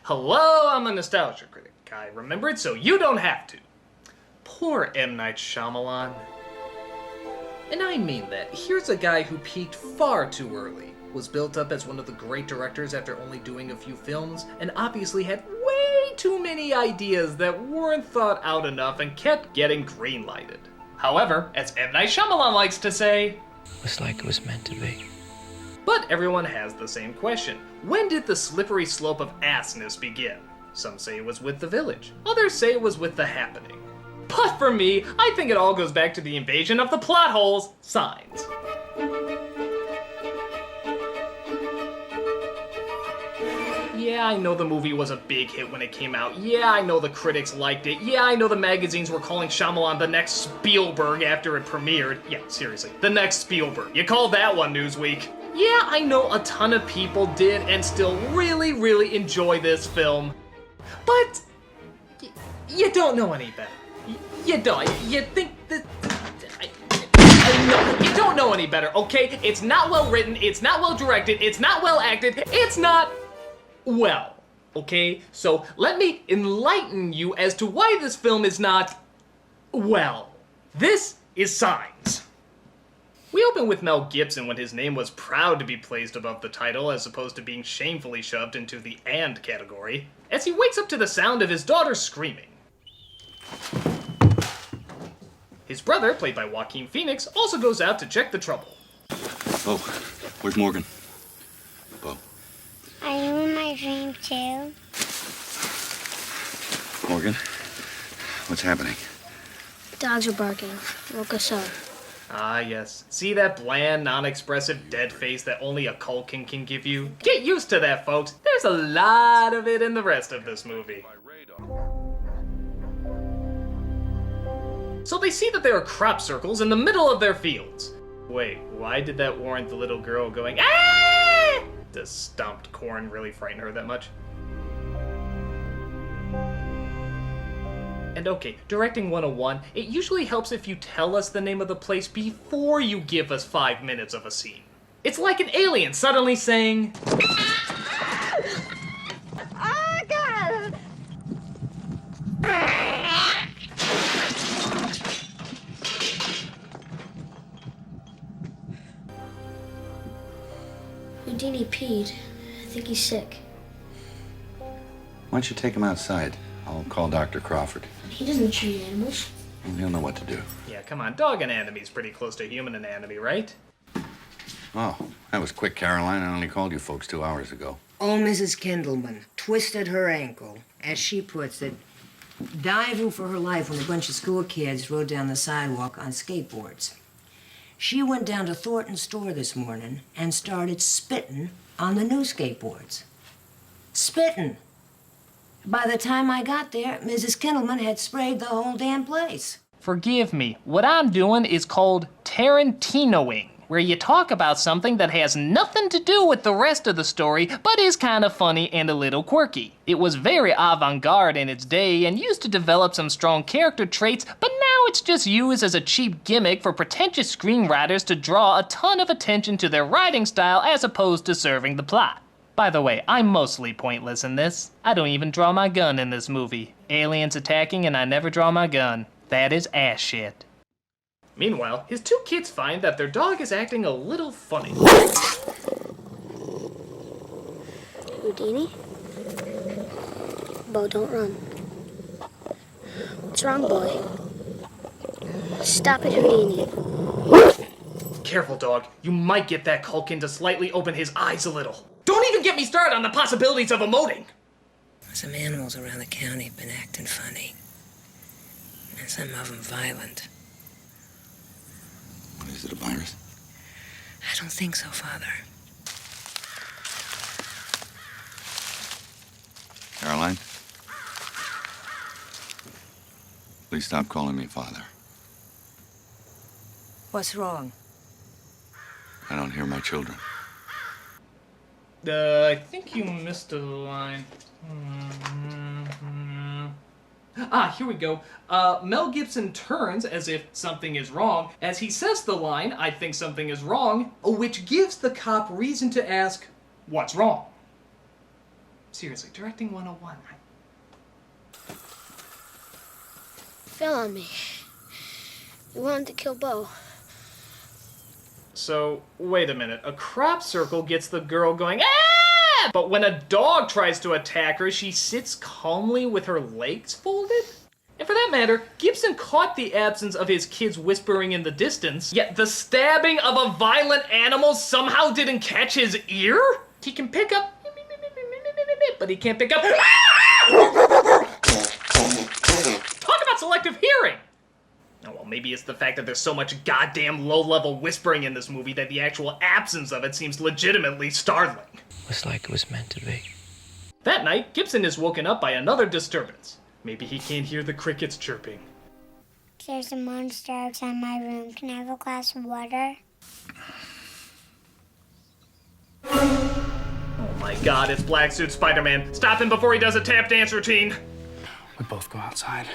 Hello, I'm a Nostalgia Critic. I remembered so you don't have to. Poor M. Night Shyamalan. And I mean that. Here's a guy who peaked far too early, was built up as one of the great directors after only doing a few films, and obviously had way too many ideas that weren't thought out enough and kept getting greenlighted. However, as M. Night Shyamalan likes to say, "It's like it was meant to be." But everyone has the same question. When did the slippery slope of assness begin? Some say it was with The Village. Others say it was with The Happening. But for me, I think it all goes back to the invasion of the plot holes, Signs. Yeah, I know the movie was a big hit when it came out. Yeah, I know the critics liked it. Yeah, I know the magazines were calling Shyamalan the next Spielberg after it premiered. Yeah, seriously, the next Spielberg. You called that one, Newsweek. Yeah, I know a ton of people did and still really enjoy this film. But you don't know any better. You don't. You think that... No, you don't know any better, okay? It's not well written, it's not well directed, it's not well acted, it's not... well, okay? So let me enlighten you as to why this film is not... well. This is Signs. We open with Mel Gibson when his name was proud to be placed above the title as opposed to being shamefully shoved into the "and" category, as he wakes up to the sound of his daughter screaming. His brother, played by Joaquin Phoenix, also goes out to check the trouble. Oh, where's Morgan? Bo. Are you in my dream too? Morgan, what's happening? Dogs are barking. Woke us up. Ah, yes. See that bland, non-expressive, dead face that only a Culkin can give you? Get used to that, folks. There's a lot of it in the rest of this movie. So they see that there are crop circles in the middle of their fields. Wait, why did that warrant the little girl going, "Ah!" Does stomped corn really frighten her that much? And okay, directing 101, it usually helps if you tell us the name of the place before you give us 5 minutes of a scene. It's like an alien suddenly saying... Oh, God! Houdini peed. I think he's sick. Why don't you take him outside? I'll call Dr. Crawford. He doesn't treat animals. And he'll know what to do. Yeah, come on, dog anatomy's pretty close to human anatomy, right? Oh, that was quick, Caroline. I only called you folks 2 hours ago. Old Mrs. Kindleman twisted her ankle, as she puts it, diving for her life when a bunch of school kids rode down the sidewalk on skateboards. She went down to Thornton's store this morning and started spitting on the new skateboards. Spitting! By the time I got there, Mrs. Kindleman had sprayed the whole damn place. Forgive me, what I'm doing is called Tarantinoing, where you talk about something that has nothing to do with the rest of the story, but is kind of funny and a little quirky. It was very avant-garde in its day and used to develop some strong character traits, but now it's just used as a cheap gimmick for pretentious screenwriters to draw a ton of attention to their writing style as opposed to serving the plot. By the way, I'm mostly pointless in this. I don't even draw my gun in this movie. Aliens attacking and I never draw my gun. That is ass shit. Meanwhile, his two kids find that their dog is acting a little funny. Houdini? Bo, don't run. What's wrong, boy? Stop it, Houdini. Careful, dog. You might get that Culkin to slightly open his eyes a little. Don't even get me started on the possibilities of emoting! Some animals around the county have been acting funny. And some of them violent. What is it, a virus? I don't think so, Father. Caroline? Please stop calling me father. What's wrong? I don't hear my children. I think you missed a line. Ah, here we go. Mel Gibson turns as if something is wrong. As he says the line, "I think something is wrong," which gives the cop reason to ask, "What's wrong?" Seriously, directing 101. Fell on me. He wanted to kill Bo. So, wait a minute. A crop circle gets the girl going, ah! But when a dog tries to attack her, she sits calmly with her legs folded? And for that matter, Gibson caught the absence of his kids whispering in the distance, yet the stabbing of a violent animal somehow didn't catch his ear? He can pick up, but he can't pick up. Talk about selective hearing! Oh, well, maybe it's the fact that there's so much goddamn low-level whispering in this movie that the actual absence of it seems legitimately startling. Looks like it was meant to be. That night, Gibson is woken up by another disturbance. Maybe he can't hear the crickets chirping. There's a monster outside my room. Can I have a glass of water? Oh my god, it's Black Suit Spider-Man. Stop him before he does a tap dance routine. We both go outside,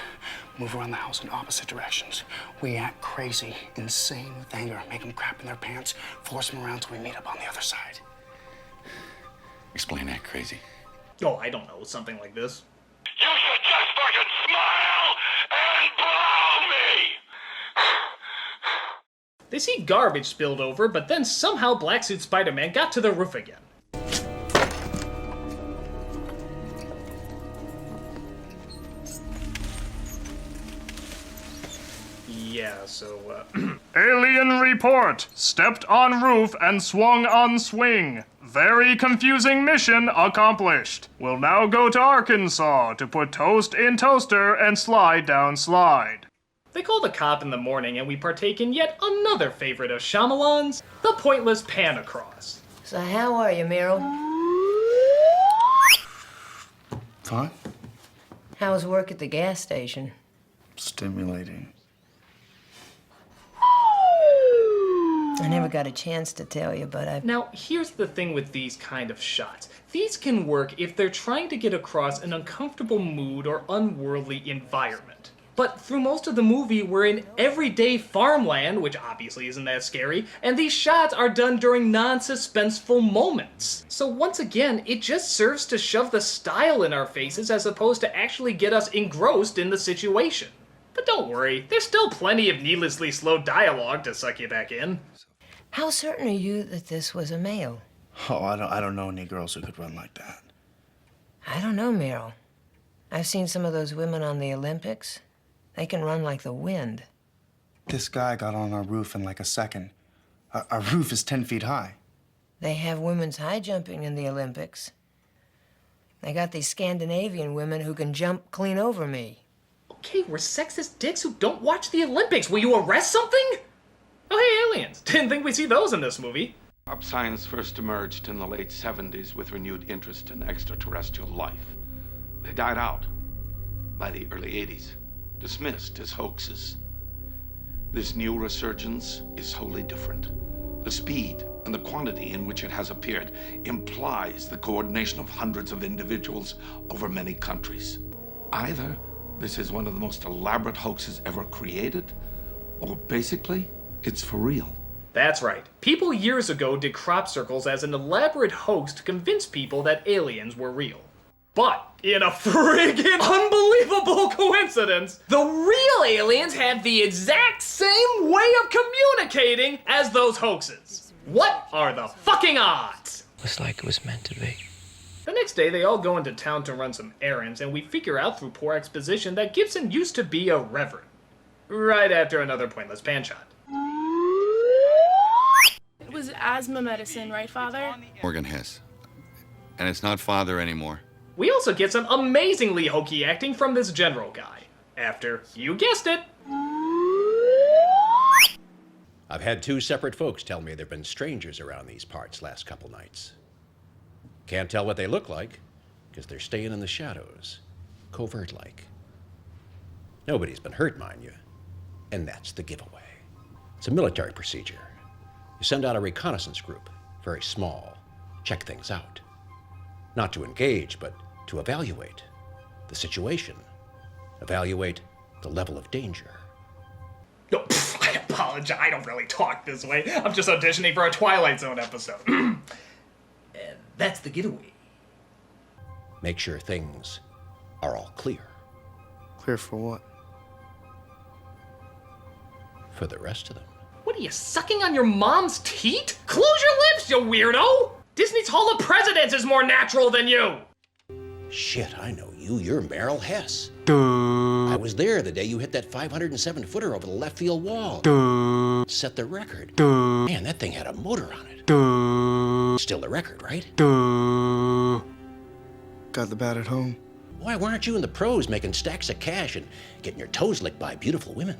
move around the house in opposite directions. We act crazy, insane with anger, make them crap in their pants, force them around till we meet up on the other side. Explain that crazy. Oh, I don't know, something like this. You should just fucking smile and blow me! They see garbage spilled over, but then somehow Black Suit Spider-Man got to the roof again. Yeah, so, Alien report! Stepped on roof and swung on swing. Very confusing mission accomplished. We'll now go to Arkansas to put toast in toaster and slide down slide. They call the cop in the morning and we partake in yet another favorite of Shyamalan's, the pointless pan across. So how are you, Meryl? Fine. How was work at the gas station? Stimulating. I never got a chance to tell you, but Now, here's the thing with these kind of shots. These can work if they're trying to get across an uncomfortable mood or unworldly environment. But through most of the movie, we're in everyday farmland, which obviously isn't that scary, and these shots are done during non-suspenseful moments. So once again, it just serves to shove the style in our faces as opposed to actually get us engrossed in the situation. But don't worry, there's still plenty of needlessly slow dialogue to suck you back in. how certain are you that this was a male? Oh, I don't know any girls who could run like that. I don't know, Meryl. I've seen some of those women on the Olympics. They can run like the wind. This guy got on our roof in like a second. Our roof is 10 feet high. They have women's high jumping in the Olympics. They got these Scandinavian women who can jump clean over me. Okay, we're sexist dicks who don't watch the Olympics. Will you arrest something? Oh, hey, aliens. Didn't think we'd see those in this movie. Pop science first emerged in the late 70s with renewed interest in extraterrestrial life. They died out by the early 80s, dismissed as hoaxes. This new resurgence is wholly different. The speed and the quantity in which it has appeared implies the coordination of hundreds of individuals over many countries. Either this is one of the most elaborate hoaxes ever created, or basically, it's for real. That's right. People years ago did crop circles as an elaborate hoax to convince people that aliens were real. But, in a friggin' unbelievable coincidence, the real aliens have the exact same way of communicating as those hoaxes. What are the fucking odds? Looks like it was meant to be. The next day, they all go into town to run some errands, and we figure out through poor exposition that Gibson used to be a reverend. Right after another pointless pan shot. It was asthma medicine, right, Father? Morgan Hess. And it's not father anymore. We also get some amazingly hokey acting from this general guy. After, you guessed it, I've had two separate folks tell me there have been strangers around these parts last couple nights. Can't tell what they look like, because they're staying in the shadows, covert-like. Nobody's been hurt, mind you, and that's the giveaway. It's a military procedure. You send out a reconnaissance group, very small, check things out. Not to engage, but to evaluate the situation, evaluate the level of danger. No, I apologize. I don't really talk this way. I'm just auditioning for a Twilight Zone episode. And that's the getaway. Make sure things are all clear Clear for what? for the rest of them. What are you, sucking on your mom's teat? Close your lips, you weirdo! Disney's Hall of Presidents is more natural than you! Shit, I know you. You're Merrill Hess. I was there the day you hit that 507-footer over the left field wall. Set the record. Man, that thing had a motor on it. Still the record, right? Got the bat at home. Why aren't you in the pros making stacks of cash and getting your toes licked by beautiful women?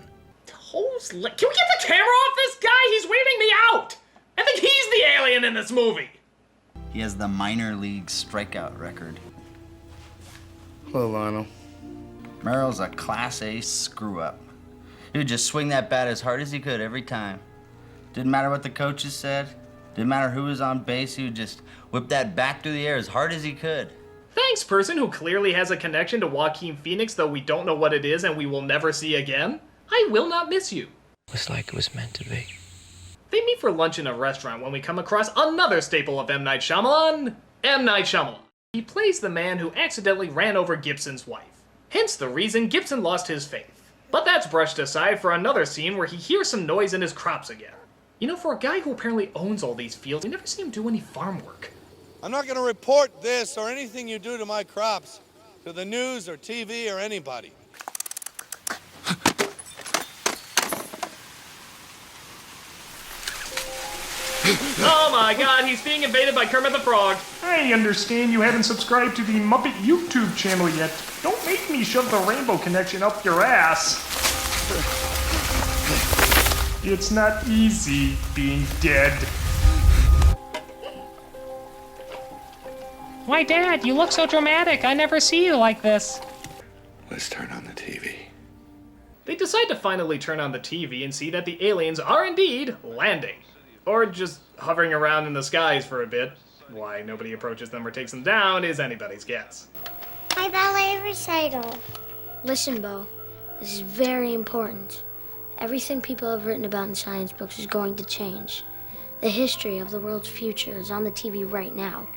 Toes lick? Can we get the camera off this guy? He's waving me out! I think he's the alien in this movie! He has the minor league strikeout record. Hello, Lionel. Merrill's a Class A screw-up. He would just swing that bat as hard as he could every time. Didn't matter what the coaches said. Didn't matter who was on base. He would just whip that bat through the air as hard as he could. Thanks, person who clearly has a connection to Joaquin Phoenix, though we don't know what it is and we will never see again. I will not miss you. It was like it was meant to be. They meet for lunch in a restaurant when we come across another staple of M. Night Shyamalan, M. Night Shyamalan. He plays the man who accidentally ran over Gibson's wife. Hence the reason Gibson lost his faith. But that's brushed aside for another scene where he hears some noise in his crops again. You know, for a guy who apparently owns all these fields, we never see him do any farm work. I'm not going to report this or anything you do to my crops to the news or TV or anybody. Oh my god, he's being invaded by Kermit the Frog. I understand you haven't subscribed to the Muppet YouTube channel yet. Don't make me shove the Rainbow Connection up your ass. It's not easy being dead. Why, Dad, you look so dramatic. I never see you like this. Let's turn on the TV. They decide to finally turn on the TV and see that the aliens are indeed landing. Or just hovering around in the skies for a bit. Why nobody approaches them or takes them down is anybody's guess. My ballet recital. Listen, Bo. This is very important. Everything people have written about in science books is going to change. The history of the world's future is on the TV right now.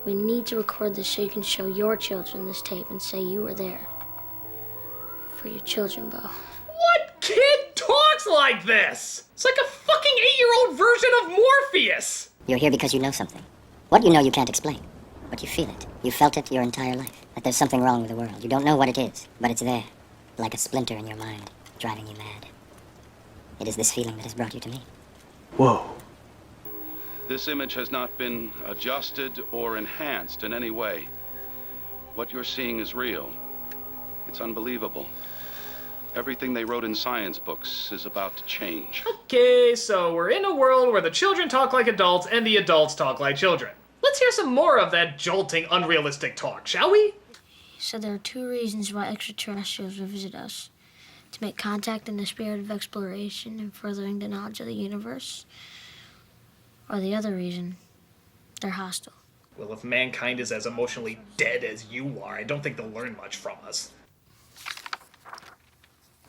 We need to record this so you can show your children this tape and say you were there. For your children, Bo. What kid talks like this? It's like a fucking 8-year-old version of Morpheus. You're here because you know something. What you know you can't explain, but you feel it. You felt it your entire life, that there's something wrong with the world. You don't know what it is, but it's there, like a splinter in your mind, driving you mad. It is this feeling that has brought you to me. Whoa. This image has not been adjusted or enhanced in any way. What you're seeing is real. It's unbelievable. Everything they wrote in science books is about to change. Okay, so we're in a world where the children talk like adults and the adults talk like children. Let's hear some more of that jolting, unrealistic talk, shall we? So there are two reasons why extraterrestrials will visit us. To make contact in the spirit of exploration and furthering the knowledge of the universe. Or the other reason, they're hostile. Well, if mankind is as emotionally dead as you are, I don't think they'll learn much from us.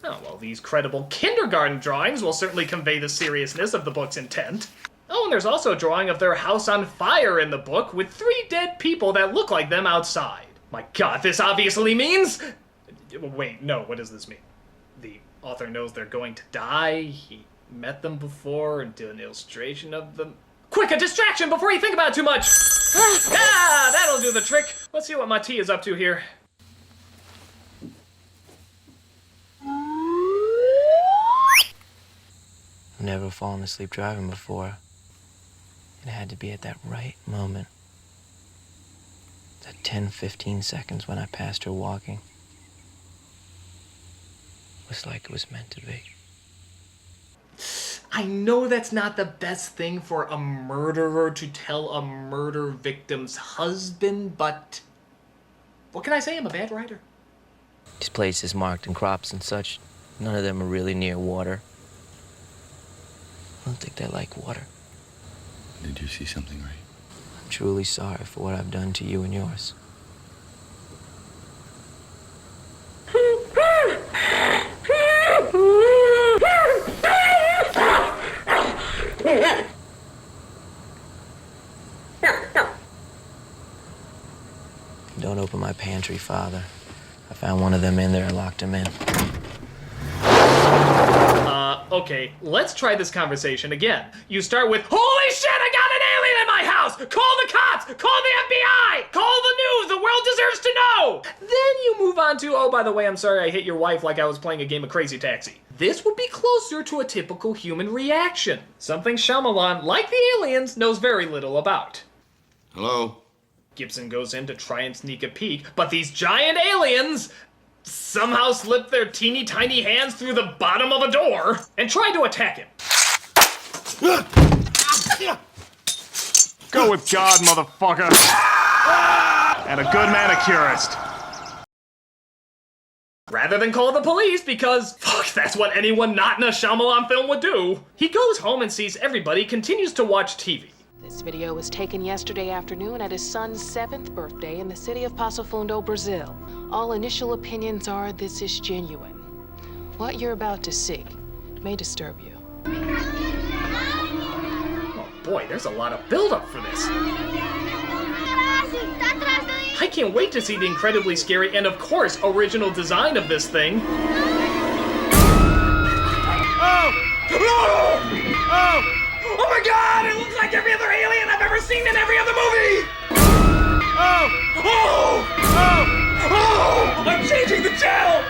Oh, well, these credible kindergarten drawings will certainly convey the seriousness of the book's intent. Oh, and there's also a drawing of their house on fire in the book with 3 dead people that look like them outside. My god, this obviously means... Wait, no, what does this mean? The author knows they're going to die, he met them before and did an illustration of them. Quick, a distraction before you think about it too much! Ah, that'll do the trick. Let's see what Mati is up to here. I've never fallen asleep driving before. It had to be at that right moment. That 10-15 seconds when I passed her walking. It was like it was meant to be. I know that's not the best thing for a murderer to tell a murder victim's husband, but... What can I say? I'm a bad writer. These places marked in crops and such, none of them are really near water. I don't think they like water. Did you see something, Ray? I'm truly sorry for what I've done to you and yours. pantry, Father. I found one of them in there and locked him in. Okay, let's try this conversation again. You start with, "Holy shit, I got an alien in my house! Call the cops! Call the FBI! Call the news! The world deserves to know!" Then you move on to, "Oh, by the way, I'm sorry I hit your wife like I was playing a game of Crazy Taxi." This would be closer to a typical human reaction. Something Shyamalan, like the aliens, knows very little about. Hello? Gibson goes in to try and sneak a peek, but these giant aliens somehow slip their teeny tiny hands through the bottom of a door and try to attack him. Go with God, motherfucker. And a good manicurist. Rather than call the police, because, fuck, that's what anyone not in a Shyamalan film would do, he goes home and sees everybody continues to watch TV. This video was taken yesterday afternoon at his son's 7th birthday in the city of Passo Fundo, Brazil. All initial opinions are this is genuine. What you're about to see may disturb you. Oh boy, there's a lot of build-up for this. I can't wait to see the incredibly scary and, of course, original design of this thing. Oh! Oh! Oh my god! It looks like every other alien I've ever seen in every other movie! Oh! Oh! Oh! Oh! I'm changing the channel!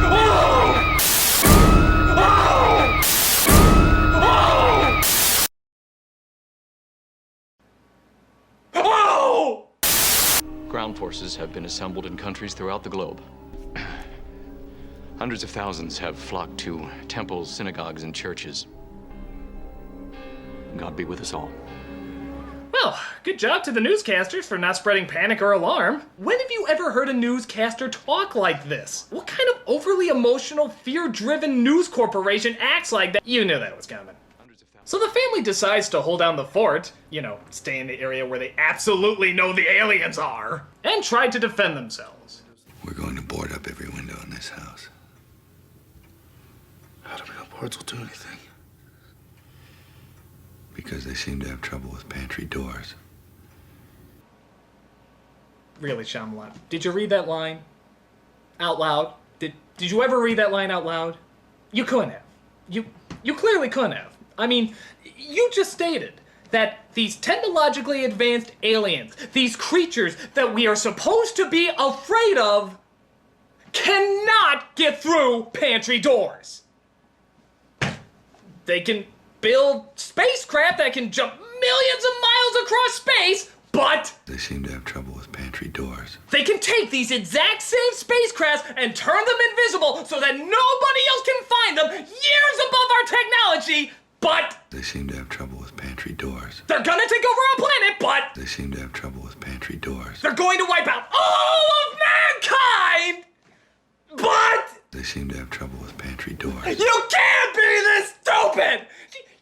Oh! Oh! Oh! Oh! Ground forces have been assembled in countries throughout the globe. Hundreds of thousands have flocked to temples, synagogues, and churches. God be with us all. Well, good job to the newscasters for not spreading panic or alarm. When have you ever heard a newscaster talk like this? What kind of overly emotional, fear-driven news corporation acts like that? You knew that was coming. So the family decides to hold down the fort, you know, stay in the area where they absolutely know the aliens are, and try to defend themselves. We're going to board up every window in this house. How do we know boards will do anything? Because they seem to have trouble with pantry doors. Really, Shyamalan, did you read that line out loud? Did you ever read that line out loud? You couldn't have. You clearly couldn't have. I mean, you just stated that these technologically advanced aliens, these creatures that we are supposed to be afraid of, cannot get through pantry doors. They can build spacecraft that can jump millions of miles across space, but they seem to have trouble with pantry doors. They can take these exact same spacecrafts and turn them invisible so that nobody else can find them years above our technology, but they seem to have trouble with pantry doors. They're gonna take over our planet, but they seem to have trouble with pantry doors. They're going to wipe out all of mankind, but they seem to have trouble with pantry doors. You can't be this stupid!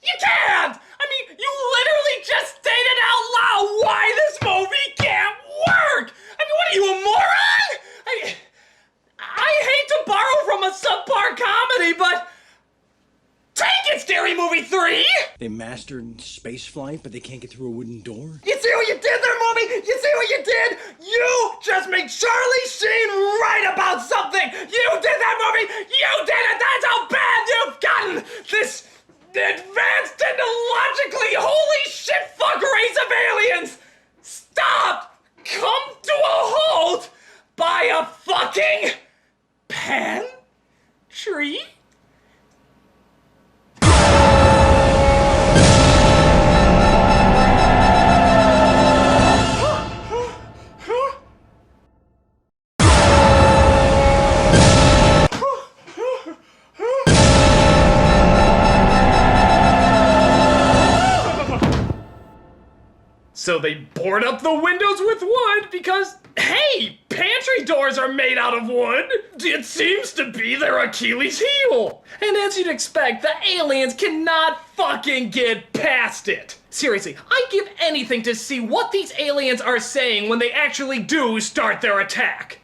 You can't! I mean, you literally just stated out loud why this movie can't work! I mean, what are you, a moron? I hate to borrow from a subpar comedy, but take it, Scary Movie 3! They mastered space flight, but they can't get through a wooden door? You see what you did there, movie? You see what you did? You just made Charlie Sheen right about something! You did that, movie! You did it! That's how bad you've gotten! This advanced technologically holy shit fuck race of aliens stopped, come to a halt by a fucking pantry? So they board up the windows with wood because, hey, pantry doors are made out of wood. It seems to be their Achilles heel. And as you'd expect, the aliens cannot fucking get past it. Seriously, I'd give anything to see what these aliens are saying when they actually do start their attack.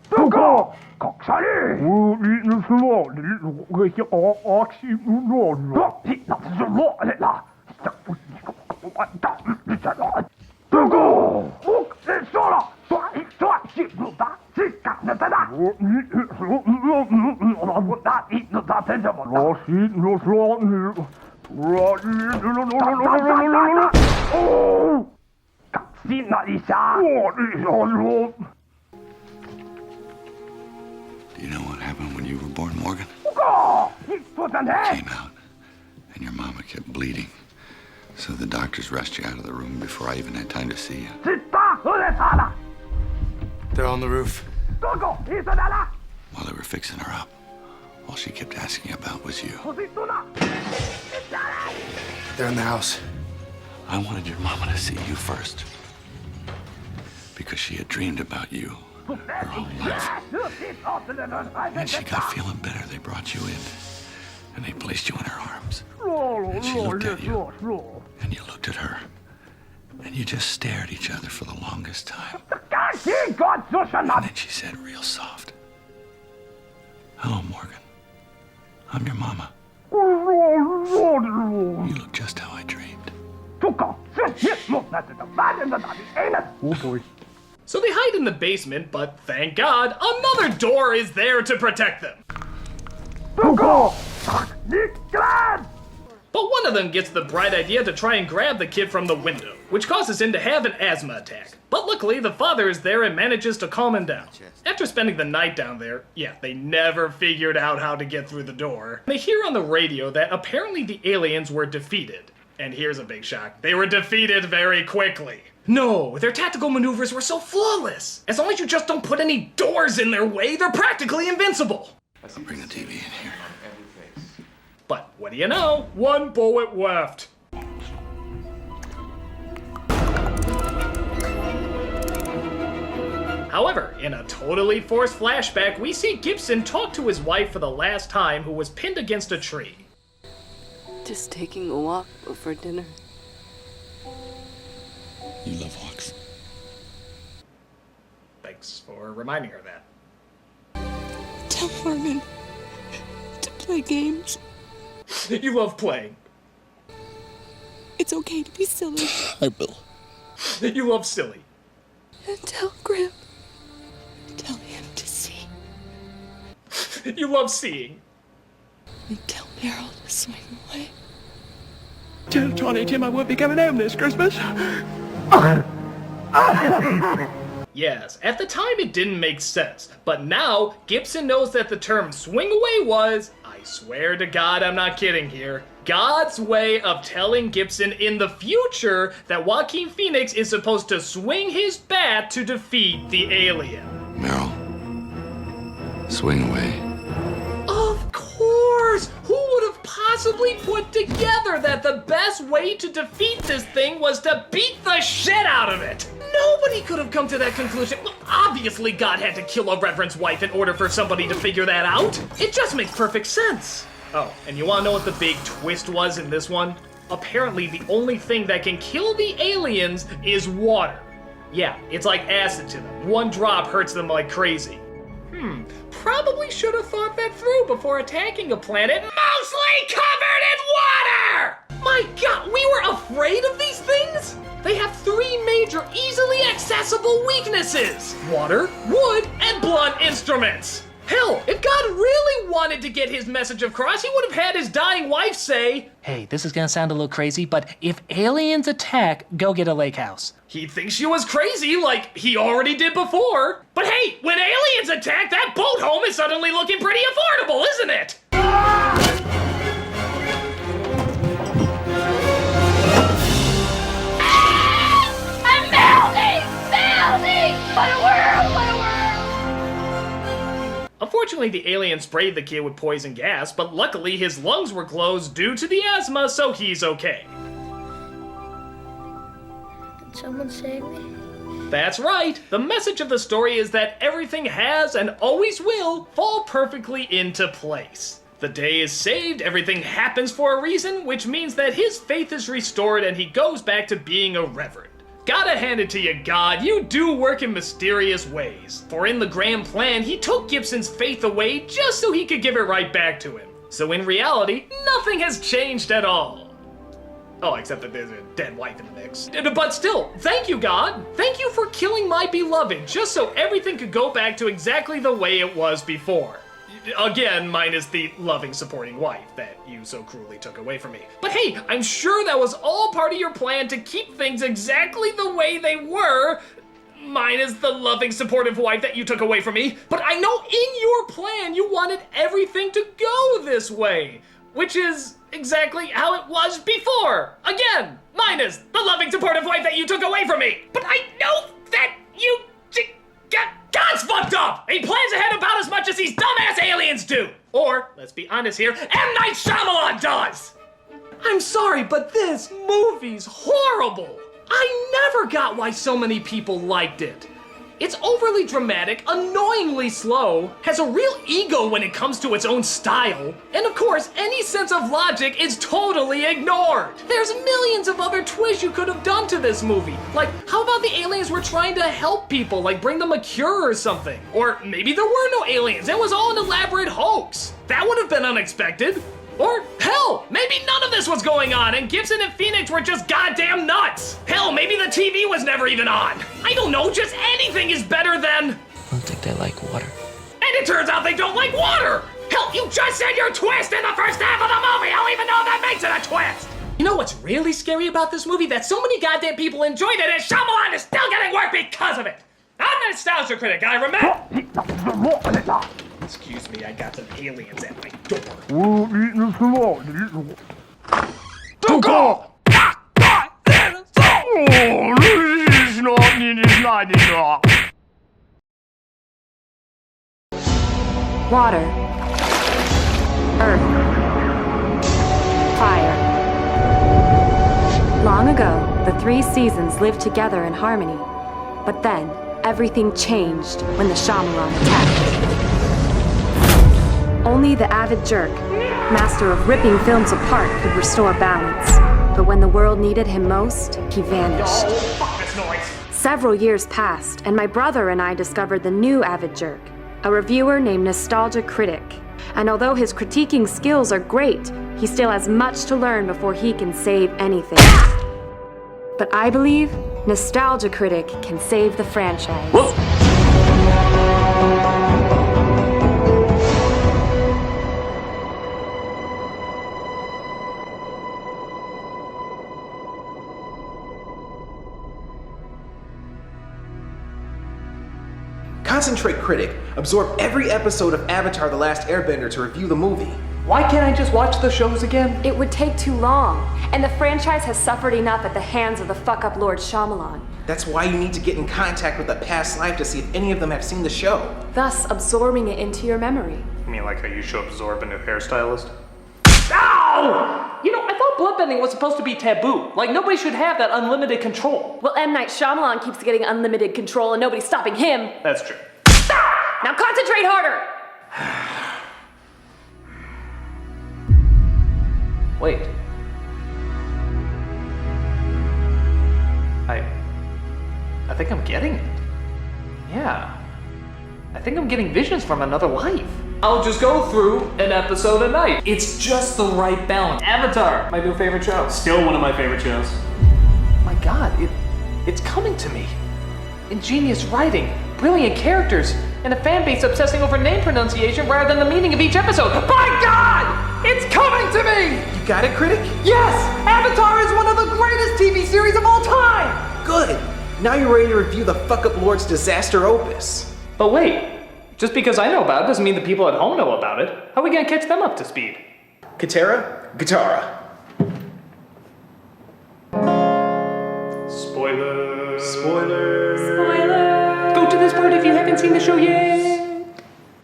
Do you know what happened when you were born, Morgan? You came out, and your mama kept bleeding. So the doctors rushed you out of the room before I even had time to see you. They're on the roof. While they were fixing her up, all she kept asking about was you. They're in the house. I wanted your mama to see you first. Because she had dreamed about you her whole life. And she got feeling better. They brought you in. And they placed you in her arms. And she looked at you. And you looked at her. And you just stared at each other for the longest time. And then she said real soft, "Hello, Morgan. I'm your mama. You look just how I dreamed." Oh boy. So they hide in the basement, but thank God, another door is there to protect them. But one of them gets the bright idea to try and grab the kid from the window, which causes him to have an asthma attack. But luckily, the father is there and manages to calm him down. After spending the night down there, yeah, they never figured out how to get through the door. They hear on the radio that apparently the aliens were defeated. And here's a big shock. They were defeated very quickly. No, their tactical maneuvers were so flawless. As long as you just don't put any doors in their way, they're practically invincible. I'll bring the TV in here. But what do you know? One bullet left. However, in a totally forced flashback, we see Gibson talk to his wife for the last time, who was pinned against a tree. Just taking a walk before dinner. You love walks. Thanks for reminding her that. Tell Harmon to play games. You love playing. It's okay to be silly. I will. You love silly. And tell Graham. Tell him to see. You love seeing. And tell Meryl to swing away. Tell Tawny Tim I won't be coming home this Christmas. Yes, at the time it didn't make sense, but now Gibson knows that the term swing away was, I swear to God I'm not kidding here, God's way of telling Gibson in the future that Joaquin Phoenix is supposed to swing his bat to defeat the alien. Meryl, swing away. Of course! Who would have possibly put together that the best way to defeat this thing was to beat the shit out of it? Nobody could have come to that conclusion. Well, obviously God had to kill a reverend's wife in order for somebody to figure that out. It just makes perfect sense. Oh, and you wanna know what the big twist was in this one? Apparently the only thing that can kill the aliens is water. Yeah, it's like acid to them. One drop hurts them like crazy. Probably should have thought that through before attacking a planet mostly covered in water! My God, we were afraid of these things? They have three major, easily accessible weaknesses: water, wood, and blunt instruments. Hell, if God really wanted to get his message across, he would have had his dying wife say, "Hey, this is gonna sound a little crazy, but if aliens attack, go get a lake house." He'd think she was crazy like he already did before. But hey, when aliens attack, that boat home is suddenly looking pretty affordable, isn't it? I'm melting! Melting! What a world! What a world! Unfortunately, the alien sprayed the kid with poison gas, but luckily his lungs were closed due to the asthma, so he's okay. Did someone save me? That's right! The message of the story is that everything has and always will fall perfectly into place. The day is saved, everything happens for a reason, which means that his faith is restored and he goes back to being a reverend. Gotta hand it to you, God, you do work in mysterious ways. For in the grand plan, he took Gibson's faith away just so he could give it right back to him. So in reality, nothing has changed at all. Oh, except that there's a dead wife in the mix. But still, thank you, God. Thank you for killing my beloved, just so everything could go back to exactly the way it was before. Again, minus the loving, supporting wife that you so cruelly took away from me. But hey, I'm sure that was all part of your plan to keep things exactly the way they were, minus the loving, supportive wife that you took away from me. But I know in your plan you wanted everything to go this way, which is exactly how it was before. Again, minus the loving, supportive wife that you took away from me. But I know that you... God's fucked up! He plans ahead about as much as these dumbass aliens do! Or, let's be honest here, M. Night Shyamalan does! I'm sorry, but this movie's horrible! I never got why so many people liked it. It's overly dramatic, annoyingly slow, has a real ego when it comes to its own style, and of course, any sense of logic is totally ignored. There's millions of other twists you could have done to this movie. Like, how about the aliens were trying to help people, like bring them a cure or something? Or maybe there were no aliens, it was all an elaborate hoax. That would have been unexpected. Or, hell, maybe none of this was going on and Gibson and Phoenix were just goddamn nuts. Hell, maybe the TV was never even on. I don't know, just anything is better than... I don't think they like water. And it turns out they don't like water! Hell, you just said your twist in the first half of the movie! I don't even know if that makes it a twist! You know what's really scary about this movie? That so many goddamn people enjoyed it and Shyamalan is still getting work because of it! I'm the Nostalgia Critic, I remember... Excuse me, I got some aliens at my door. Water, earth, fire. Long ago, the three seasons lived together in harmony. But then, everything changed when the Shyamalan attacked. Only the avid jerk, master of ripping films apart, could restore balance. But when the world needed him most, he vanished. Oh, fuck this noise! Several years passed, and my brother and I discovered the new avid jerk, a reviewer named Nostalgia Critic. And although his critiquing skills are great, he still has much to learn before he can save anything. But I believe Nostalgia Critic can save the franchise. Whoa. Concentrate Critic, absorb every episode of Avatar: The Last Airbender to review the movie. Why can't I just watch the shows again? It would take too long, and the franchise has suffered enough at the hands of the fuck-up Lord Shyamalan. That's why you need to get in contact with a past life to see if any of them have seen the show. Thus absorbing it into your memory. You mean like how you show absorb a new hairstylist? Ow! You know, I thought bloodbending was supposed to be taboo. Like, nobody should have that unlimited control. Well, M. Night Shyamalan keeps getting unlimited control and nobody's stopping him. That's true. Now concentrate harder! Wait. I think I'm getting it. Yeah. I think I'm getting visions from another life. I'll just go through an episode a night. It's just the right balance. Avatar, my new favorite show. Still one of my favorite shows. My God, it's coming to me. Ingenious writing, brilliant characters, and a fan base obsessing over name pronunciation rather than the meaning of each episode. My God! It's coming to me! You got it, Critic? Yes! Avatar is one of the greatest TV series of all time! Good! Now you're ready to review the fuck-up Lord's disaster opus. But wait, just because I know about it doesn't mean the people at home know about it. How are we gonna catch them up to speed? Katara? Guitara. Spoilers. Spoilers. Spoilers! Go to this part if you haven't seen the show yet.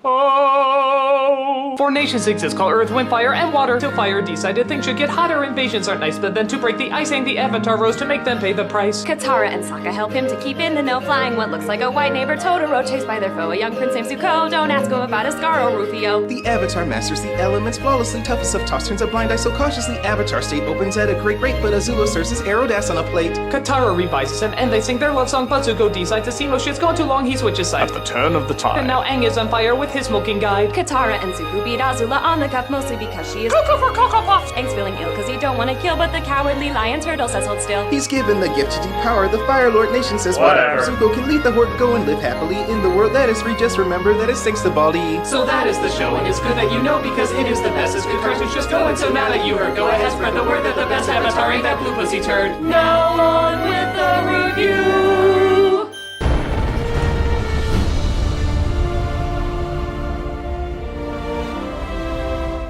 Oh! For 4 nations exist called Earth, Wind, Fire, and Water. Till fire decided things should get hotter, invasions aren't nice, but then to break the ice, the Avatar rose to make them pay the price. Katara and Sokka help him to keep in the know, flying what looks like a white neighbor Totoro, chased by their foe, a young prince named Zuko. Don't ask him about a Scar or Rufio. The Avatar masters the elements flawlessly, toughest of toss turns a blind eye so cautiously. Avatar state opens at a great rate, but Azula serves his arrowed ass on a plate. Katara revises him, and they sing their love song, but Zuko decides to see no shit's going too long, he switches sides. At the turn of the tide. And now Aang is on fire with his smoking guide. Katara and Zuko beat Azula on the cuff, mostly because she is Cocoa for Cocoa Puffs. Aang's feeling ill because he don't want to kill, but the cowardly lion turtle says hold still. He's given the gift to depower the Fire Lord nation says whatever. Zuko can lead the horde, go and live happily in the world that is free. Just remember that it's thanks to Baldy. So that is the show, and it's good that you know because it is the best. It's good questions just going. So now that you heard, go ahead, spread the word that the best Avatar ain't that blue pussy turd. Now on with the review.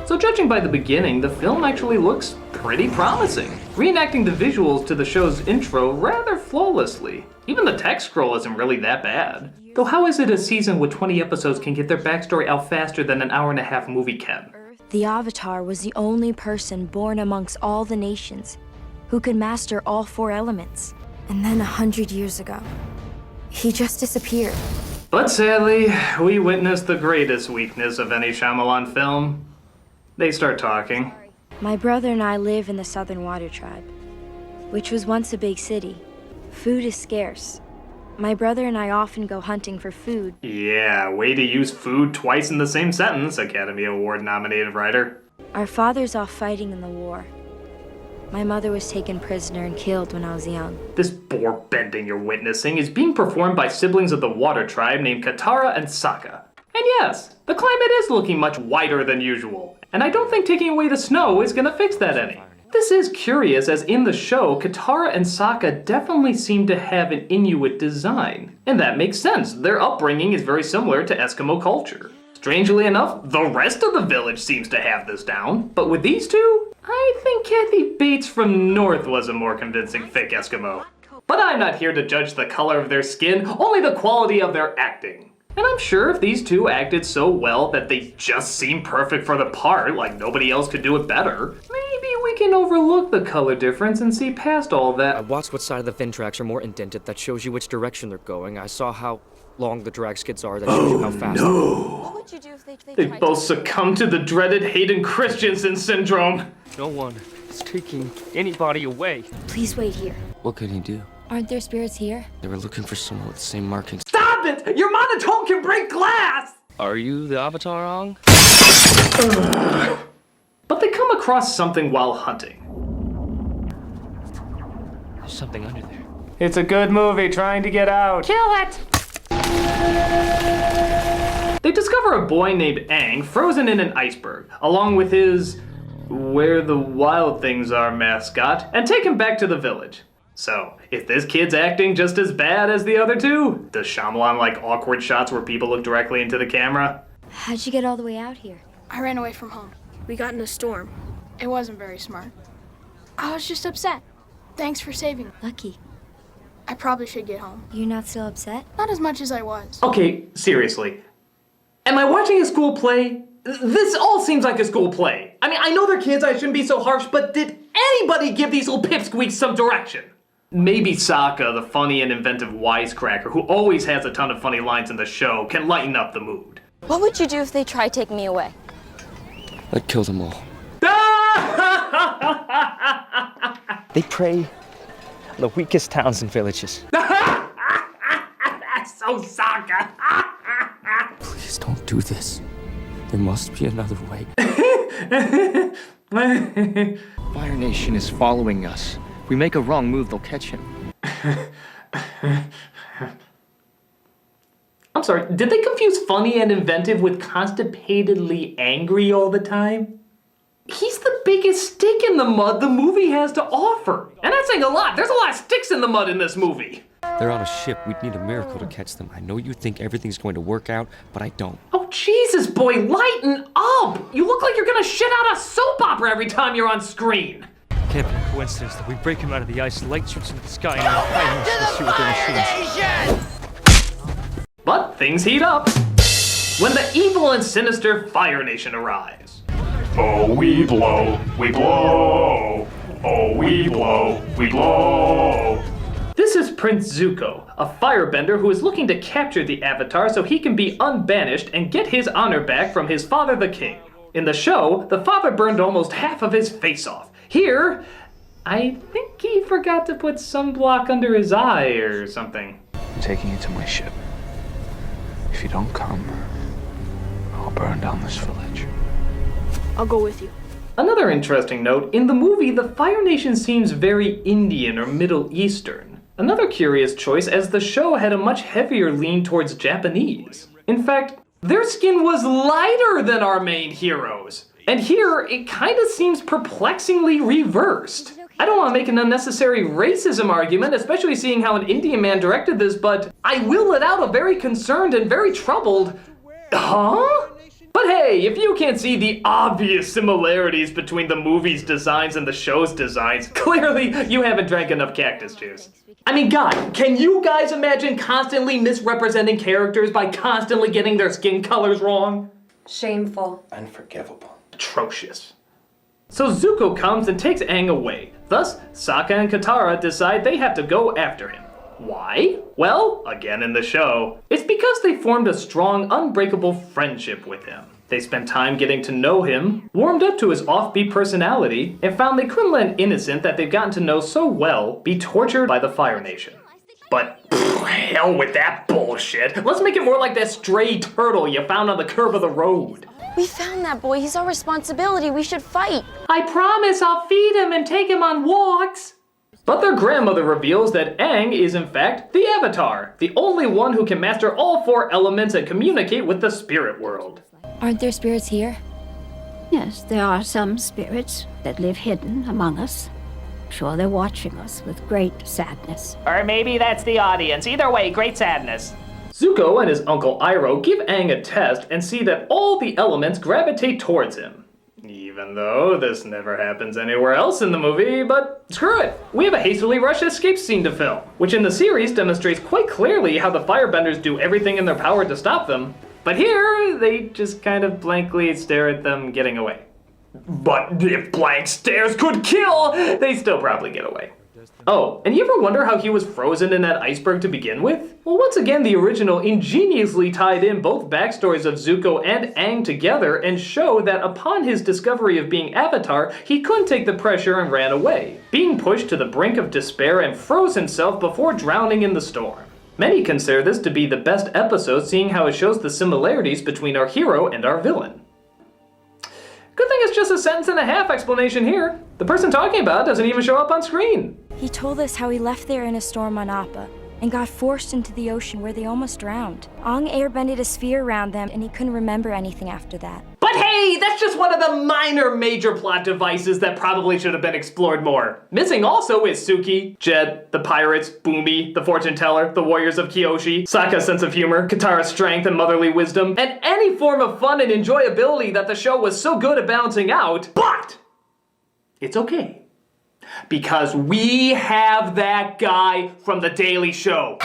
So judging by the beginning, the film actually looks pretty promising, reenacting the visuals to the show's intro rather flawlessly. Even the text scroll isn't really that bad. Though how is it a season with 20 episodes can get their backstory out faster than an hour-and-a-half movie can? The Avatar was the only person born amongst all the nations who could master all 4 elements. And then 100 years ago, he just disappeared. But sadly, we witnessed the greatest weakness of any Shyamalan film. They start talking. My brother and I live in the Southern Water Tribe, which was once a big city. Food is scarce. My brother and I often go hunting for food. Yeah, way to use food twice in the same sentence, Academy Award-nominated writer. Our father's off fighting in the war. My mother was taken prisoner and killed when I was young. This bore bending you're witnessing is being performed by siblings of the Water Tribe named Katara and Sokka. And yes, the climate is looking much whiter than usual, and I don't think taking away the snow is gonna fix that any. This is curious, as in the show, Katara and Sokka definitely seem to have an Inuit design. And that makes sense, their upbringing is very similar to Eskimo culture. Strangely enough, the rest of the village seems to have this down, but with these two, I think Kathy Bates from North was a more convincing fake Eskimo. But I'm not here to judge the color of their skin, only the quality of their acting. And I'm sure if these two acted so well that they just seem perfect for the part, like nobody else could do it better, maybe we can overlook the color difference and see past all that. I watched what side of the fin tracks are more indented. That shows you which direction they're going. I saw how long the drag skids are. That shows you how fast. What would you do if They both succumb to the dreaded Hayden Christensen syndrome. No one is taking anybody away. Please wait here. What could he do? Aren't there spirits here? They were looking for someone with the same markings. Stop it! Your monotone can break glass! Are you the Avatar Ong? But they come across something while hunting. There's something under there. It's a good movie trying to get out. Kill it! They discover a boy named Aang frozen in an iceberg, along with his Where the Wild Things Are mascot, and take him back to the village. So, is this kid's acting just as bad as the other two? Does Shyamalan like awkward shots where people look directly into the camera? How'd you get all the way out here? I ran away from home. We got in a storm. It wasn't very smart. I was just upset. Thanks for saving me. Lucky. I probably should get home. You're not still upset? Not as much as I was. Okay, seriously. Am I watching a school play? This all seems like a school play. I mean, I know they're kids, I shouldn't be so harsh, but did anybody give these little pipsqueaks some direction? Maybe Sokka, the funny and inventive wisecracker who always has a ton of funny lines in the show, can lighten up the mood. What would you do if they tried taking me away? I'd kill them all. They prey on the weakest towns and villages. That's so Sokka. Please don't do this. There must be another way. Fire Nation is following us. If we make a wrong move, they'll catch him. I'm sorry, did they confuse funny and inventive with constipatedly angry all the time? He's the biggest stick in the mud the movie has to offer. And that's saying a lot. There's a lot of sticks in the mud in this movie. They're on a ship. We'd need a miracle to catch them. I know you think everything's going to work out, but I don't. Oh, Jesus, boy, lighten up! You look like you're gonna shit out a soap opera every time you're on screen. Can't be a coincidence that we break him out of the ice, light shoots into the sky, and then fire shoot with their machines. But things heat up. when the evil and sinister Fire Nation arrives. Oh, we blow, we blow. Oh, we blow, we blow. This is Prince Zuko, a firebender who is looking to capture the Avatar so he can be unbanished and get his honor back from his father the king. In the show, the father burned almost half of his face off. Here, I think he forgot to put sunblock under his eye or something. I'm taking you to my ship. If you don't come, I'll burn down this village. I'll go with you. Another interesting note, in the movie, the Fire Nation seems very Indian or Middle Eastern. Another curious choice, as the show had a much heavier lean towards Japanese. In fact, their skin was lighter than our main heroes. And here, it kinda seems perplexingly reversed. I don't want to make an unnecessary racism argument, especially seeing how an Indian man directed this, but I will let out a very concerned and very troubled, huh? But hey, if you can't see the obvious similarities between the movie's designs and the show's designs, clearly you haven't drank enough cactus juice. I mean, God, can you guys imagine constantly misrepresenting characters by constantly getting their skin colors wrong? Shameful. Unforgivable. Atrocious. So Zuko comes and takes Aang away. Thus, Sokka and Katara decide they have to go after him. Why? Well, again in the show, it's because they formed a strong, unbreakable friendship with him. They spent time getting to know him, warmed up to his offbeat personality, and found they couldn't let an innocent that they've gotten to know so well be tortured by the Fire Nation. But hell with that bullshit. Let's make it more like that stray turtle you found on the curb of the road. We found that boy. He's our responsibility. We should fight. I promise I'll feed him and take him on walks. But their grandmother reveals that Aang is in fact the Avatar, the only one who can master all 4 elements and communicate with the spirit world. Aren't there spirits here? Yes, there are some spirits that live hidden among us. Sure, they're watching us with great sadness. Or maybe that's the audience. Either way, great sadness. Zuko and his uncle Iroh give Aang a test and see that all the elements gravitate towards him. Even though this never happens anywhere else in the movie, but screw it. We have a hastily rushed escape scene to film, which in the series demonstrates quite clearly how the firebenders do everything in their power to stop them. But here, they just kind of blankly stare at them getting away. But if blank stares could kill, they still probably get away. Oh, and you ever wonder how he was frozen in that iceberg to begin with? Well, once again, the original ingeniously tied in both backstories of Zuko and Aang together and show that upon his discovery of being Avatar, he couldn't take the pressure and ran away, being pushed to the brink of despair and froze himself before drowning in the storm. Many consider this to be the best episode, seeing how it shows the similarities between our hero and our villain. Good thing it's just a sentence and a half explanation here. The person talking about doesn't even show up on screen. He told us how he left there in a storm on Appa and got forced into the ocean where they almost drowned. Aang airbended a sphere around them and he couldn't remember anything after that. But hey, that's just one of the minor major plot devices that probably should have been explored more. Missing also is Suki, Jet, the pirates, Boomy, the fortune teller, the warriors of Kyoshi, Sokka's sense of humor, Katara's strength and motherly wisdom, and any form of fun and enjoyability that the show was so good at balancing out. But it's okay, because we have that guy from The Daily Show.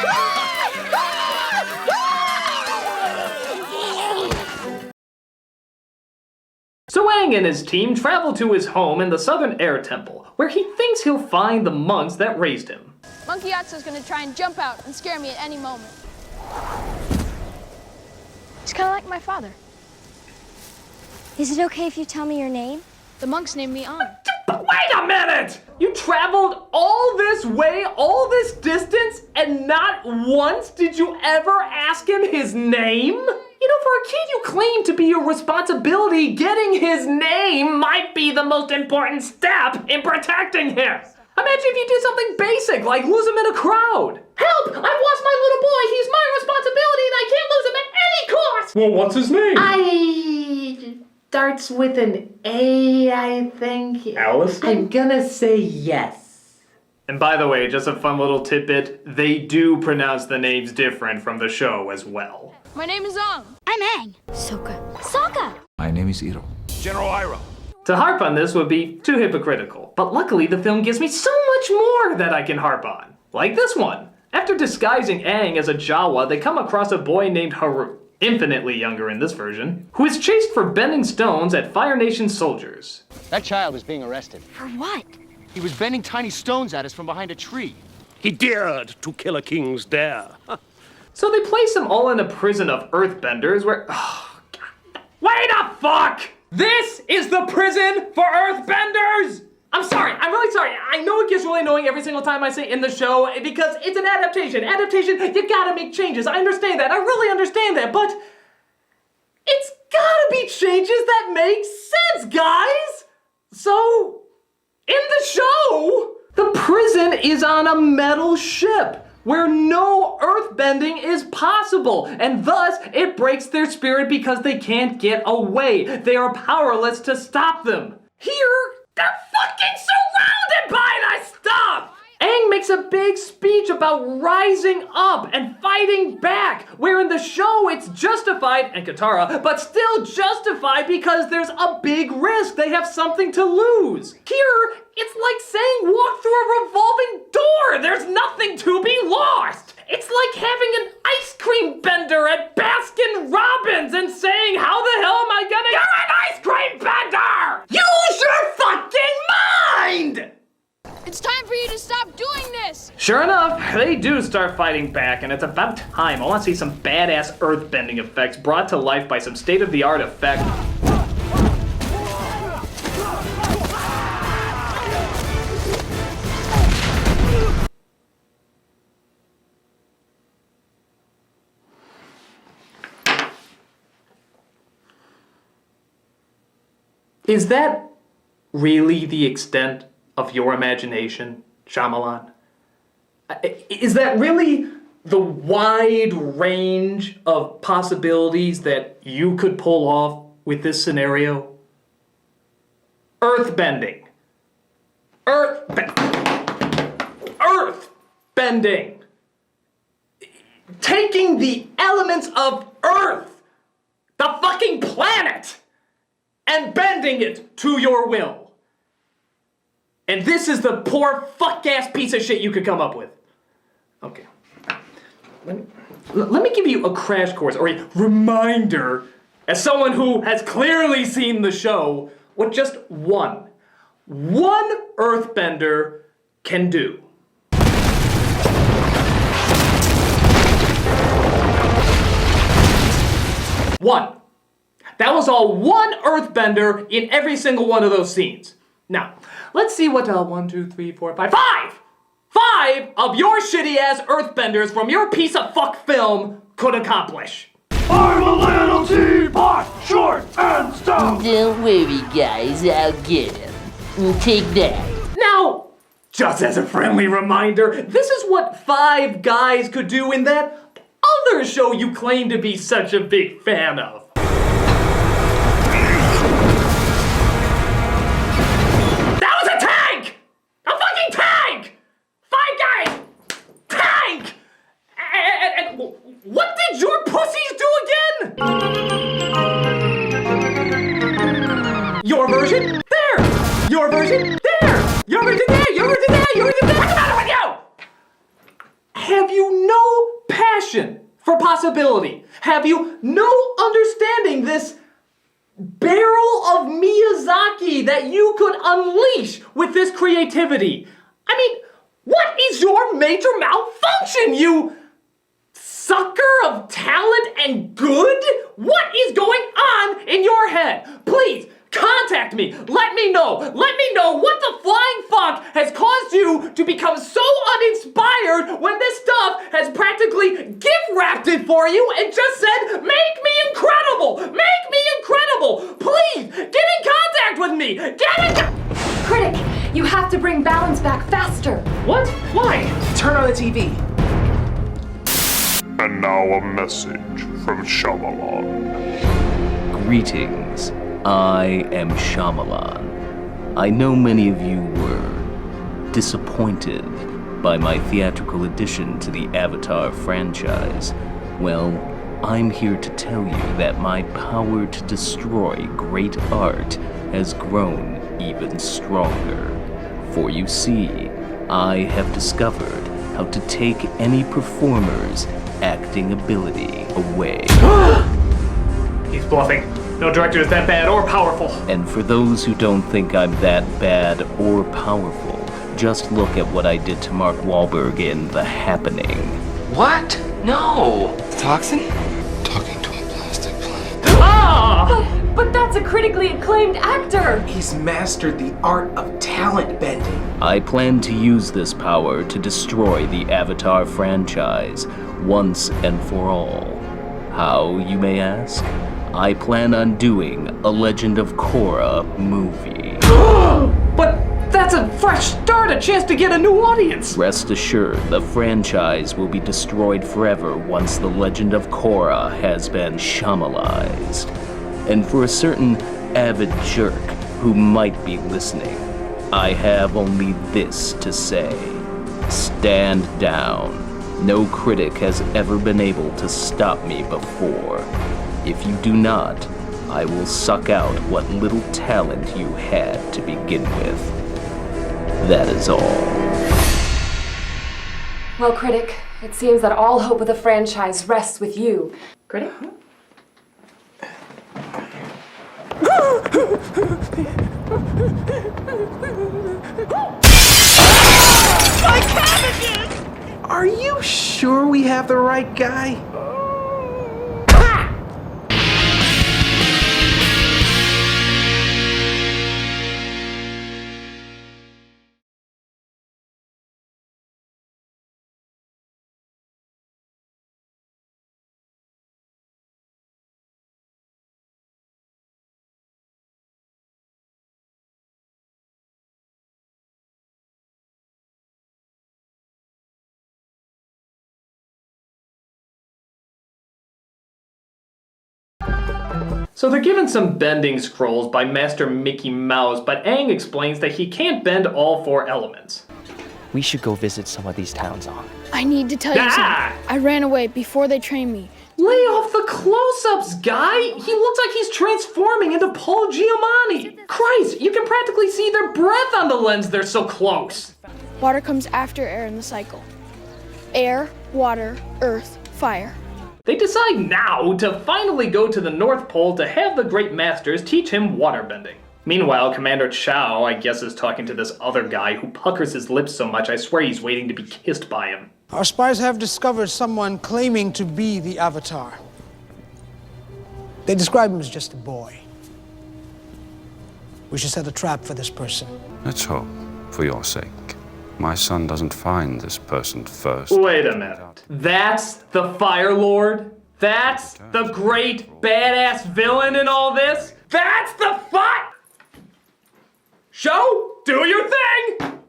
So Aang and his team travel to his home in the Southern Air Temple, where he thinks he'll find the monks that raised him. Monkey Atsu's gonna try and jump out and scare me at any moment. He's kinda like my father. Is it okay if you tell me your name? The monks named me Aang. Wait a minute! You traveled all this way, all this distance, and not once did you ever ask him his name? You know, for a kid you claim to be your responsibility, getting his name might be the most important step in protecting him. Imagine if you did something basic, like lose him in a crowd. Help! I've lost my little boy! He's my responsibility and I can't lose him at any cost! Well, what's his name? Starts with an A, I think. Alistair? I'm gonna say yes. And by the way, just a fun little tidbit, they do pronounce the names different from the show as well. My name is Aang. I'm Aang. Sokka! My name is Iroh. General Iroh. To harp on this would be too hypocritical, but luckily the film gives me so much more that I can harp on. Like this one. After disguising Aang as a Jawa, they come across a boy named Haru. infinitely younger in this version, who is chased for bending stones at Fire Nation soldiers. That child is being arrested. For what? He was bending tiny stones at us from behind a tree. He dared to kill a king's dare. So they place him all in a prison of earthbenders where... Oh, God. Wait the fuck! This is the prison for earthbenders! I'm sorry, I'm really sorry. I know it gets really annoying every single time I say in the show because it's an adaptation. Adaptation, you gotta make changes. I understand that. I really understand that, but it's gotta be changes that make sense, guys! So, in the show, the prison is on a metal ship where no earthbending is possible, and thus it breaks their spirit because they can't get away. They are powerless to stop them. Here, they're fucking surrounded by that stuff! Aang makes a big speech about rising up and fighting back, where in the show it's justified, and Katara, but still justified because there's a big risk. They have something to lose. Here, it's like saying walk through a revolving door. There's nothing to be lost. It's like having an ice cream bender at Baskin Robbins and saying, how the hell am I gonna— You're an ice cream bender! Use your fucking mind! It's time for you to stop doing this! Sure enough, they do start fighting back, and it's about time. I want to see some badass earthbending effects brought to life by some state-of-the-art effects. Is that really the extent of your imagination, Shyamalan? Is that really the wide range of possibilities that you could pull off with this scenario? Earthbending. Earthbending. Taking the elements of Earth, the fucking planet, and bending it to your will. And this is the poor fuck-ass piece of shit you could come up with. Okay. Let me give you a crash course, or a reminder, as someone who has clearly seen the show, what just one earthbender can do. One. That was all one earthbender in every single one of those scenes. Now, let's see what 1, 2, 3, 4, 5, 5 of your shitty-ass earthbenders from your piece of fuck film could accomplish. I'm a little teapot, short and stout. Don't worry, guys, I'll get him. Take that. Now, just as a friendly reminder, this is what 5 guys could do in that other show you claim to be such a big fan of. What did your pussies do again? Your version? There! Your version? There! Your version there! Your version there! Your version there! What's the matter with you? Have you no passion for possibility? Have you no understanding this barrel of Miyazaki that you could unleash with this creativity? I mean, what is your major malfunction, you sucker of talent and good? What is going on in your head? Please, contact me. Let me know. Let me know what the flying fuck has caused you to become so uninspired when this stuff has practically gift-wrapped it for you and just said, make me incredible. Make me incredible. Please, get in contact with me. Get in Critic, you have to bring balance back faster. What? Why? Turn on the TV. And now a message from Shyamalan. Greetings, I am Shyamalan. I know many of you were disappointed by my theatrical addition to the Avatar franchise. Well, I'm here to tell you that my power to destroy great art has grown even stronger. For you see, I have discovered how to take any performer's acting ability away. Bluffing. No director is that bad or powerful. And for those who don't think I'm that bad or powerful, just look at what I did to Mark Wahlberg in The Happening. What? No! Toxin? Talking to a plastic plane. Ah! But that's a critically acclaimed actor! He's mastered the art of talent bending. I plan to use this power to destroy the Avatar franchise once and for all. How, you may ask? I plan on doing a Legend of Korra movie. But that's a fresh start, a chance to get a new audience! Rest assured, the franchise will be destroyed forever once the Legend of Korra has been Shyamalanized. And for a certain avid jerk who might be listening, I have only this to say. Stand down. No critic has ever been able to stop me before. If you do not, I will suck out what little talent you had to begin with. That is all. Well, Critic, it seems that all hope of the franchise rests with you. Critic? My cabbages! Are you sure we have the right guy? So they're given some bending scrolls by Master Mickey Mouse, but Aang explains that he can't bend all 4 elements. We should go visit some of these towns on. I need to tell you something. I ran away before they trained me. Lay off the close-ups, guy! He looks like he's transforming into Paul Giamatti! Christ, you can practically see their breath on the lens, they're so close! Water comes after air in the cycle. Air, water, earth, fire. They decide now to finally go to the North Pole to have the Great Masters teach him waterbending. Meanwhile, Commander Chow, I guess, is talking to this other guy who puckers his lips so much I swear he's waiting to be kissed by him. Our spies have discovered someone claiming to be the Avatar. They describe him as just a boy. We should set a trap for this person. Let's hope, for your sake, my son doesn't find this person first. Wait a minute. That's the Fire Lord? That's the great badass villain in all this? That's the Show? Do your thing!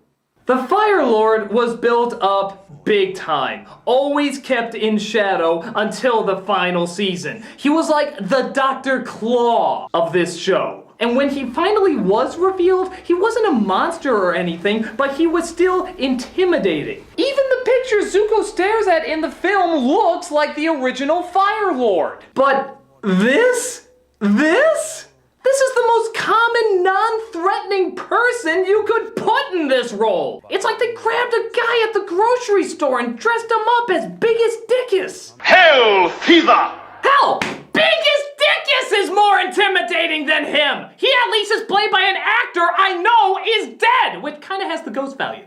The Fire Lord was built up big time, always kept in shadow until the final season. He was like the Dr. Claw of this show. And when he finally was revealed, he wasn't a monster or anything, but he was still intimidating. Even the picture Zuko stares at in the film looks like the original Fire Lord. But this is the most common, non-threatening person you could put in this role. It's like they grabbed a guy at the grocery store and dressed him up as Biggest Dickus. Hell fever! Hell, Biggest Dickus is more intimidating than him. He at least is played by an actor I know is dead, which kind of has the ghost value.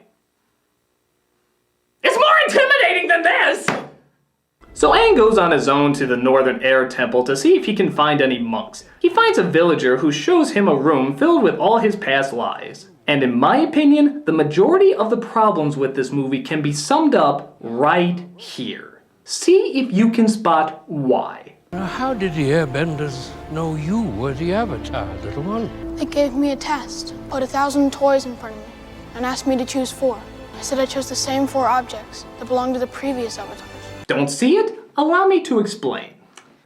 It's more intimidating than this. So Aang goes on his own to the Northern Air Temple to see if he can find any monks. He finds a villager who shows him a room filled with all his past lives. And in my opinion, the majority of the problems with this movie can be summed up right here. See if you can spot why. How did the Airbenders know you were the Avatar, little one? They gave me a test, put 1,000 toys in front of me, and asked me to choose 4. I said I chose the same 4 objects that belonged to the previous Avatars. Don't see it? Allow me to explain.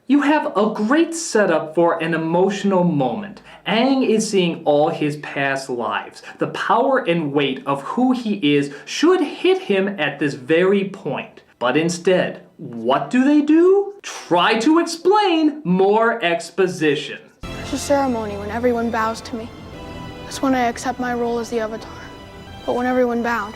You have a great setup for an emotional moment. Aang is seeing all his past lives. The power and weight of who he is should hit him at this very point. But instead, what do? Try to explain more exposition. There's a ceremony when everyone bows to me. That's when I accept my role as the Avatar. But when everyone bowed,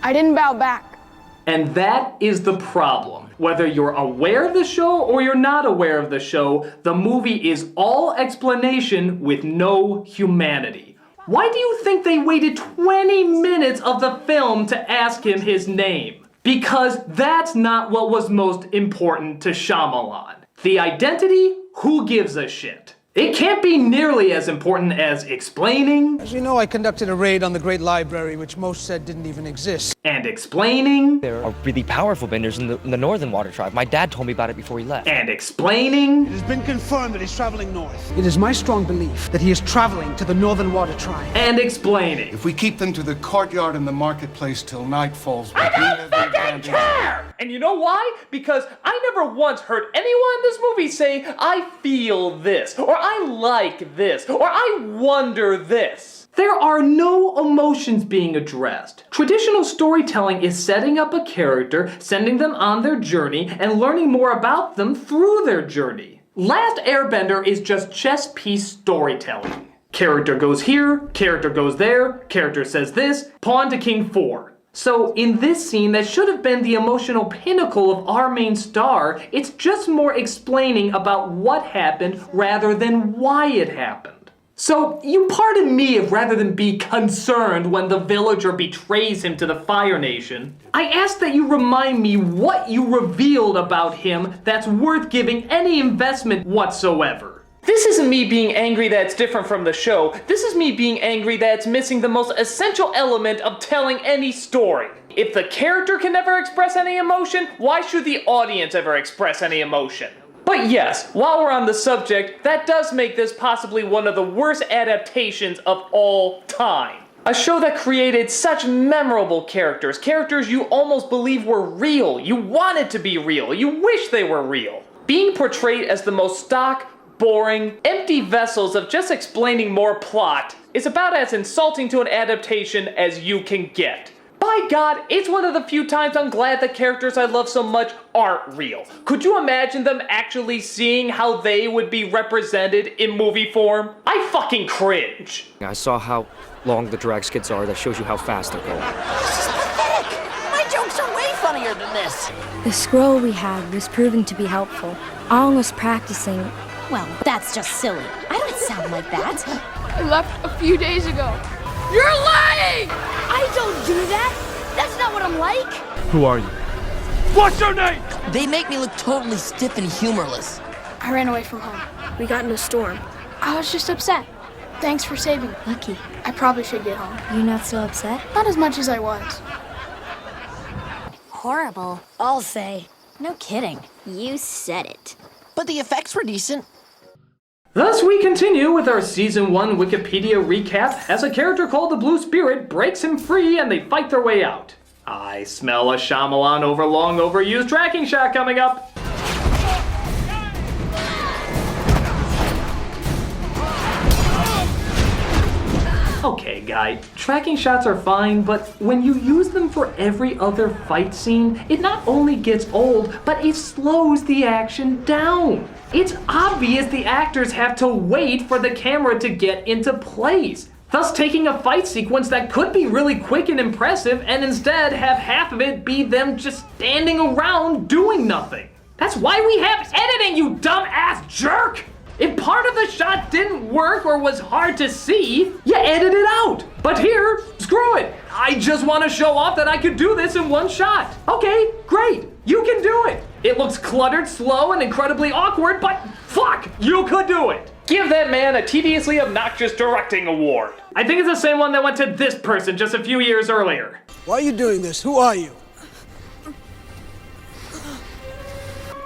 I didn't bow back. And that is the problem. Whether you're aware of the show or you're not aware of the show, the movie is all explanation with no humanity. Why do you think they waited 20 minutes of the film to ask him his name? Because that's not what was most important to Shyamalan. The identity? Who gives a shit? It can't be nearly as important as explaining. As you know, I conducted a raid on the Great Library, which most said didn't even exist. And explaining. There are really powerful benders in the Northern Water Tribe. My dad told me about it before he left. And explaining. It has been confirmed that he's traveling north. It is my strong belief that he is traveling to the Northern Water Tribe. And explaining. If we keep them to the courtyard in the marketplace till night falls, I don't fucking care! And you know why? Because I never once heard anyone in this movie say, I feel this, or I like this, or I wonder this. There are no emotions being addressed. Traditional storytelling is setting up a character, sending them on their journey, and learning more about them through their journey. Last Airbender is just chess piece storytelling. Character goes here, character goes there, character says this, pawn to king 4. So in this scene that should have been the emotional pinnacle of our main star, it's just more explaining about what happened rather than why it happened. So you pardon me if rather than be concerned when the villager betrays him to the Fire Nation, I ask that you remind me what you revealed about him that's worth giving any investment whatsoever. This isn't me being angry that it's different from the show. This is me being angry that it's missing the most essential element of telling any story. If the character can never express any emotion, why should the audience ever express any emotion? But yes, while we're on the subject, that does make this possibly one of the worst adaptations of all time. A show that created such memorable characters, characters you almost believe were real, you wanted to be real, you wish they were real. Being portrayed as the most stock, boring, empty vessels of just explaining more plot is about as insulting to an adaptation as you can get. By God, it's one of the few times I'm glad the characters I love so much aren't real. Could you imagine them actually seeing how they would be represented in movie form? I fucking cringe. I saw how long the drag skids are. That shows you how fast they're going. This is pathetic! My jokes are way funnier than this! The scroll we had was proven to be helpful. Aang was practicing. Well, that's just silly. I don't sound like that. I left a few days ago. You're lying! I don't do that! That's not what I'm like! Who are you? What's your name? They make me look totally stiff and humorless. I ran away from home. We got in a storm. I was just upset. Thanks for saving me. Lucky. I probably should get home. You're not so upset? Not as much as I was. Horrible. I'll say. No kidding. You said it. But the effects were decent. Thus we continue with our Season 1 Wikipedia recap as a character called the Blue Spirit breaks him free and they fight their way out. I smell a Shyamalan long overused tracking shot coming up. Okay, guy, tracking shots are fine, but when you use them for every other fight scene, it not only gets old, but it slows the action down. It's obvious the actors have to wait for the camera to get into place, thus taking a fight sequence that could be really quick and impressive and instead have half of it be them just standing around doing nothing. That's why we have editing, you dumbass jerk! If part of the shot didn't work or was hard to see, you edit it out. But here, screw it. I just want to show off that I could do this in one shot. Okay, great. You can do it. It looks cluttered, slow, and incredibly awkward, but fuck, you could do it. Give that man a tediously obnoxious directing award. I think it's the same one that went to this person just a few years earlier. Why are you doing this? Who are you?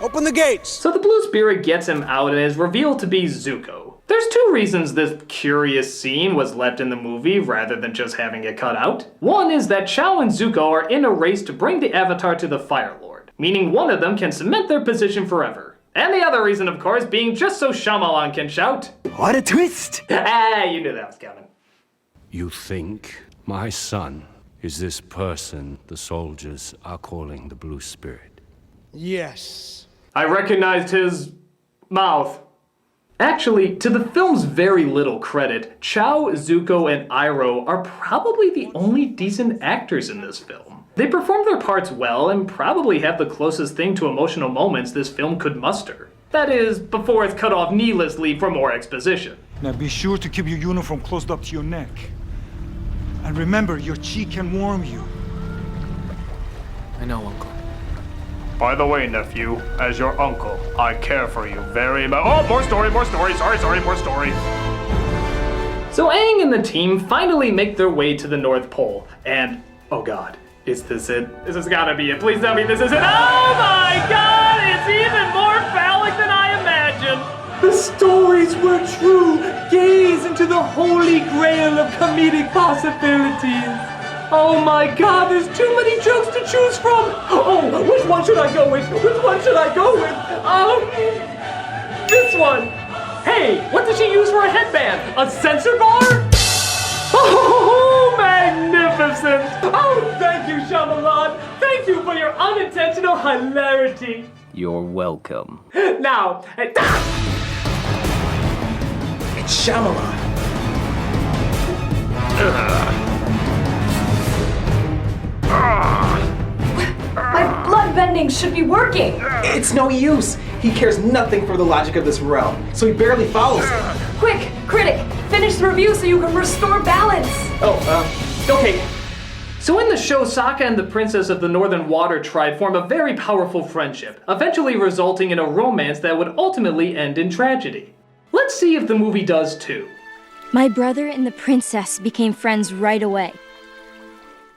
Open the gates! So the Blue Spirit gets him out and is revealed to be Zuko. There's two reasons this curious scene was left in the movie rather than just having it cut out. One is that Chow and Zuko are in a race to bring the Avatar to the Fire Lord, meaning one of them can cement their position forever. And the other reason, of course, being just so Shyamalan can shout, "What a twist!" Ah, you knew that was coming. You think my son is this person the soldiers are calling the Blue Spirit? Yes. I recognized his mouth. Actually, to the film's very little credit, Chow, Zuko, and Iroh are probably the only decent actors in this film. They perform their parts well and probably have the closest thing to emotional moments this film could muster. That is, before it's cut off needlessly for more exposition. Now be sure to keep your uniform closed up to your neck. And remember, your cheek can warm you. I know, Uncle. By the way, nephew, as your uncle, I care for you very much. Oh, more story, sorry, more story. So Aang and the team finally make their way to the North Pole, and, oh god, is this it? This has gotta be it. Please tell me this is it. Oh my god, it's even more phallic than I imagined! The stories were true. Gaze into the holy grail of comedic possibilities. Oh my god, there's too many jokes to choose from. Oh, which one should I go with? This one! Hey, what did she use for a headband? A censor bar? Oh, magnificent! Oh, thank you, Shyamalan. Thank you for your unintentional hilarity. You're welcome. Now, It's Shyamalan. My blood bending should be working. It's no use. He cares nothing for the logic of this realm, so he barely follows it. Quick, critic, finish the review so you can restore balance. Okay. So in the show, Sokka and the princess of the Northern Water Tribe form a very powerful friendship, eventually resulting in a romance that would ultimately end in tragedy. Let's see if the movie does too. My brother and the princess became friends right away.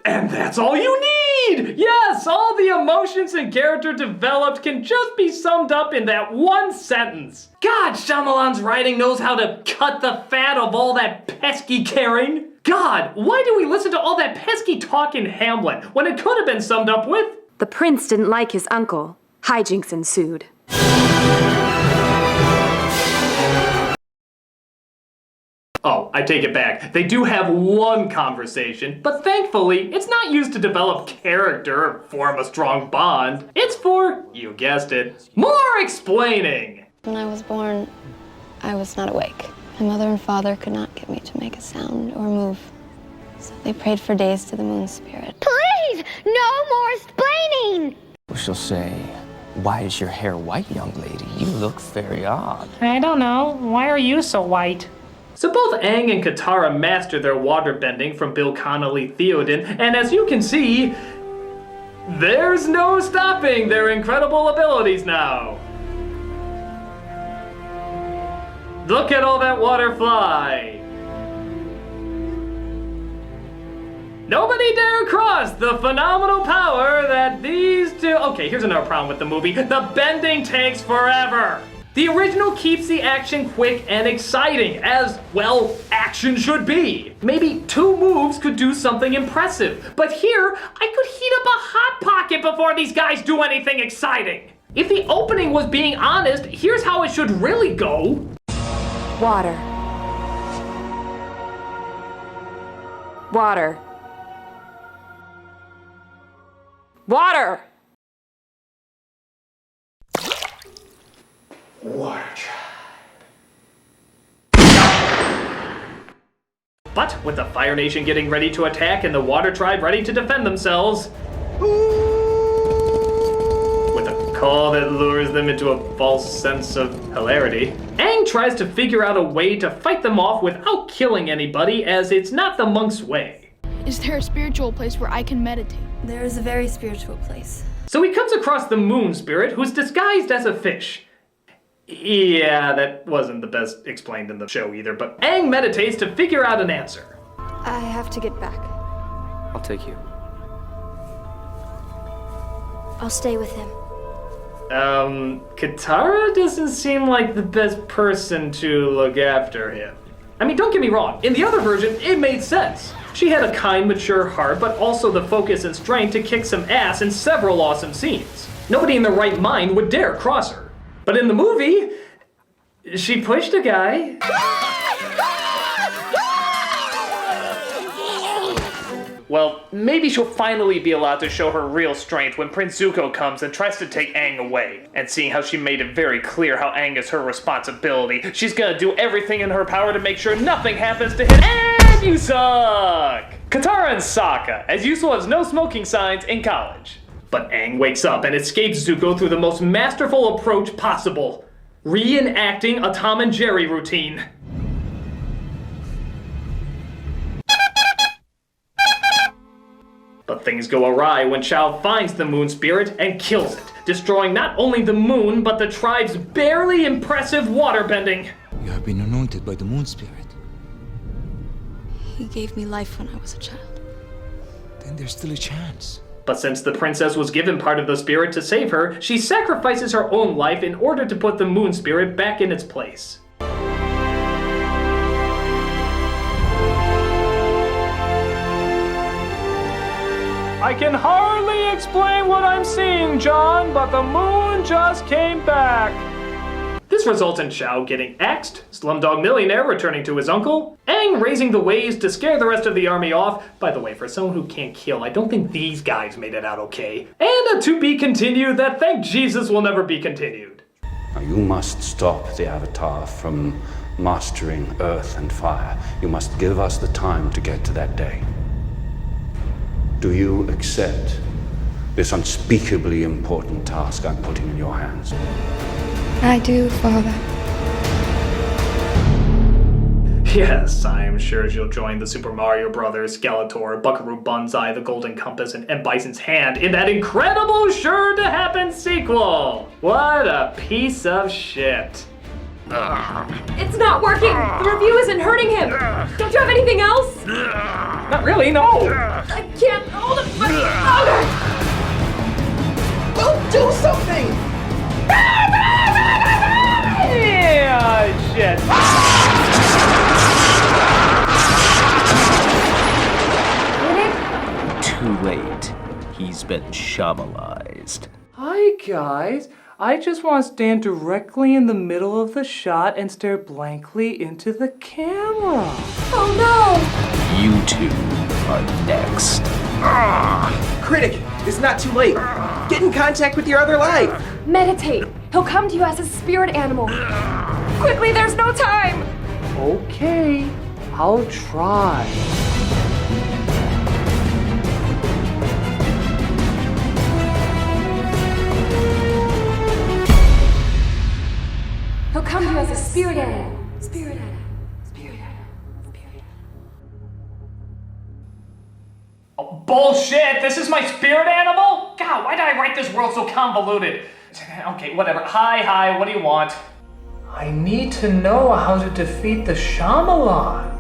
And that's all you need! Yes, all the emotions and character developed can just be summed up in that one sentence. God, Shyamalan's writing knows how to cut the fat of all that pesky caring. God, why do we listen to all that pesky talk in Hamlet when it could have been summed up with... The prince didn't like his uncle. Hijinks ensued. Oh, I take it back. They do have one conversation, but thankfully, it's not used to develop character or form a strong bond. It's for, you guessed it, more explaining. When I was born, I was not awake. My mother and father could not get me to make a sound or move. So they prayed for days to the moon spirit. Please, no more explaining! She'll say, "Why is your hair white, young lady? You look very odd." I don't know. Why are you so white? So both Aang and Katara master their waterbending from Bill Connolly Theoden, and as you can see, there's no stopping their incredible abilities now. Look at all that water fly. Nobody dare cross the phenomenal power that these two... Okay, here's another problem with the movie. The bending takes forever. The original keeps the action quick and exciting, as, well, action should be. Maybe 2 moves could do something impressive, but here, I could heat up a hot pocket before these guys do anything exciting. If the opening was being honest, here's how it should really go. Water. Water. Water! Water But with the Fire Nation getting ready to attack and the Water Tribe ready to defend themselves, with a call that lures them into a false sense of hilarity, Aang tries to figure out a way to fight them off without killing anybody, as it's not the monk's way. Is there a spiritual place where I can meditate? There is a very spiritual place. So he comes across the moon spirit, who's disguised as a fish. Yeah, that wasn't the best explained in the show either, but Aang meditates to figure out an answer. I have to get back. I'll take you. I'll stay with him. Katara doesn't seem like the best person to look after him. I mean, don't get me wrong, in the other version, it made sense. She had a kind, mature heart, but also the focus and strength to kick some ass in several awesome scenes. Nobody in their right mind would dare cross her. But in the movie, she pushed a guy. Well, maybe she'll finally be allowed to show her real strength when Prince Zuko comes and tries to take Aang away. And seeing how she made it very clear how Aang is her responsibility, she's gonna do everything in her power to make sure nothing happens to him. And you suck! Katara and Sokka, as useful as no smoking signs in college. But Aang wakes up and escapes Zuko through the most masterful approach possible. Reenacting a Tom and Jerry routine. But things go awry when Chow finds the moon spirit and kills it, destroying not only the moon, but the tribe's barely impressive waterbending. You have been anointed by the moon spirit. He gave me life when I was a child. Then there's still a chance. But since the princess was given part of the spirit to save her, she sacrifices her own life in order to put the moon spirit back in its place. I can hardly explain what I'm seeing, John, but the moon just came back. This results in Chow getting axed, Slumdog Millionaire returning to his uncle, Aang raising the waves to scare the rest of the army off. By the way, for someone who can't kill, I don't think these guys made it out okay. And a to be continued that thank Jesus will never be continued. Now you must stop the Avatar from mastering earth and fire. You must give us the time to get to that day. Do you accept this unspeakably important task I'm putting in your hands? I do, Father. Yes, I am sure she'll join the Super Mario Brothers, Skeletor, Buckaroo Banzai, The Golden Compass, and M. Bison's Hand in that incredible sure-to-happen sequel! What a piece of shit. It's not working! The review isn't hurting him! Don't you have anything else? Not really, no! I can't hold it much longer! Well, do something! Yeah, shit. Too late. He's been Shyamalanized. Hi, guys. I just want to stand directly in the middle of the shot and stare blankly into the camera. Oh no! You two are next. Critic, it's not too late. Get in contact with your other life. Meditate. He'll come to you as a spirit animal. Quickly, there's no time! Okay, I'll try. He'll come to you as a spirit animal. Spirit animal. Spirit animal. Spirit animal. Oh, bullshit! This is my spirit animal? God, why did I write this world so convoluted? Okay, whatever. Hi, what do you want? I need to know how to defeat the Shyamalan.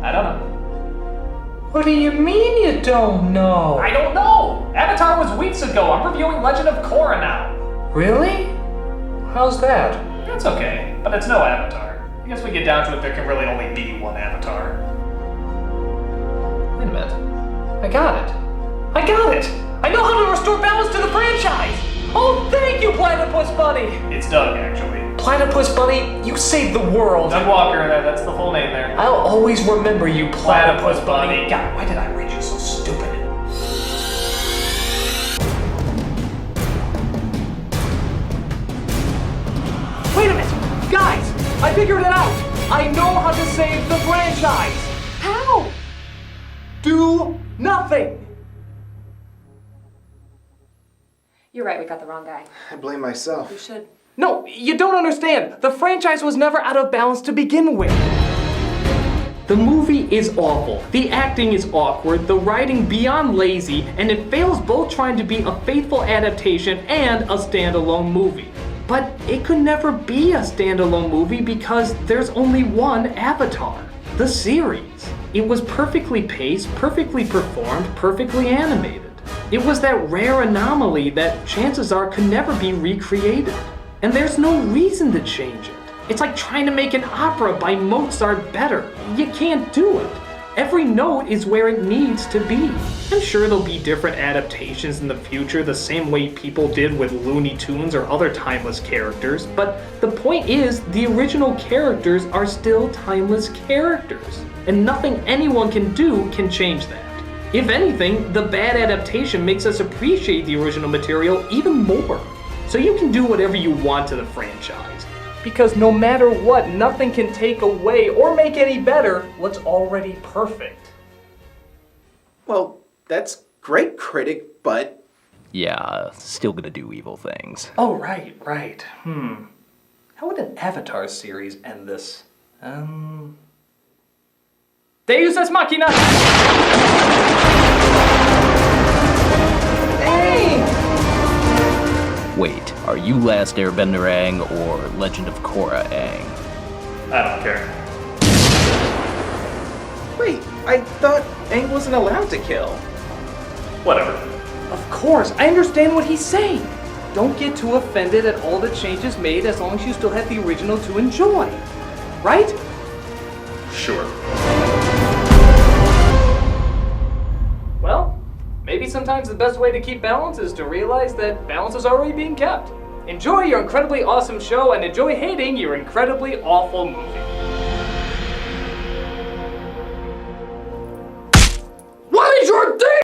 I don't know. What do you mean you don't know? I don't know! Avatar was weeks ago. I'm reviewing Legend of Korra now. Really? How's that? That's okay, but it's no Avatar. I guess we get down to it, there can really only be one Avatar. Wait a minute. I got it! I know how to restore balance to the franchise! Oh, thank you, Platypus Bunny! It's Doug, actually. Platypus Bunny, you saved the world. Doug Walker, that's the full name there. I'll always remember you, Platypus Bunny. God, why did I rate you so stupid? Wait a minute! Guys, I figured it out! I know how to save the franchise! How? Do nothing! You're right, we got the wrong guy. I blame myself. You should. No, you don't understand. The franchise was never out of balance to begin with. The movie is awful, the acting is awkward, the writing beyond lazy, and it fails both trying to be a faithful adaptation and a standalone movie. But it could never be a standalone movie because there's only one Avatar, the series. It was perfectly paced, perfectly performed, perfectly animated. It was that rare anomaly that chances are could never be recreated. And there's no reason to change it. It's like trying to make an opera by Mozart better. You can't do it. Every note is where it needs to be. I'm sure there'll be different adaptations in the future the same way people did with Looney Tunes or other timeless characters, but the point is the original characters are still timeless characters, and nothing anyone can do can change that. If anything, the bad adaptation makes us appreciate the original material even more. So you can do whatever you want to the franchise. Because no matter what, nothing can take away or make any better what's already perfect. Well, that's great, Critic, but... Yeah, still gonna do evil things. Oh, right. How would an Avatar series end this? Deus Ex Machina! Dang! Wait, are you Last Airbender Aang or Legend of Korra Aang? I don't care. Wait, I thought Aang wasn't allowed to kill. Whatever. Of course, I understand what he's saying. Don't get too offended at all the changes made as long as you still have the original to enjoy. Right? Sure. Well, maybe sometimes the best way to keep balance is to realize that balance is already being kept. Enjoy your incredibly awesome show and enjoy hating your incredibly awful movie. What is your thing?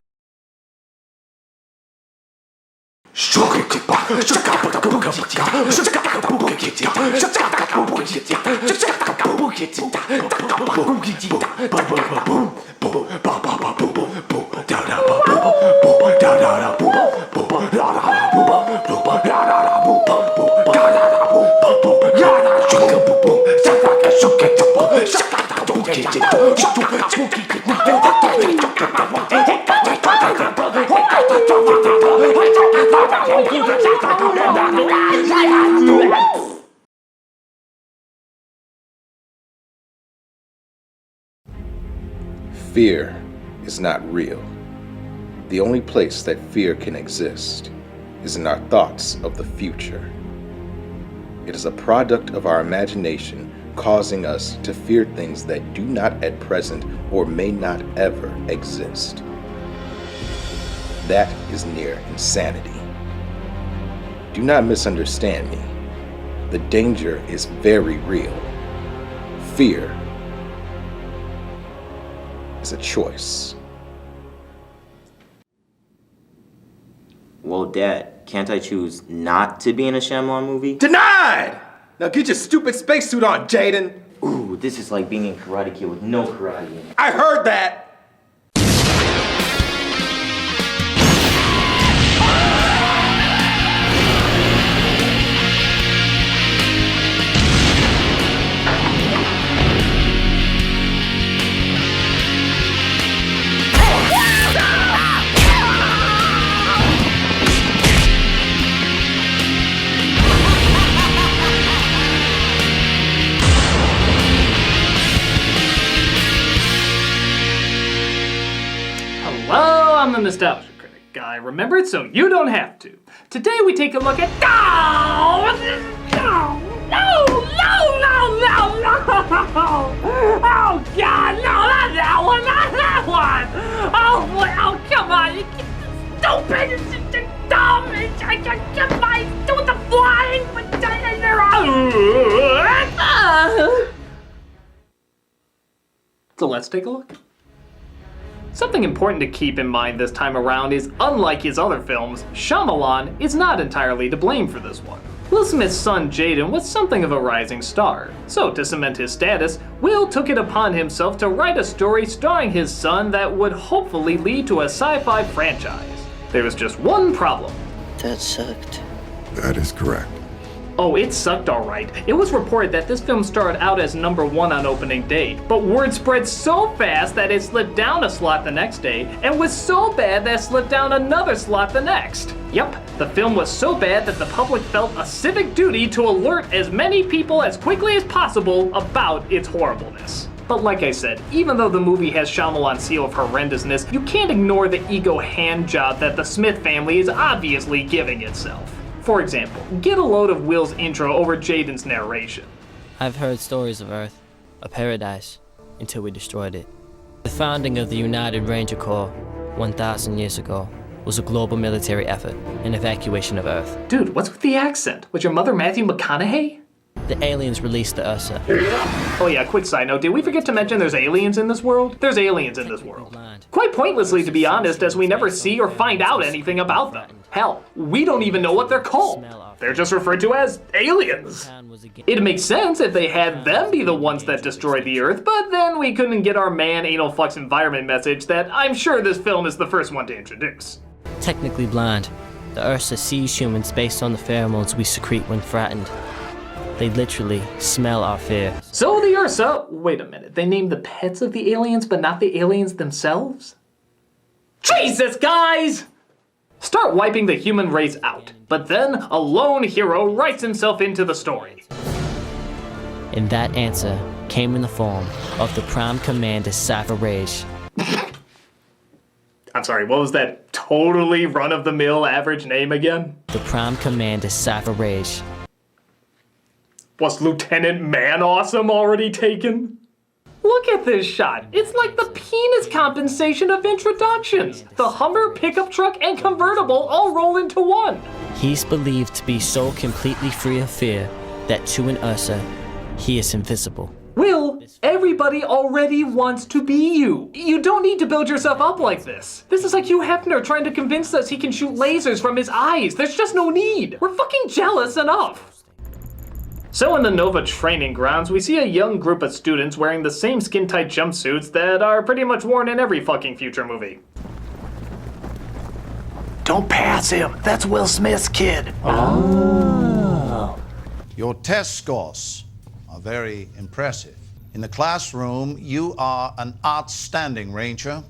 Fear is not real. The only place that fear can exist is in our thoughts of the future. It is a product of our imagination causing us to fear things that do not at present or may not ever exist. That is near insanity. Do not misunderstand me. The danger is very real. Fear is a choice. Well, Dad, can't I choose not to be in a Shyamalan movie? Denied! Now get your stupid spacesuit on, Jaden! Ooh, this is like being in Karate Kid with no karate in it. I heard that! Hello, I'm the Nostalgia Critic guy. Remember it so you don't have to. Today we take a look at... Oh, God, no, not that one, not that one! Oh, boy, oh, come on, you stupid, it's dumb, I can't mind doing the flying, So let's take a look. Something important to keep in mind this time around is, unlike his other films, Shyamalan is not entirely to blame for this one. Will Smith's son Jaden was something of a rising star, so to cement his status, Will took it upon himself to write a story starring his son that would hopefully lead to a sci-fi franchise. There was just one problem. That sucked. That is correct. Oh, it sucked alright. It was reported that this film started out as #1 on opening day, but word spread so fast that it slipped down a slot the next day, and was so bad that it slipped down another slot the next. Yep, the film was so bad that the public felt a civic duty to alert as many people as quickly as possible about its horribleness. But like I said, even though the movie has Shyamalan's seal of horrendousness, you can't ignore the ego handjob that the Smith family is obviously giving itself. For example, get a load of Will's intro over Jaden's narration. I've heard stories of Earth, a paradise, until we destroyed it. The founding of the United Ranger Corps 1,000 years ago was a global military effort, an evacuation of Earth. Dude, what's with the accent? Was your mother Matthew McConaughey? The aliens released the Ursa. Oh yeah, quick side note, did we forget to mention there's aliens in this world? There's aliens in this world. Quite pointlessly, to be honest, as we never see or find out anything about them. Hell, we don't even know what they're called. They're just referred to as aliens. It makes sense if they had them be the ones that destroyed the Earth, but then we couldn't get our man anal flux environment message that I'm sure this film is the first one to introduce. Technically blind, the Ursa sees humans based on the pheromones we secrete when frightened. They literally smell our fear. So the Ursa, wait a minute, they named the pets of the aliens but not the aliens themselves? Jesus, guys! Start wiping the human race out, but then a lone hero writes himself into the story. And that answer came in the form of the Prime Commander Cypher Rage. I'm sorry, what was that totally run-of-the-mill average name again? The Prime Commander Cypher Rage. Was Lieutenant Man Awesome already taken? Look at this shot. It's like the penis compensation of introductions. The Hummer, pickup truck, and convertible all roll into one. He's believed to be so completely free of fear that to an Ursa, he is invisible. Will, everybody already wants to be you. You don't need to build yourself up like this. This is like Hugh Hefner trying to convince us he can shoot lasers from his eyes. There's just no need. We're fucking jealous enough. So in the Nova training grounds, we see a young group of students wearing the same skin-tight jumpsuits that are pretty much worn in every fucking future movie. Don't pass him. That's Will Smith's kid. Oh. Your test scores are very impressive. In the classroom, you are an outstanding Ranger,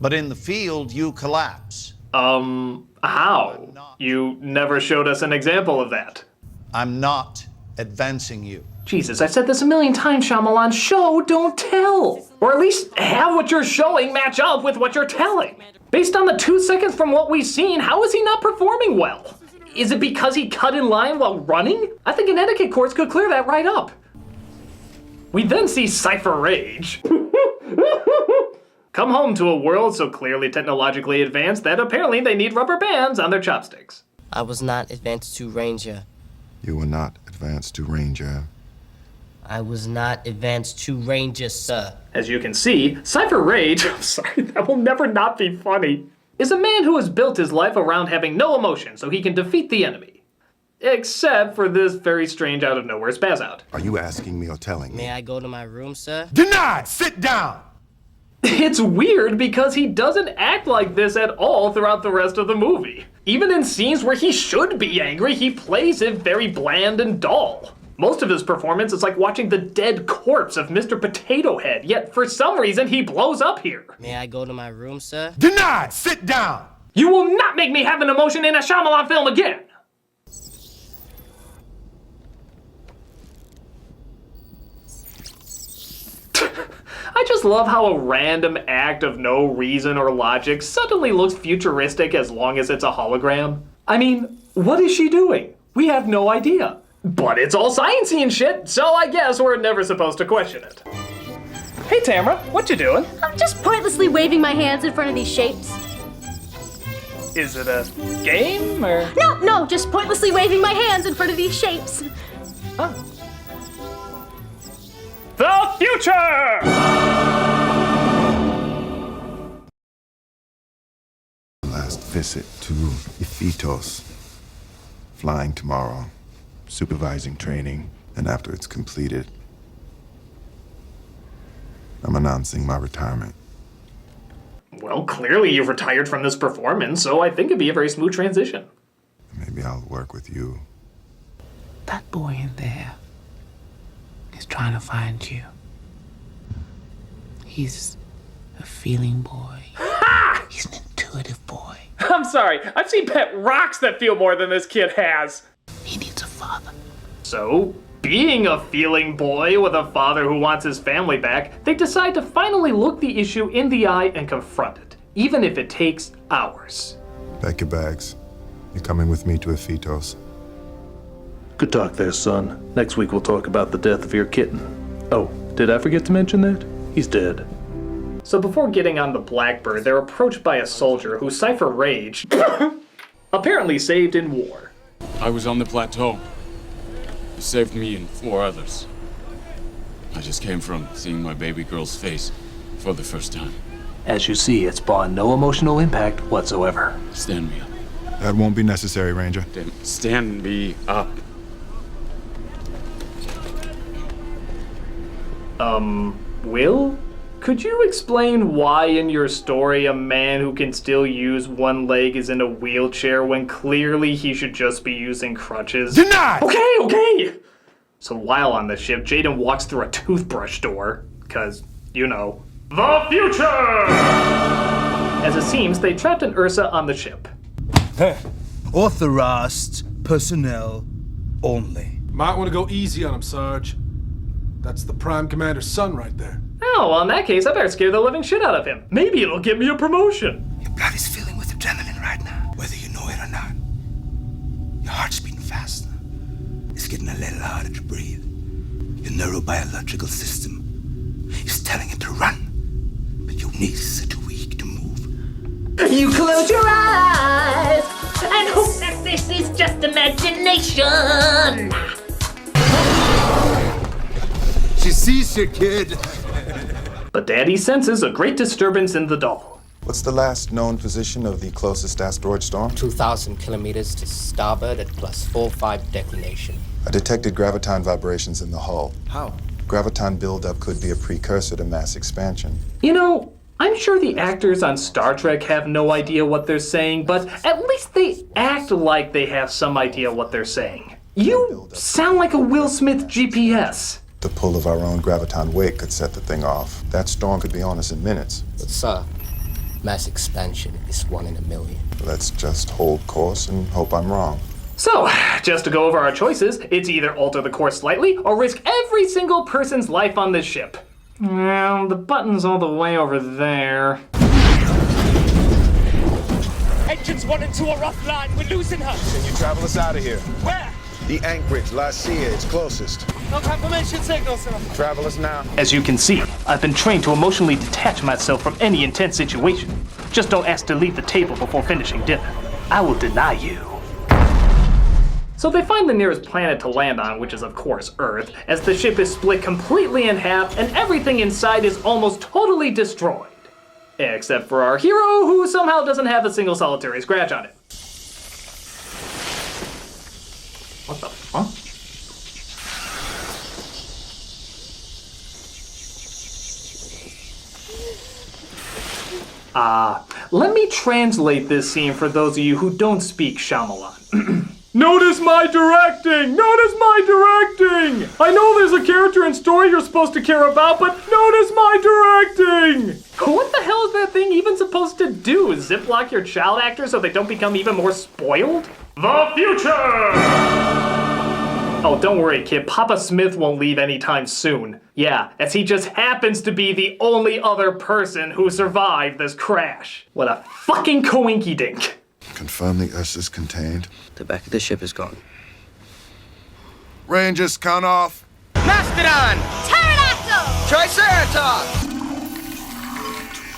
but in the field, you collapse. How? You never showed us an example of that. I'm not advancing you. Jesus, I've said this a million times, Shyamalan. Show, don't tell. Or at least have what you're showing match up with what you're telling. Based on the 2 seconds from what we've seen, how is he not performing well? Is it because he cut in line while running? I think an etiquette course could clear that right up. We then see Cypher Rage come home to a world so clearly technologically advanced that apparently they need rubber bands on their chopsticks. I was not advanced to Ranger. You were not advanced to Ranger. I was not advanced to Ranger, sir. As you can see, Cypher Rage, I'm sorry, that will never not be funny, is a man who has built his life around having no emotion so he can defeat the enemy. Except for this very strange out-of-nowhere spaz-out. Are you asking me or telling me? May I go to my room, sir? Denied! Sit down! It's weird because he doesn't act like this at all throughout the rest of the movie. Even in scenes where he should be angry, he plays it very bland and dull. Most of his performance is like watching the dead corpse of Mr. Potato Head, yet for some reason he blows up here. May I go to my room, sir? Denied! Sit down! You will not make me have an emotion in a Shyamalan film again! I just love how a random act of no reason or logic suddenly looks futuristic as long as it's a hologram. I mean, what is she doing? We have no idea. But it's all sciencey and shit, so I guess we're never supposed to question it. Hey Tamara, what you doing? I'm just pointlessly waving my hands in front of these shapes. Is it a game, or? No, just pointlessly waving my hands in front of these shapes. Oh. The future! Last visit to Iphitos. Flying tomorrow. Supervising training. And after it's completed, I'm announcing my retirement. Well, clearly you've retired from this performance, so I think it'd be a very smooth transition. Maybe I'll work with you. That boy in there is trying to find you. He's a feeling boy. Ha! He's an intuitive boy. I'm sorry, I've seen pet rocks that feel more than this kid has. He needs a father. So, being a feeling boy with a father who wants his family back, they decide to finally look the issue in the eye and confront it, even if it takes hours. Pack your bags. You're coming with me to Iphitos. Good talk there, son. Next week we'll talk about the death of your kitten. Oh, did I forget to mention that? He's dead. So before getting on the Blackbird, they're approached by a soldier who Cypher Rage apparently saved in war. I was on the plateau. You saved me and 4 others. I just came from seeing my baby girl's face for the first time. As you see, it's spawned no emotional impact whatsoever. Stand me up. That won't be necessary, Ranger. Then stand me up. Will? Could you explain why in your story a man who can still use one leg is in a wheelchair when clearly he should just be using crutches? Denied! Okay! So while on the ship, Jaden walks through a toothbrush door, cause, you know, the future! As it seems, they trapped an Ursa on the ship. Authorized personnel only. Might want to go easy on him, Sarge. That's the Prime Commander's son right there. Oh, well, in that case, I better scare the living shit out of him. Maybe it'll get me a promotion. Your blood is filling with adrenaline right now, whether you know it or not. Your heart's beating faster. It's getting a little harder to breathe. Your neurobiological system is telling it to run, but your knees are too weak to move. You close your eyes and hope that this is just imagination. She sees you, kid. But Daddy senses a great disturbance in the doll. What's the last known position of the closest asteroid storm? 2,000 kilometers to starboard at +45 declination. I detected graviton vibrations in the hull. How? Graviton buildup could be a precursor to mass expansion. You know, I'm sure the actors on Star Trek have no idea what they're saying, but at least they act like they have some idea what they're saying. You sound like a Will Smith GPS. The pull of our own graviton wake could set the thing off. That storm could be on us in minutes. But sir, mass expansion is 1 in a million. Let's just hold course and hope I'm wrong. So, just to go over our choices, it's either alter the course slightly or risk every single person's life on this ship. Well, the button's all the way over there. Engines 1 and 2 are offline. We're losing her. Can you travel us out of here? Where? The anchorage, La Silla, it's closest. No confirmation signal, sir. Travel us now. As you can see, I've been trained to emotionally detach myself from any intense situation. Just don't ask to leave the table before finishing dinner. I will deny you. So they find the nearest planet to land on, which is of course Earth, as the ship is split completely in half and everything inside is almost totally destroyed. Except for our hero, who somehow doesn't have a single solitary scratch on it. What the fuck? Let me translate this scene for those of you who don't speak Shyamalan. Notice my directing! Notice my directing! I know there's a character and story you're supposed to care about, but notice my directing! What the hell is that thing even supposed to do? Ziplock your child actors so they don't become even more spoiled? The future! Oh, don't worry, kid. Papa Smith won't leave anytime soon. Yeah, as he just happens to be the only other person who survived this crash. What a fucking coinky-dink. Confirm the Ursa's contained. The back of the ship is gone. Rangers, count off. Mastodon! Pterodactyl! Triceratops!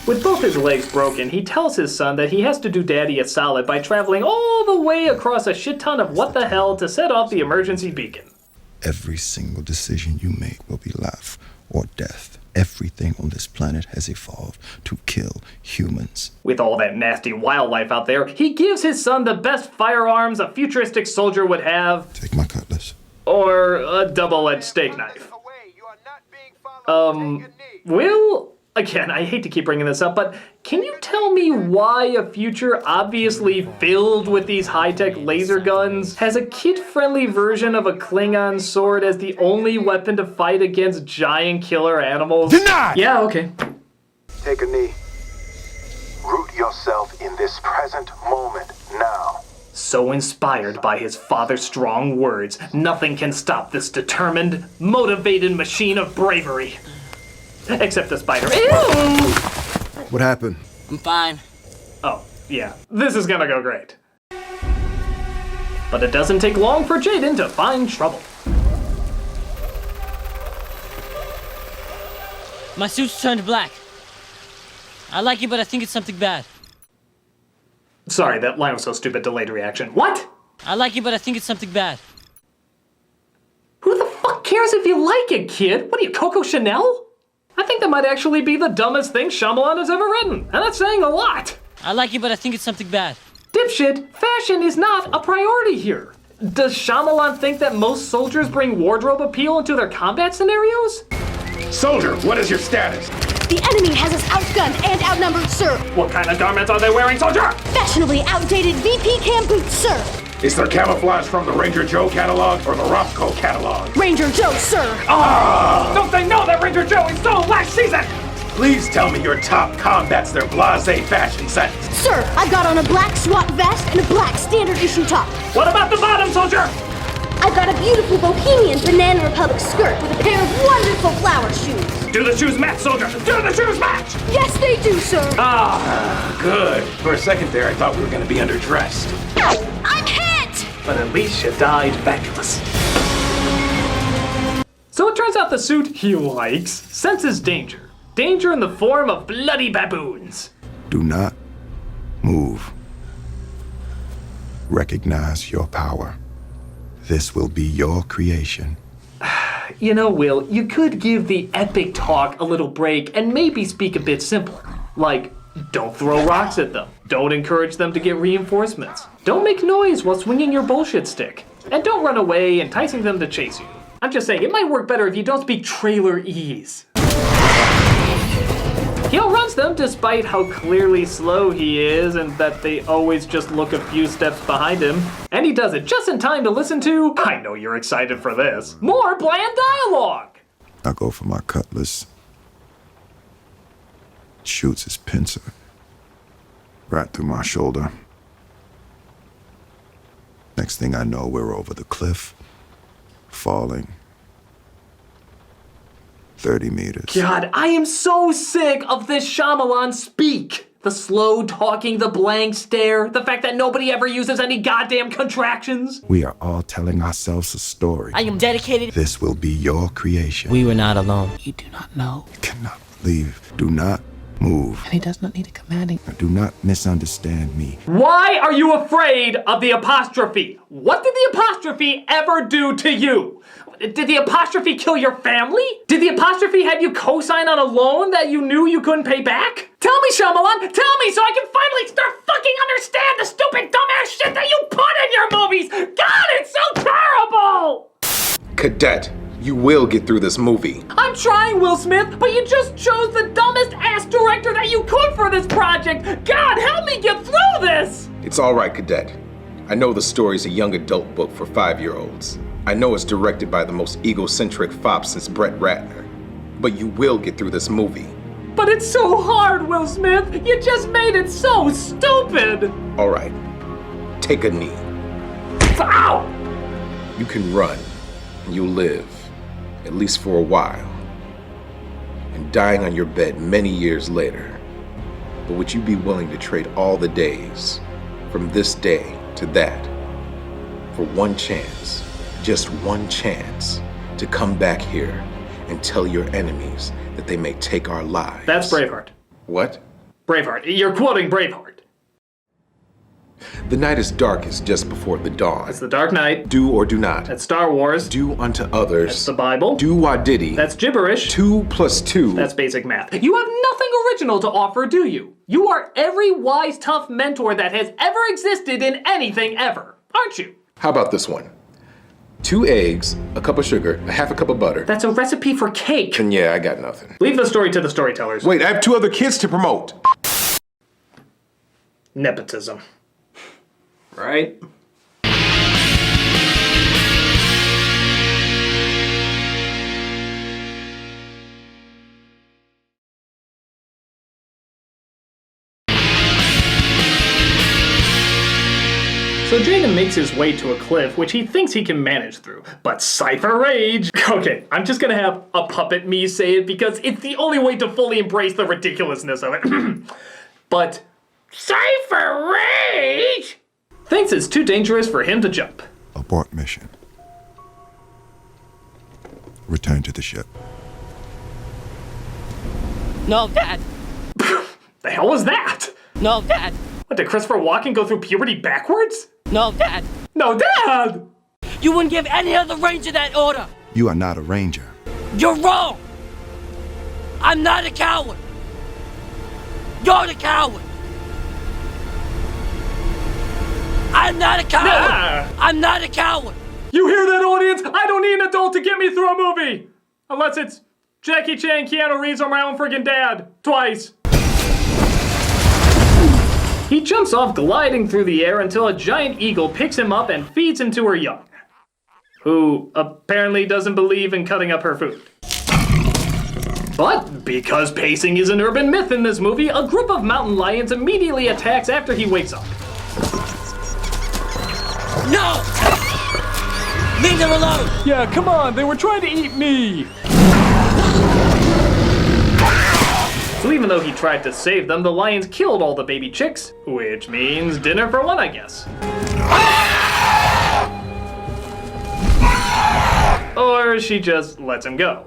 With both his legs broken, he tells his son that he has to do Daddy a solid by traveling all the way across a shit ton of what the hell to set off the emergency beacon. Every single decision you make will be life or death. Everything on this planet has evolved to kill humans. With all that nasty wildlife out there, he gives his son the best firearms a futuristic soldier would have. Take my cutlass. Or a double-edged steak knife. Will? Again, I hate to keep bringing this up, but can you tell me why a future obviously filled with these high-tech laser guns has a kid-friendly version of a Klingon sword as the only weapon to fight against giant killer animals? Denied! Yeah, okay. Take a knee. Root yourself in this present moment now. So inspired by his father's strong words, nothing can stop this determined, motivated machine of bravery. Except the spider. Ew! What happened? I'm fine. Oh, yeah. This is gonna go great. But it doesn't take long for Jaden to find trouble. My suit's turned black. I like it, but I think it's something bad. Sorry, that line was so stupid, delayed reaction. What? I like it, but I think it's something bad. Who the fuck cares if you like it, kid? What are you, Coco Chanel? I think that might actually be the dumbest thing Shyamalan has ever written, and that's saying a lot. I like it, but I think it's something bad. Dipshit, fashion is not a priority here. Does Shyamalan think that most soldiers bring wardrobe appeal into their combat scenarios? Soldier, what is your status? The enemy has us outgunned and outnumbered, sir. What kind of garments are they wearing, soldier? Fashionably outdated VP cam boots, sir. Is there camouflage from the Ranger Joe catalog or the Roscoe catalog? Ranger Joe, sir. Don't they know that Ranger Joe is sold last season? Please tell me your top combats their blasé fashion sense. Sir, I've got on a black SWAT vest and a black standard issue top. What about the bottom, soldier? I've got a beautiful Bohemian Banana Republic skirt with a pair of wonderful flower shoes. Do the shoes match, soldier? Do the shoes match? Yes, they do, sir. Good. For a second there, I thought we were going to be underdressed. I'm hit! But at least you died fabulous. So it turns out the suit he likes senses danger. Danger in the form of bloody baboons. Do not move. Recognize your power. This will be your creation. You know, Will, you could give the epic talk a little break and maybe speak a bit simpler. Like, don't throw rocks at them. Don't encourage them to get reinforcements. Don't make noise while swinging your bullshit stick. And don't run away, enticing them to chase you. I'm just saying, it might work better if you don't speak trailer-ese. He outruns them despite how clearly slow he is and that they always just look a few steps behind him. And he does it just in time to listen to, I know you're excited for this, more bland dialogue. I go for my cutlass. Shoots his pincer right through my shoulder. Next thing I know, we're over the cliff, falling 30 meters. God, I am so sick of this Shyamalan speak. The slow talking, the blank stare, the fact that nobody ever uses any goddamn contractions. We are all telling ourselves a story. I am dedicated. This will be your creation. We were not alone. You do not know. You cannot leave. Do not move. And he does not need a commanding. Do not misunderstand me. Why are you afraid of the apostrophe? What did the apostrophe ever do to you? Did the apostrophe kill your family? Did the apostrophe have you co-sign on a loan that you knew you couldn't pay back? Tell me, Shyamalan, tell me so I can finally start fucking understand the stupid dumbass shit that you put in your movies! God, it's so terrible! Cadet, you will get through this movie. I'm trying, Will Smith, but you just chose the dumbest ass director that you could for this project! God, help me get through this! It's all right, Cadet. I know the story's a young adult book for 5-year-olds. I know it's directed by the most egocentric fop since Brett Ratner. But you will get through this movie. But it's so hard, Will Smith! You just made it so stupid! All right, take a knee. Ow! You can run, and you'll live, at least for a while. And dying on your bed many years later. But would you be willing to trade all the days, from this day to that, for one chance, just one chance, to come back here and tell your enemies that they may take our lives? That's Braveheart. What? Braveheart. You're quoting Braveheart. The night is darkest just before the dawn. That's the Dark Knight. Do or do not. That's Star Wars. Do unto others. That's the Bible. Do wadiddy. That's gibberish. 2 + 2. That's basic math. You have nothing original to offer, do you? You are every wise, tough mentor that has ever existed in anything ever, aren't you? How about this one? 2 eggs, a cup of sugar, a half a cup of butter. That's a recipe for cake. And yeah, I got nothing. Leave the story to the storytellers. Wait, I have 2 other kids to promote. Nepotism. Right? So Jaden makes his way to a cliff, which he thinks he can manage through. But Cypher Rage! Okay, I'm just gonna have a puppet me say it because it's the only way to fully embrace the ridiculousness of it. But Cypher Rage thinks it's too dangerous for him to jump. Abort mission. Return to the ship. No, Dad! The hell was that? No, Dad! What, did Christopher Walken go through puberty backwards? No, Dad! No, Dad! You wouldn't give any other ranger that order! You are not a ranger. You're wrong! I'm not a coward! You're the coward! I'm not a coward! I'm not a coward! You hear that, audience? I don't need an adult to get me through a movie! Unless it's Jackie Chan, Keanu Reeves, or my own friggin' dad. Twice. He jumps off gliding through the air until a giant eagle picks him up and feeds him to her young, who apparently doesn't believe in cutting up her food. But because pacing is an urban myth in this movie, a group of mountain lions immediately attacks after he wakes up. No! Leave them alone! Yeah, come on, they were trying to eat me! So even though he tried to save them, the lions killed all the baby chicks, which means dinner for one, I guess. Or she just lets him go.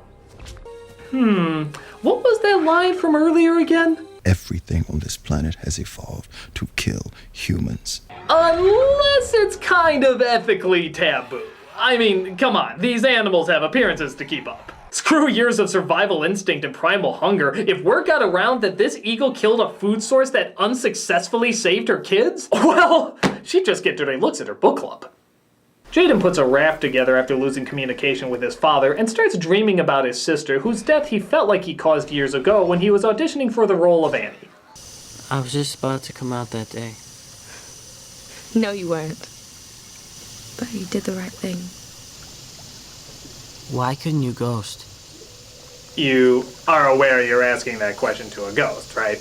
What was that line from earlier again? Everything on this planet has evolved to kill humans. Unless it's kind of ethically taboo. I mean, come on, these animals have appearances to keep up. Screw years of survival instinct and primal hunger. If word got around that this eagle killed a food source that unsuccessfully saved her kids, well, she'd just get dirty looks at her book club. Jaden puts a raft together after losing communication with his father and starts dreaming about his sister, whose death he felt like he caused years ago when he was auditioning for the role of Annie. I was just about to come out that day. No, you weren't. But you did the right thing. Why couldn't you ghost? You are aware you're asking that question to a ghost, right?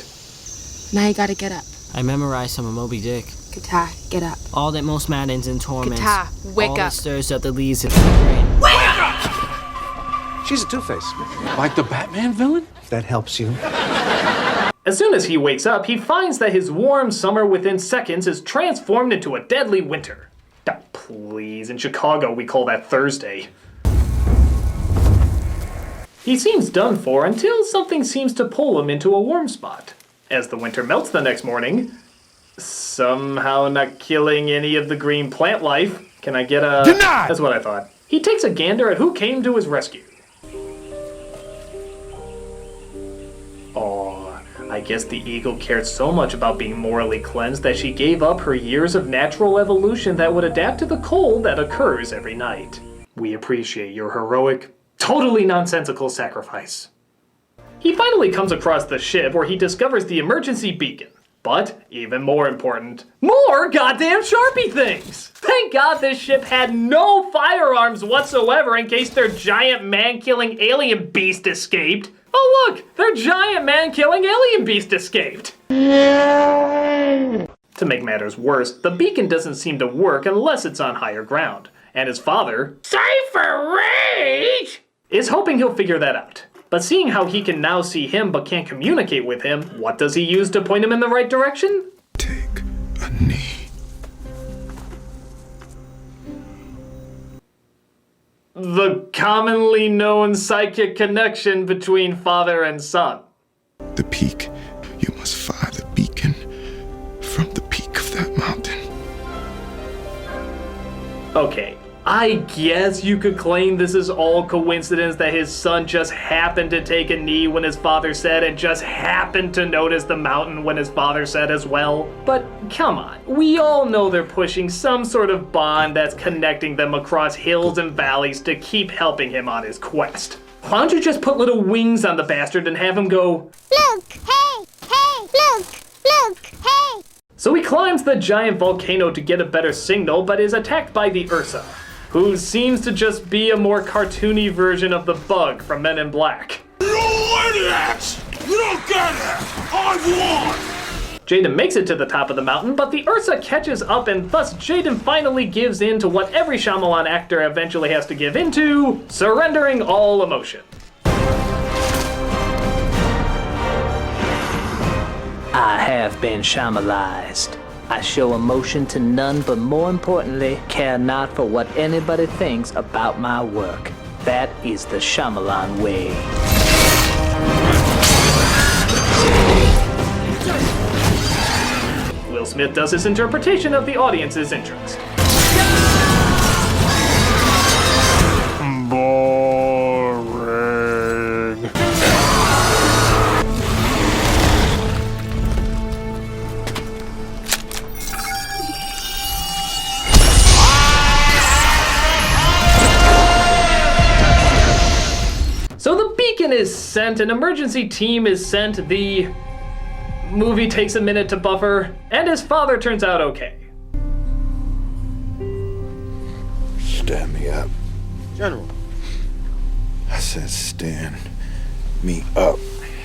Now you gotta get up. I memorized some of Moby Dick. Katar, get up. All that most maddens and torments. Katar, wake all up. that stirs up the leaves of the brain. Wake up! She's a Two-Face. Like the Batman villain? If that helps you. As soon as he wakes up, he finds that his warm summer within seconds is transformed into a deadly winter. Oh, please, in Chicago we call that Thursday. He seems done for until something seems to pull him into a warm spot. As the winter melts the next morning, somehow not killing any of the green plant life. Can I get a... Denied! That's what I thought. He takes a gander at who came to his rescue. Oh, I guess the eagle cared so much about being morally cleansed that she gave up her years of natural evolution that would adapt to the cold that occurs every night. We appreciate your heroic, totally nonsensical sacrifice. He finally comes across the ship where he discovers the emergency beacon. But, even more important, more goddamn Sharpie things! Thank God this ship had no firearms whatsoever in case their giant man-killing alien beast escaped. Oh look, their giant man-killing alien beast escaped! To make matters worse, the beacon doesn't seem to work unless it's on higher ground. And his father, Cypher Rage, is hoping he'll figure that out. But seeing how he can now see him but can't communicate with him, what does he use to point him in the right direction? Take a knee. The commonly known psychic connection between father and son. The peak. You must fire the beacon from the peak of that mountain. Okay, I guess you could claim this is all coincidence that his son just happened to take a knee when his father said and just happened to notice the mountain when his father said as well. But come on, we all know they're pushing some sort of bond that's connecting them across hills and valleys to keep helping him on his quest. Why don't you just put little wings on the bastard and have him go, Look, hey, look, hey. So he climbs the giant volcano to get a better signal, but is attacked by the Ursa, who seems to just be a more cartoony version of the Bug from Men in Black. You idiots! You don't get it! I won! Jaden makes it to the top of the mountain, but the Ursa catches up and thus Jaden finally gives in to what every Shyamalan actor eventually has to give into, surrendering all emotion. I have been Shyamalized. I show emotion to none, but more importantly, care not for what anybody thinks about my work. That is the Shyamalan way. Will Smith does his interpretation of the audience's interest. Boring. So the beacon is sent, an emergency team is sent, the movie takes a minute to buffer, and his father turns out okay. Stand me up. General. I said stand me up.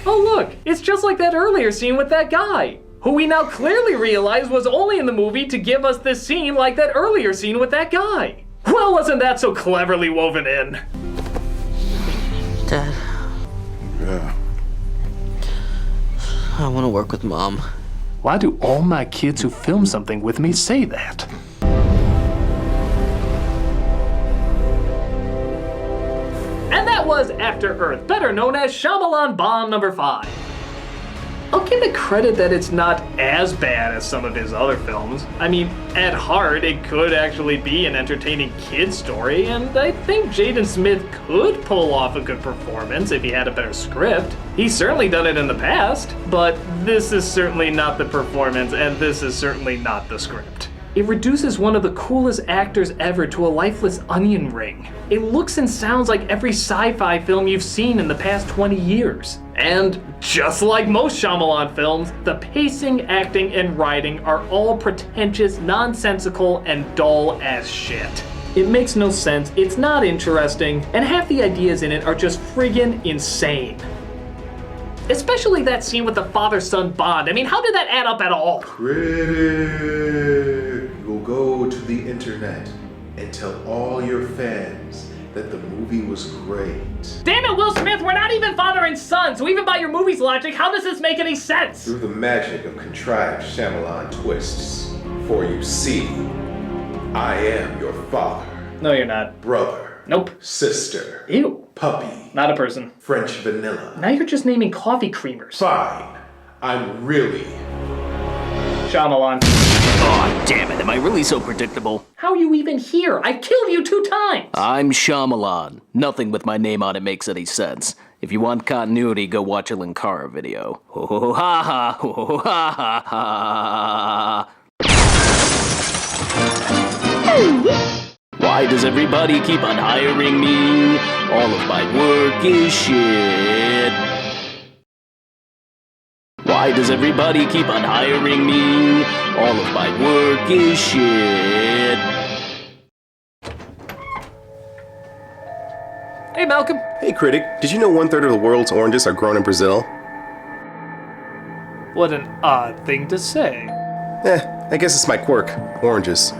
Oh look, it's just like that earlier scene with that guy, who we now clearly realize was only in the movie to give us this scene like that earlier scene with that guy. Well, wasn't that so cleverly woven in? Dad, Yeah. I want to work with Mom. Why do all my kids who film something with me say that? And that was After Earth, better known as Shyamalan Bomb number 5. I'll give it credit that it's not as bad as some of his other films. I mean, at heart, it could actually be an entertaining kid story, and I think Jaden Smith could pull off a good performance if he had a better script. He's certainly done it in the past, but this is certainly not the performance, and this is certainly not the script. It reduces one of the coolest actors ever to a lifeless onion ring. It looks and sounds like every sci-fi film you've seen in the past 20 years. And just like most Shyamalan films, the pacing, acting, and writing are all pretentious, nonsensical, and dull as shit. It makes no sense, it's not interesting, and half the ideas in it are just friggin' insane. Especially that scene with the father-son bond. I mean, how did that add up at all? Critic will go to the internet and tell all your fans that the movie was great. Damn it, Will Smith, we're not even father and son, so even by your movie's logic, how does this make any sense? Through the magic of contrived Shyamalan twists. For you see, I am your father. No, you're not. Brother. Nope. Sister. Ew. Puppy. Not a person. French vanilla. Now you're just naming coffee creamers. Fine. I'm really Shyamalan. Aw, damn it, am I really so predictable? How are you even here? I've killed you 2 times! I'm Shyamalan. Nothing with my name on it makes any sense. If you want continuity, go watch a Linkara video. Ho ho ho ha ha, ho ho ho ha ha ha. Why does everybody keep on hiring me? All of my work is shit. Why does everybody keep on hiring me? All of my work is shit. Hey, Malcolm. Hey, Critic. Did you know 1/3 of the world's oranges are grown in Brazil? What an odd thing to say. I guess it's my quirk. Oranges.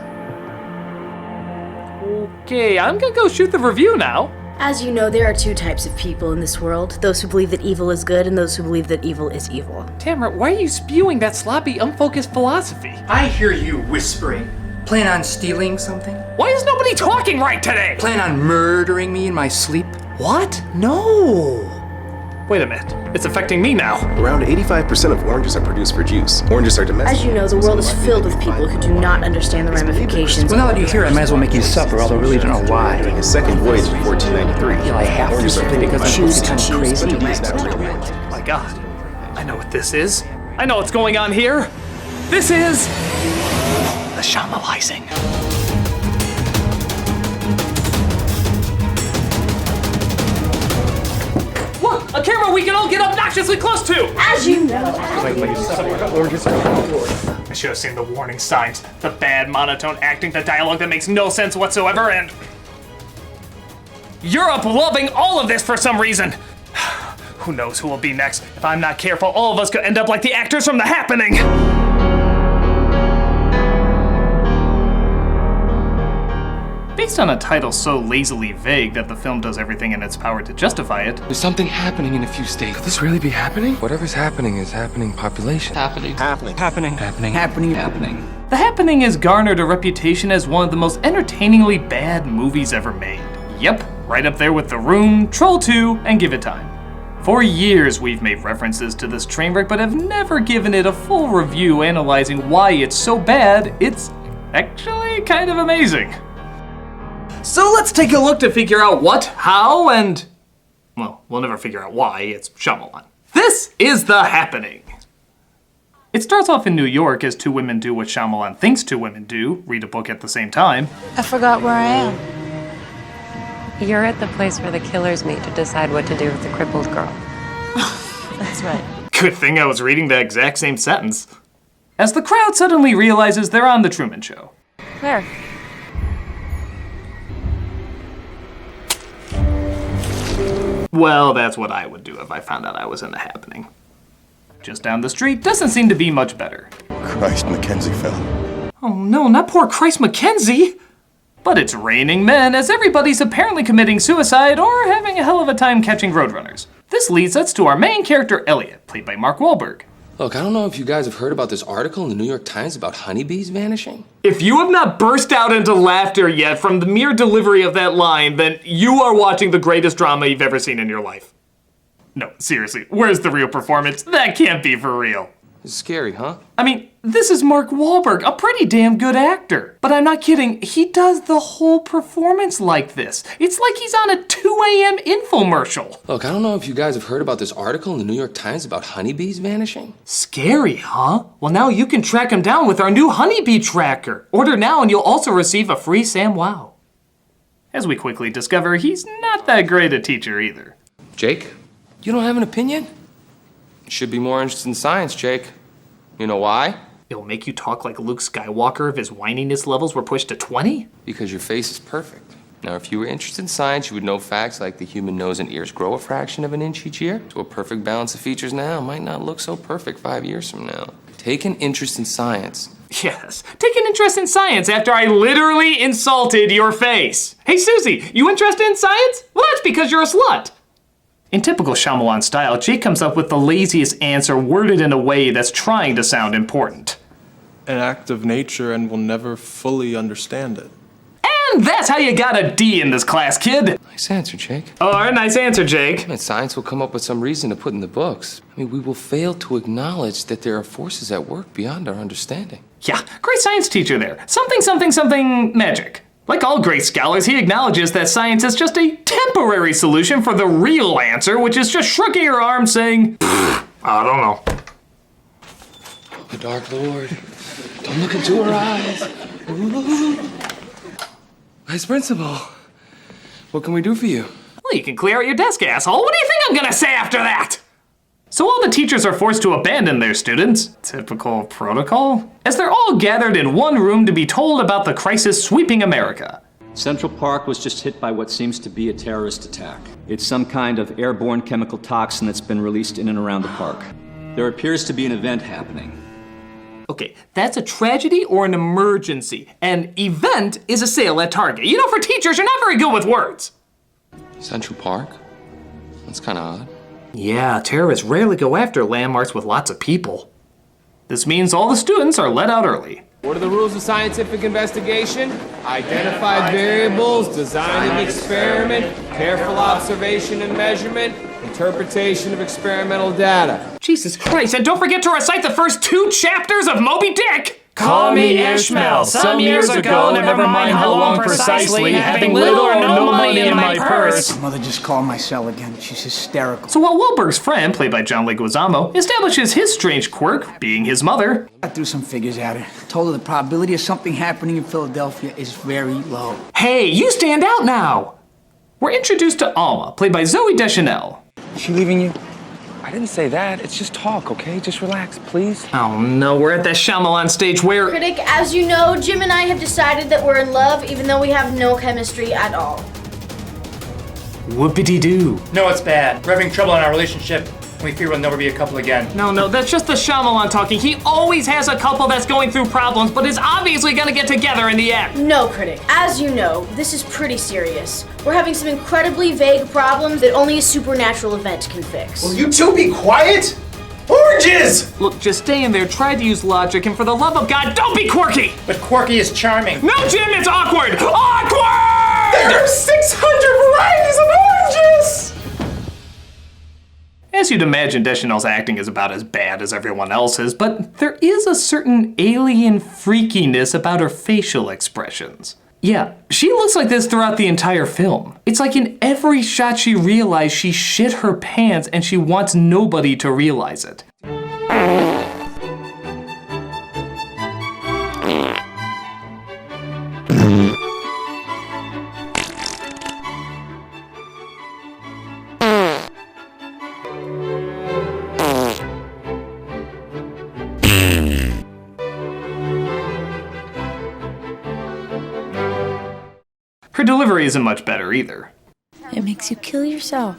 Okay, I'm gonna go shoot the review now. As you know, there are 2 types of people in this world. Those who believe that evil is good and those who believe that evil is evil. Tamara, why are you spewing that sloppy, unfocused philosophy? I hear you whispering. Plan on stealing something? Why is nobody talking right today? Plan on murdering me in my sleep? What? No. Wait a minute. It's affecting me now. Around 85% of oranges are produced for juice. Oranges are domestic. As you know, the world is filled with people who do not understand the ramifications. Well, now that you're here, I might as well make you supper, although I really don't know why. During his second voyage in 1493. I have to simply because I'm kind of crazy. My God. I know what this is. I know what's going on here. This is the Shyamalizing. Look, a camera we can all get obnoxiously close to! As you know. I should have seen the warning signs. The bad monotone acting, the dialogue that makes no sense whatsoever, and Europe loving all of this for some reason. Who knows who will be next? If I'm not careful, all of us could end up like the actors from The Happening. Based on a title so lazily vague that the film does everything in its power to justify it. There's something happening in a few states. Could this really be happening? Whatever's happening is happening population. Happening. Happening. Happening. Happening. Happening. Happening. The Happening has garnered a reputation as one of the most entertainingly bad movies ever made. Yep, right up there with The Room, Troll 2, and Give It Time. For years we've made references to this train wreck, but have never given it a full review analyzing why it's so bad. It's actually kind of amazing. So let's take a look to figure out what, how, and... well, we'll never figure out why. It's Shyamalan. This is The Happening. It starts off in New York as 2 women do what Shyamalan thinks 2 women do, read a book at the same time. I forgot where I am. You're at the place where the killers meet to decide what to do with the crippled girl. That's right. Good thing I was reading the exact same sentence. As the crowd suddenly realizes they're on The Truman Show. Where? Well, that's what I would do if I found out I was in the happening. Just down the street doesn't seem to be much better. Christ, Mackenzie fell. Oh no, not poor Christ Mackenzie! But it's raining men as everybody's apparently committing suicide or having a hell of a time catching roadrunners. This leads us to our main character, Elliot, played by Mark Wahlberg. Look, I don't know if you guys have heard about this article in the New York Times about honeybees vanishing. If you have not burst out into laughter yet from the mere delivery of that line, then you are watching the greatest drama you've ever seen in your life. No, seriously, where's the real performance? That can't be for real. It's scary, huh? I mean, this is Mark Wahlberg, a pretty damn good actor. But I'm not kidding, he does the whole performance like this. It's like he's on a 2 a.m. infomercial. Look, I don't know if you guys have heard about this article in the New York Times about honeybees vanishing. Scary, huh? Well, now you can track him down with our new honeybee tracker. Order now and you'll also receive a free SamWow. As we quickly discover, he's not that great a teacher either. Jake, you don't have an opinion? You should be more interested in science, Jake. You know why? It'll make you talk like Luke Skywalker if his whininess levels were pushed to 20? Because your face is perfect. Now, if you were interested in science, you would know facts like the human nose and ears grow a fraction of an inch each year. So a perfect balance of features now might not look so perfect 5 years from now. Take an interest in science. Yes, take an interest in science after I literally insulted your face. Hey, Susie, you interested in science? Well, that's because you're a slut. In typical Shyamalan style, Jake comes up with the laziest answer worded in a way that's trying to sound important. An act of nature and we'll never fully understand it. And that's how you got a D in this class, kid. Nice answer, Jake. Oh, nice answer, Jake. And science will come up with some reason to put in the books. I mean, we will fail to acknowledge that there are forces at work beyond our understanding. Yeah, great science teacher there. Something magic. Like all great scholars, he acknowledges that science is just a temporary solution for the real answer, which is just shrugging your arms saying, I don't know. The Dark Lord. Don't look into her eyes. Ooh. Vice Principal. What can we do for you? Well, you can clear out your desk, asshole. What do you think I'm gonna say after that? So all the teachers are forced to abandon their students, typical protocol, as they're all gathered in one room to be told about the crisis sweeping America. Central Park was just hit by what seems to be a terrorist attack. It's some kind of airborne chemical toxin that's been released in and around the park. There appears to be an event happening. Okay, that's a tragedy or an emergency. An event is a sale at Target. You know, for teachers, you're not very good with words. Central Park? That's kind of odd. Yeah, terrorists rarely go after landmarks with lots of people. This means all the students are let out early. What are the rules of scientific investigation? Identify variables, design an experiment, careful observation and measurement, interpretation of experimental data. Jesus Christ, and don't forget to recite the first 2 chapters of Moby Dick! Call me Ishmael. Some years ago, never mind how long precisely, having little or no money in my purse. Mother just called my cell again. She's hysterical. So while Wahlberg's friend, played by John Leguizamo, establishes his strange quirk, being his mother, I threw some figures at her. Told her the probability of something happening in Philadelphia is very low. Hey, you stand out now! We're introduced to Alma, played by Zooey Deschanel. Is she leaving you? I didn't say that. It's just talk, okay? Just relax, please. Oh no, we're at that Shyamalan stage where... Critic, as you know, Jim and I have decided that we're in love, even though we have no chemistry at all. Whoopity-doo. No, it's bad. We're having trouble in our relationship. We fear we'll never be a couple again. No, that's just the Shyamalan talking. He always has a couple that's going through problems, but is obviously gonna get together in the end. No, Critic. As you know, this is pretty serious. We're having some incredibly vague problems that only a supernatural event can fix. Will you two be quiet? Oranges! Look, just stay in there, try to use logic, and for the love of God, don't be quirky! But quirky is charming. No, Jim, it's awkward! Awkward! There are 600 varieties of oranges! As you'd imagine, Deschanel's acting is about as bad as everyone else's, but there is a certain alien freakiness about her facial expressions. Yeah, she looks like this throughout the entire film. It's like in every shot she realized she shit her pants and she wants nobody to realize it. Her delivery isn't much better either. It makes you kill yourself.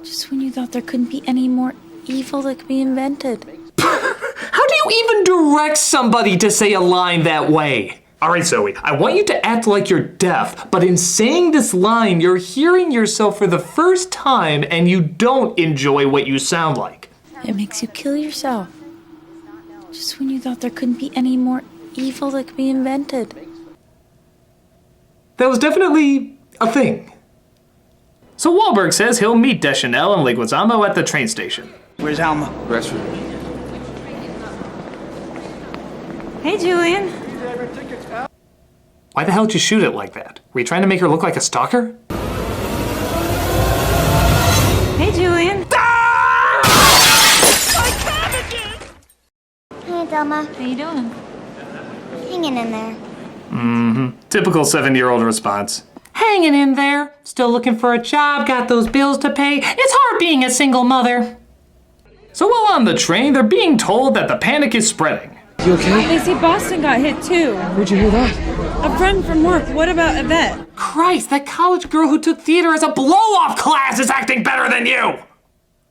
Just when you thought there couldn't be any more evil that could be invented. How do you even direct somebody to say a line that way? Alright, Zoe, I want you to act like you're deaf, but in saying this line, you're hearing yourself for the first time and you don't enjoy what you sound like. It makes you kill yourself. Just when you thought there couldn't be any more evil that could be invented. That was definitely a thing. So Wahlberg says he'll meet Deschanel and Leguizamo at the train station. Where's Alma? Restroom. Hey, Julian. Why the hell did you shoot it like that? Were you trying to make her look like a stalker? Hey, Julian. Hey, Delma. How you doing? Hanging in there. Typical 7-year-old response. Hanging in there. Still looking for a job, got those bills to pay. It's hard being a single mother. So while on the train, they're being told that the panic is spreading. You okay? They say Boston got hit too. Where'd you hear that? A friend from work. What about Yvette? Christ, that college girl who took theater as a blow-off class is acting better than you!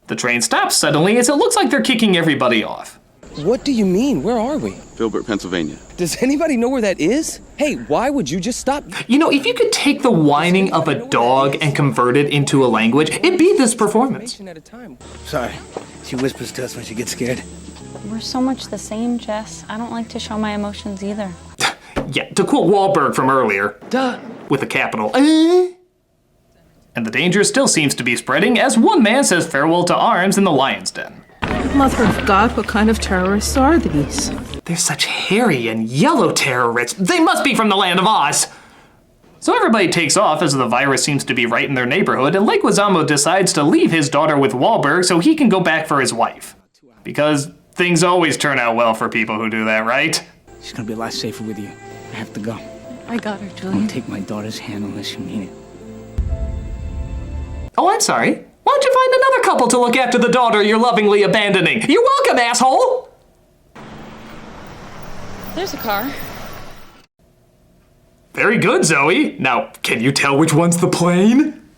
The train stops suddenly as it looks like they're kicking everybody off. What do you mean? Where are we? Filbert, Pennsylvania. Does anybody know where that is? Hey, why would you just stop? You know, if you could take the whining of a dog and convert it into a language, it'd be this performance. Sorry. She whispers to us when she gets scared. We're so much the same, Jess. I don't like to show my emotions either. Yeah, to quote Wahlberg from earlier. Duh. With a capital. And the danger still seems to be spreading as one man says farewell to arms in the lion's den. Mother of God, what kind of terrorists are these? They're such hairy and yellow terrorists. They must be from the land of Oz. So everybody takes off as the virus seems to be right in their neighborhood, and Leguizamo decides to leave his daughter with Wahlberg so he can go back for his wife. Because things always turn out well for people who do that, right? She's gonna be a lot safer with you. I have to go. I got her, Julian. Don't take my daughter's hand unless you mean it. Oh, I'm sorry. Why don't you find another couple to look after the daughter you're lovingly abandoning? You're welcome, asshole! There's a car. Very good, Zoe. Now, can you tell which one's the plane?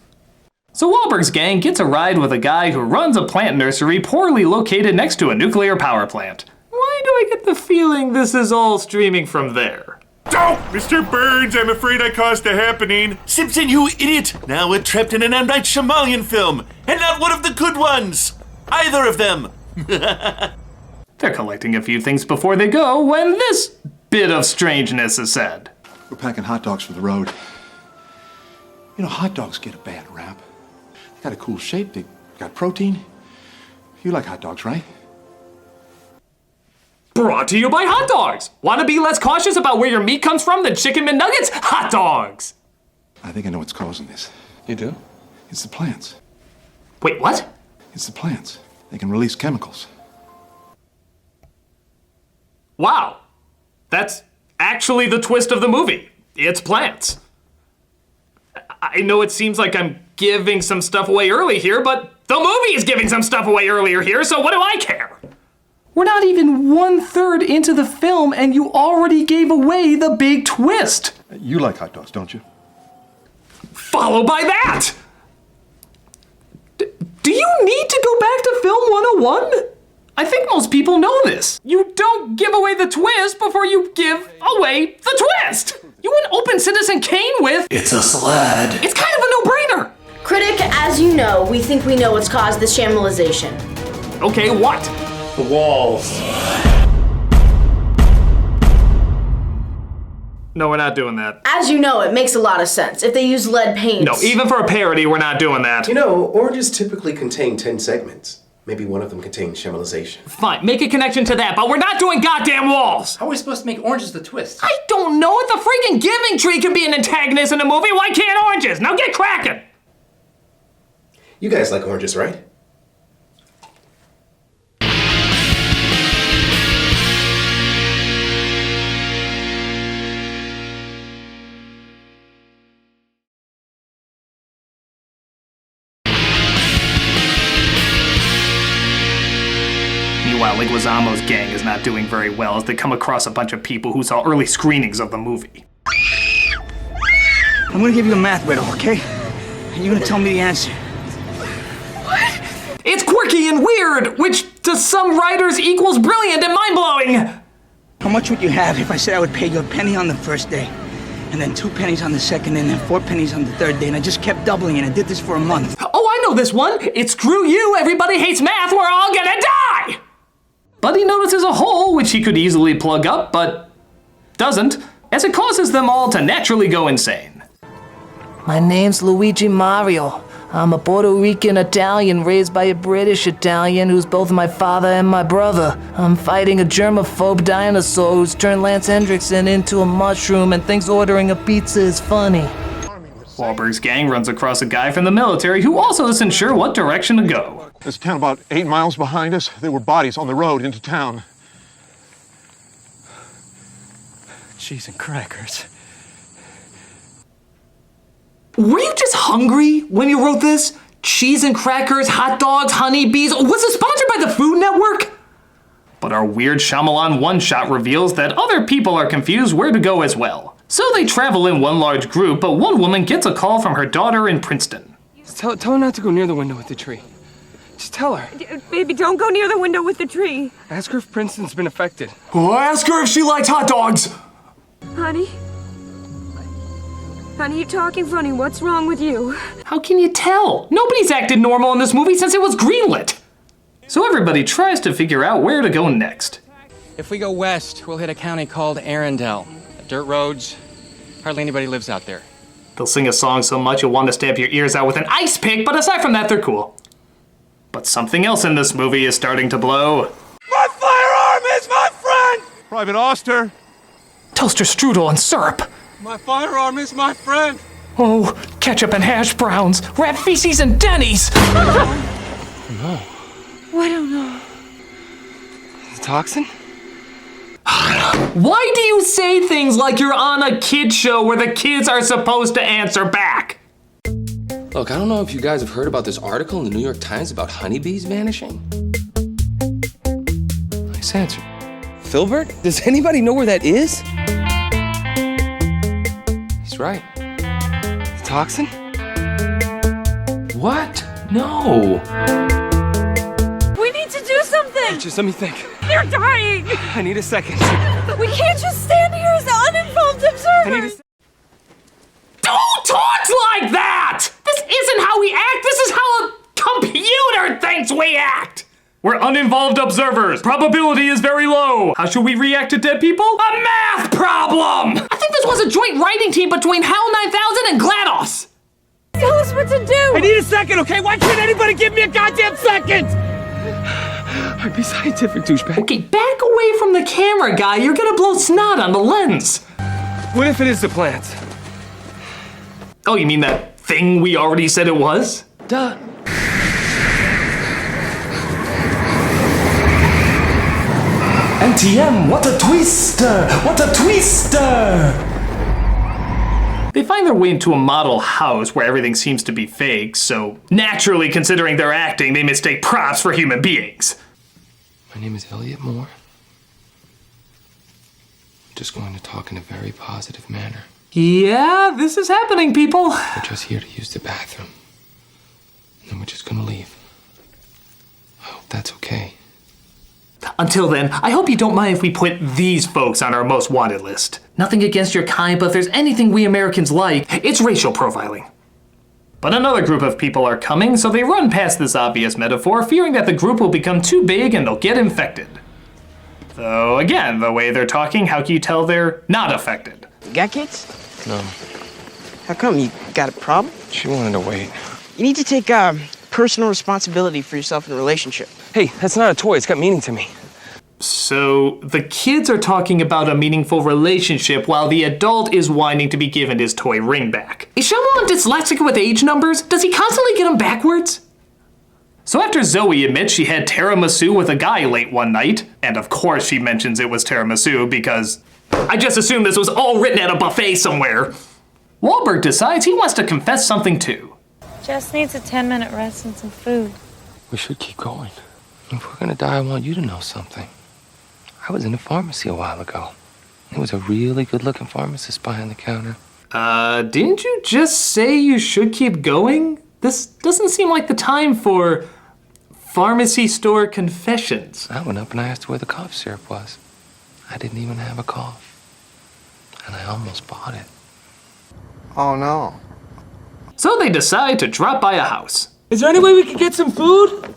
So Wahlberg's gang gets a ride with a guy who runs a plant nursery poorly located next to a nuclear power plant. Why do I get the feeling this is all streaming from there? Don't! Mr. Burns, I'm afraid I caused the happening. Simpson, you idiot! Now we're trapped in an M. Night Shyamalan film, and not one of the good ones! Either of them! They're collecting a few things before they go when this bit of strangeness is said. We're packing hot dogs for the road. You know, hot dogs get a bad rap. They got a cool shape, they got protein. You like hot dogs, right? Brought to you by hot dogs! Want to be less cautious about where your meat comes from than chicken McNuggets? Hot dogs! I think I know what's causing this. You do? It's the plants. Wait, what? It's the plants. They can release chemicals. Wow. That's actually the twist of the movie. It's plants. I know it seems like I'm giving some stuff away early here, but the movie is giving some stuff away earlier here, so what do I care? We're not even 1/3 into the film and you already gave away the big twist. You like hot dogs, don't you? Followed by that! Do you need to go back to Film 101? I think most people know this. You don't give away the twist before you give away the twist! You wouldn't open Citizen Kane with, "It's a sled." It's kind of a no-brainer. Critic, as you know, we think we know what's caused this shamalization. Okay, what? The walls. No, we're not doing that. As you know, it makes a lot of sense. If they use lead paint. No, even for a parody, we're not doing that. You know, oranges typically contain 10 segments. Maybe one of them contains shamalization. Fine, make a connection to that, but we're not doing goddamn walls! How are we supposed to make oranges the twist? I don't know. If the freaking Giving Tree can be an antagonist in a movie, why can't oranges? Now get cracking! You guys like oranges, right? Meanwhile, Leguizamo's gang is not doing very well as they come across a bunch of people who saw early screenings of the movie. I'm gonna give you a math riddle, okay? And you're gonna tell me the answer. It's quirky and weird, which to some writers equals brilliant and mind-blowing. How much would you have if I said I would pay you a penny on the first day, and then 2 pennies on the second day, and then 4 pennies on the third day, and I just kept doubling it. I did this for a month. Oh, I know this one. It's screw you, everybody hates math, we're all gonna die! But he notices a hole which he could easily plug up, but doesn't, as it causes them all to naturally go insane. My name's Luigi Mario. I'm a Puerto Rican Italian raised by a British Italian who's both my father and my brother. I'm fighting a germaphobe dinosaur who's turned Lance Hendrickson into a mushroom and thinks ordering a pizza is funny. Wahlberg's gang runs across a guy from the military who also isn't sure what direction to go. There's a town about 8 miles behind us. There were bodies on the road into town. Cheese and crackers. Were you just hungry when you wrote this? Cheese and crackers, hot dogs, honeybees. Was it sponsored by the Food Network? But our weird Shyamalan one-shot reveals that other people are confused where to go as well. So they travel in one large group, but one woman gets a call from her daughter in Princeton. Tell her not to go near the window with the tree. Just tell her. Baby, don't go near the window with the tree. Ask her if Princeton's been affected. Oh, ask her if she likes hot dogs. Honey? Honey, you're talking funny. What's wrong with you? How can you tell? Nobody's acted normal in this movie since it was greenlit. So everybody tries to figure out where to go next. If we go west, we'll hit a county called Arundel. Dirt roads. Hardly anybody lives out there. They'll sing a song so much you'll want to stab your ears out with an ice pick, but aside from that, they're cool. But something else in this movie is starting to blow. My firearm is my friend! Private Oster. Toaster strudel and syrup. My firearm is my friend. Oh, ketchup and hash browns, rat feces and Denny's. No. I don't know. The toxin? Why do you say things like you're on a kid show where the kids are supposed to answer back? Look, I don't know if you guys have heard about this article in the New York Times about honeybees vanishing. Nice answer. Filbert? Does anybody know where that is? He's right. The toxin? What? No. We need to do something! Just let me think. They're dying! I need a second. We can't just stand here as the uninvolved observers! Don't talk like that! This isn't how we act, this is how a computer thinks we act! We're uninvolved observers. Probability is very low. How should we react to dead people? A math problem! I think this was a joint writing team between HAL 9000 and GLaDOS. Tell us what to do! I need a second, okay? Why can't anybody give me a goddamn second? I'd be scientific, douchebag. Okay, back away from the camera, guy. You're gonna blow snot on the lens. What if it is the plants? Oh, you mean that thing we already said it was? Duh. NTM, what a twister! What a twister! They find their way into a model house where everything seems to be fake, so naturally, considering their acting, they mistake props for human beings. My name is Elliot Moore. I'm just going to talk in a very positive manner. Yeah, this is happening, people. We're just here to use the bathroom. And then we're just gonna leave. I hope that's okay. Until then, I hope you don't mind if we put these folks on our most wanted list. Nothing against your kind, but if there's anything we Americans like, it's racial profiling. But another group of people are coming, so they run past this obvious metaphor, fearing that the group will become too big and they'll get infected. Though, again, the way they're talking, how can you tell they're not affected? You got kids? No, How come? You got a problem? she wanted to wait. You need to take personal responsibility for yourself in a relationship. Hey, that's not a toy. It's got meaning to me. So, the kids are talking about a meaningful relationship while the adult is whining to be given his toy ring back. Is Shyamalan dyslexic with age numbers? Does he constantly get them backwards? So after Zoe admits she had tiramisu with a guy late one night, and of course she mentions it was tiramisu because I just assumed this was all written at a buffet somewhere, Wahlberg decides he wants to confess something too. Jess needs a 10-minute rest and some food. We should keep going. If we're gonna die, I want you to know something. I was in a pharmacy a while ago. There was a really good-looking pharmacist behind the counter. Didn't you just say you should keep going? This doesn't seem like the time for pharmacy store confessions. I went up and I asked where the cough syrup was. I didn't even have a cough. And I almost bought it. Oh no. So they decide to drop by a house. Is there any way we could get some food?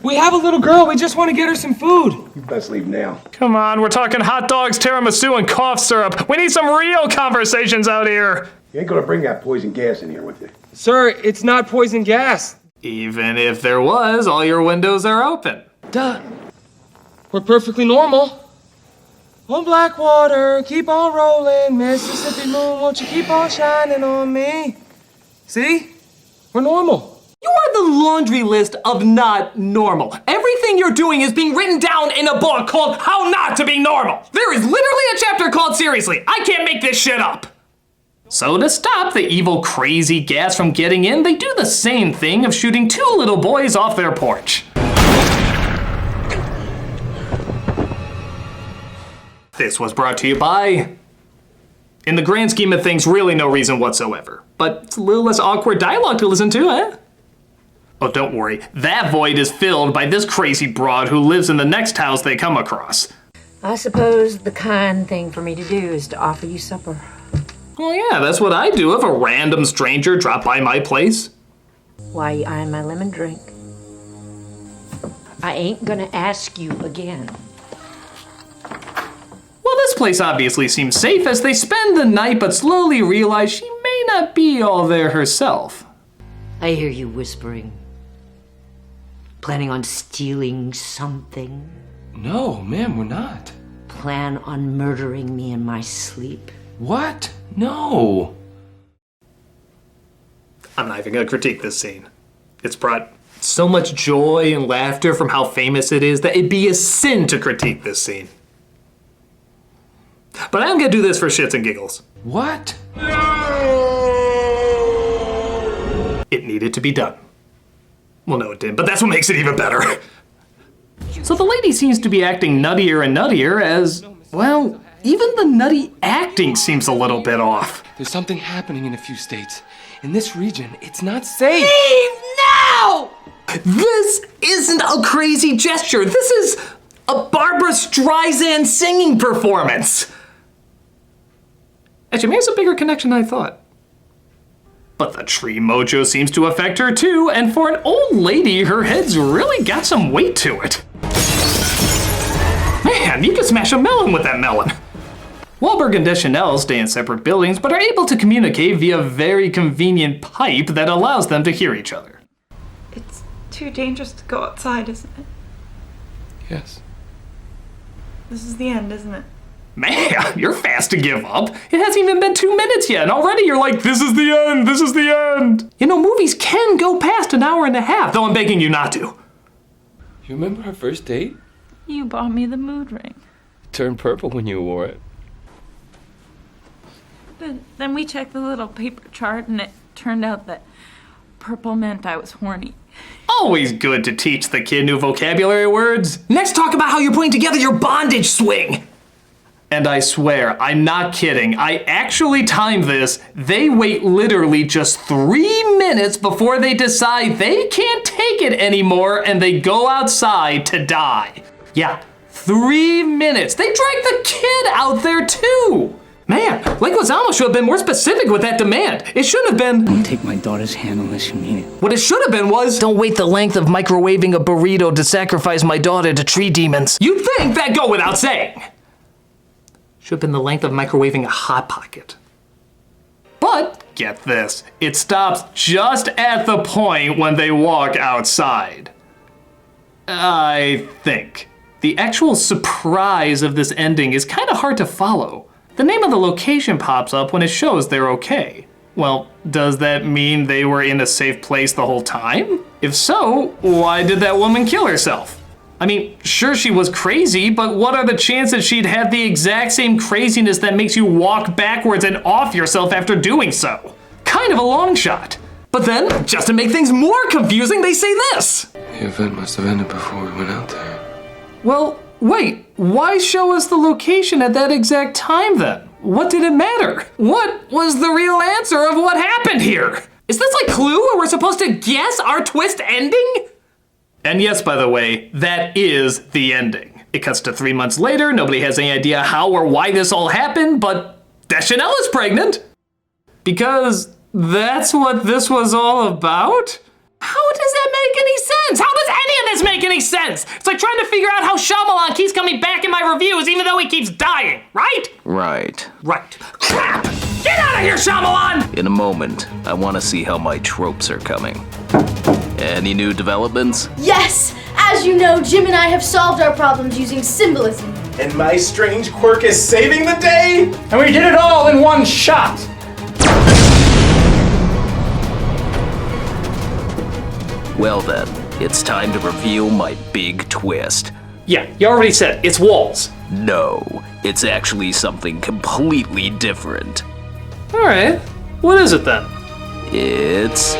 We have a little girl, we just want to get her some food. You best leave now. Come on, we're talking hot dogs, tiramisu, and cough syrup. We need some real conversations out here. You ain't gonna bring that poison gas in here with you. Sir, it's not poison gas. Even if there was, all your windows are open. Duh. We're perfectly normal. On Blackwater, keep on rolling. Mississippi moon, won't you keep on shining on me? See? We're normal. You are the laundry list of not normal. Everything you're doing is being written down in a book called How Not to Be Normal. There is literally a chapter called Seriously. I can't make this shit up. So to stop the evil, crazy gas from getting in, they do the same thing of shooting two little boys off their porch. This was brought to you by... In the grand scheme of things, really no reason whatsoever. But it's a little less awkward dialogue to listen to, eh? Oh, don't worry. That void is filled by this crazy broad who lives in the next house they come across. I suppose the kind thing for me to do is to offer you supper. Well, yeah, that's what I do if a random stranger dropped by my place. Why you eyeing my lemon drink? I ain't gonna ask you again. Well, this place obviously seems safe as they spend the night but slowly realize she may not be all there herself. I hear you whispering. Planning on stealing something? No, ma'am, we're not. Plan on murdering me in my sleep? What? No. I'm not even gonna critique this scene. It's brought so much joy and laughter from how famous it is that it'd be a sin to critique this scene. But I'm gonna do this for shits and giggles. What? It needed to be done. Well, no, it didn't, but that's what makes it even better. So the lady seems to be acting nuttier and nuttier as, well, even the nutty acting seems a little bit off. There's something happening in a few states. In this region, it's not safe. Leave now! This isn't a crazy gesture. This is a Barbra Streisand singing performance. Actually, maybe it's a bigger connection than I thought. But the tree mojo seems to affect her too, and for an old lady, her head's really got some weight to it. Man, you can smash a melon with that melon. Wahlberg and Deschanel stay in separate buildings, but are able to communicate via a very convenient pipe that allows them to hear each other. It's too dangerous to go outside, isn't it? Yes. This is the end, isn't it? Man, you're fast to give up. It hasn't even been 2 minutes yet, and already you're like, this is the end, this is the end. You know, movies can go past an hour and a half, though I'm begging you not to. You remember our first date? You bought me the mood ring. It turned purple when you wore it. But then we checked the little paper chart and it turned out that purple meant I was horny. Always good to teach the kid new vocabulary words. Next, talk about how you're putting together your bondage swing. And I swear, I'm not kidding. I actually timed this. They wait literally just 3 minutes before they decide they can't take it anymore and they go outside to die. Yeah, 3 minutes. They dragged the kid out there too. Man, Leguizamo should have been more specific with that demand. It shouldn't have been... Don't take my daughter's hand unless you mean it. What it should have been was... Don't wait the length of microwaving a burrito to sacrifice my daughter to tree demons. You'd think that'd go without saying. Should have been the length of microwaving a Hot Pocket. But, get this, it stops just at the point when they walk outside. I think. The actual surprise of this ending is kind of hard to follow. The name of the location pops up when it shows they're okay. Well, does that mean they were in a safe place the whole time? If so, why did that woman kill herself? I mean, sure she was crazy, but what are the chances she'd had the exact same craziness that makes you walk backwards and off yourself after doing so? Kind of a long shot. But then, just to make things more confusing, they say this. The event must have ended before we went out there. Well, wait, why show us the location at that exact time then? what did it matter? What was the real answer of what happened here? Is this like Clue where we're supposed to guess our twist ending? And yes, by the way, that is the ending. It cuts to 3 months later, nobody has any idea how or why this all happened, but Deschanel is pregnant. Because that's what this was all about? How does that make any sense? How does any of this make any sense? It's like trying to figure out how Shyamalan keeps coming back in my reviews even though he keeps dying, right? Right. Right. Crap! Get out of here, Shyamalan! In a moment, I want to see how my tropes are coming. Any new developments? Yes! As you know, Jim and I have solved our problems using symbolism. And my strange quirk is saving the day! And we did it all in one shot! Well then, it's time to reveal my big twist. Yeah, you already said, it's walls. No, it's actually something completely different. Alright, what is it then? It's...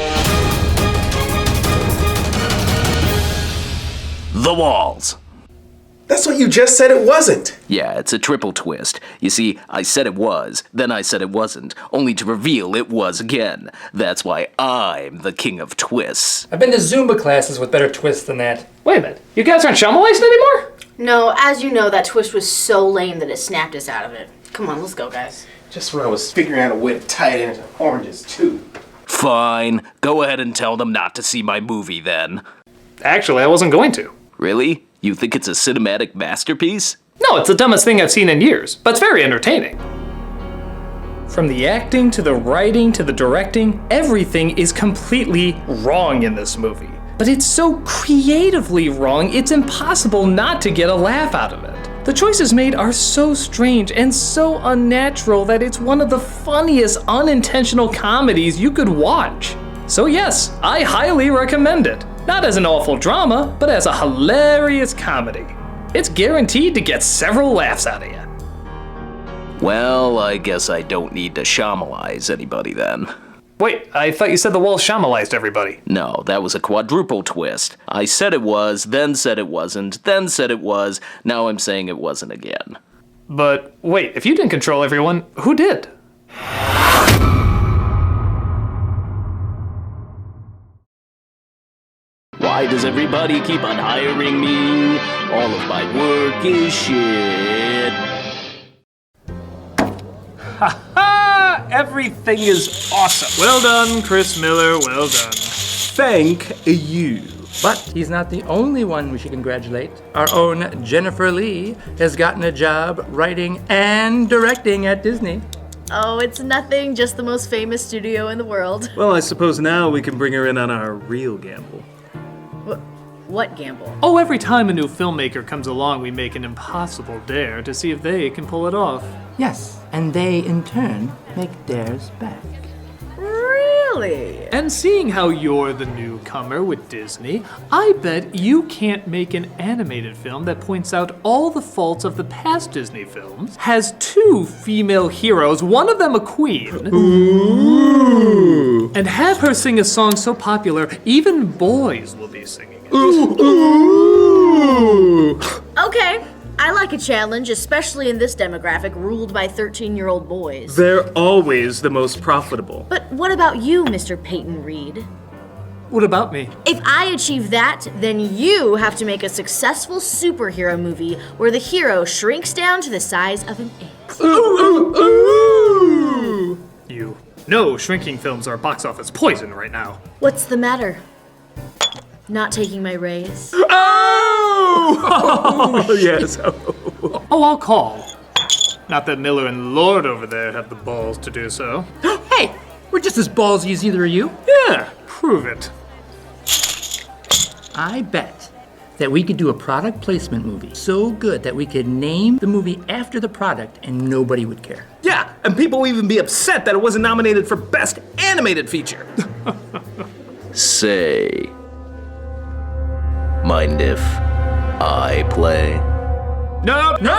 the walls. That's what you just said it wasn't. Yeah, it's a triple twist. You see, I said it was, then I said it wasn't, only to reveal it was again. That's why I'm the king of twists. I've been to Zumba classes with better twists than that. Wait a minute, you guys aren't Shyamalan anymore? No, as you know, that twist was so lame that it snapped us out of it. Come on, let's go, guys. Just when I was figuring out a way to tie it into oranges, too. Fine, go ahead and tell them not to see my movie then. Actually, I wasn't going to. Really? You think it's a cinematic masterpiece? No, it's the dumbest thing I've seen in years, but it's very entertaining. From the acting to the writing to the directing, everything is completely wrong in this movie. But it's so creatively wrong, it's impossible not to get a laugh out of it. The choices made are so strange and so unnatural that it's one of the funniest unintentional comedies you could watch. So yes, I highly recommend it. Not as an awful drama, but as a hilarious comedy. It's guaranteed to get several laughs out of you. Well, I guess I don't need to Shyamalize anybody then. Wait, I thought you said the wall Shyamalized everybody. No, that was a quadruple twist. I said it was, then said it wasn't, then said it was, now I'm saying it wasn't again. But wait, if you didn't control everyone, who did? Why does everybody keep on hiring me? All of my work is shit. Ha! Everything is awesome. Well done, Chris Miller, well done. Thank you. But he's not the only one we should congratulate. Our own Jennifer Lee has gotten a job writing and directing at Disney. Oh, it's nothing, just the most famous studio in the world. Well, I suppose now we can bring her in on our real gamble. What gamble? Oh, every time a new filmmaker comes along, we make an impossible dare to see if they can pull it off. Yes, and they in turn make dares back. Really? And seeing how you're the newcomer with Disney, I bet you can't make an animated film that points out all the faults of the past Disney films, has 2 female heroes, one of them a queen, Ooh. and have her sing a song so popular, even boys will be singing it. Ooh. Okay, I like a challenge, especially in this demographic ruled by 13-year-old boys. They're always the most profitable. But what about you, Mr. Peyton Reed? What about me? If I achieve that, then you have to make a successful superhero movie where the hero shrinks down to the size of an ant. You know shrinking films are box office poison right now. What's the matter? Not taking my raise? Oh, yes. Oh, I'll call. Not that Miller and Lord over there have the balls to do so. Hey, we're just as ballsy as either of you. Yeah, prove it. I bet that we could do a product placement movie so good that we could name the movie after the product and nobody would care. Yeah, and people will even be upset that it wasn't nominated for Best Animated Feature. Say, mind if I play? No! No!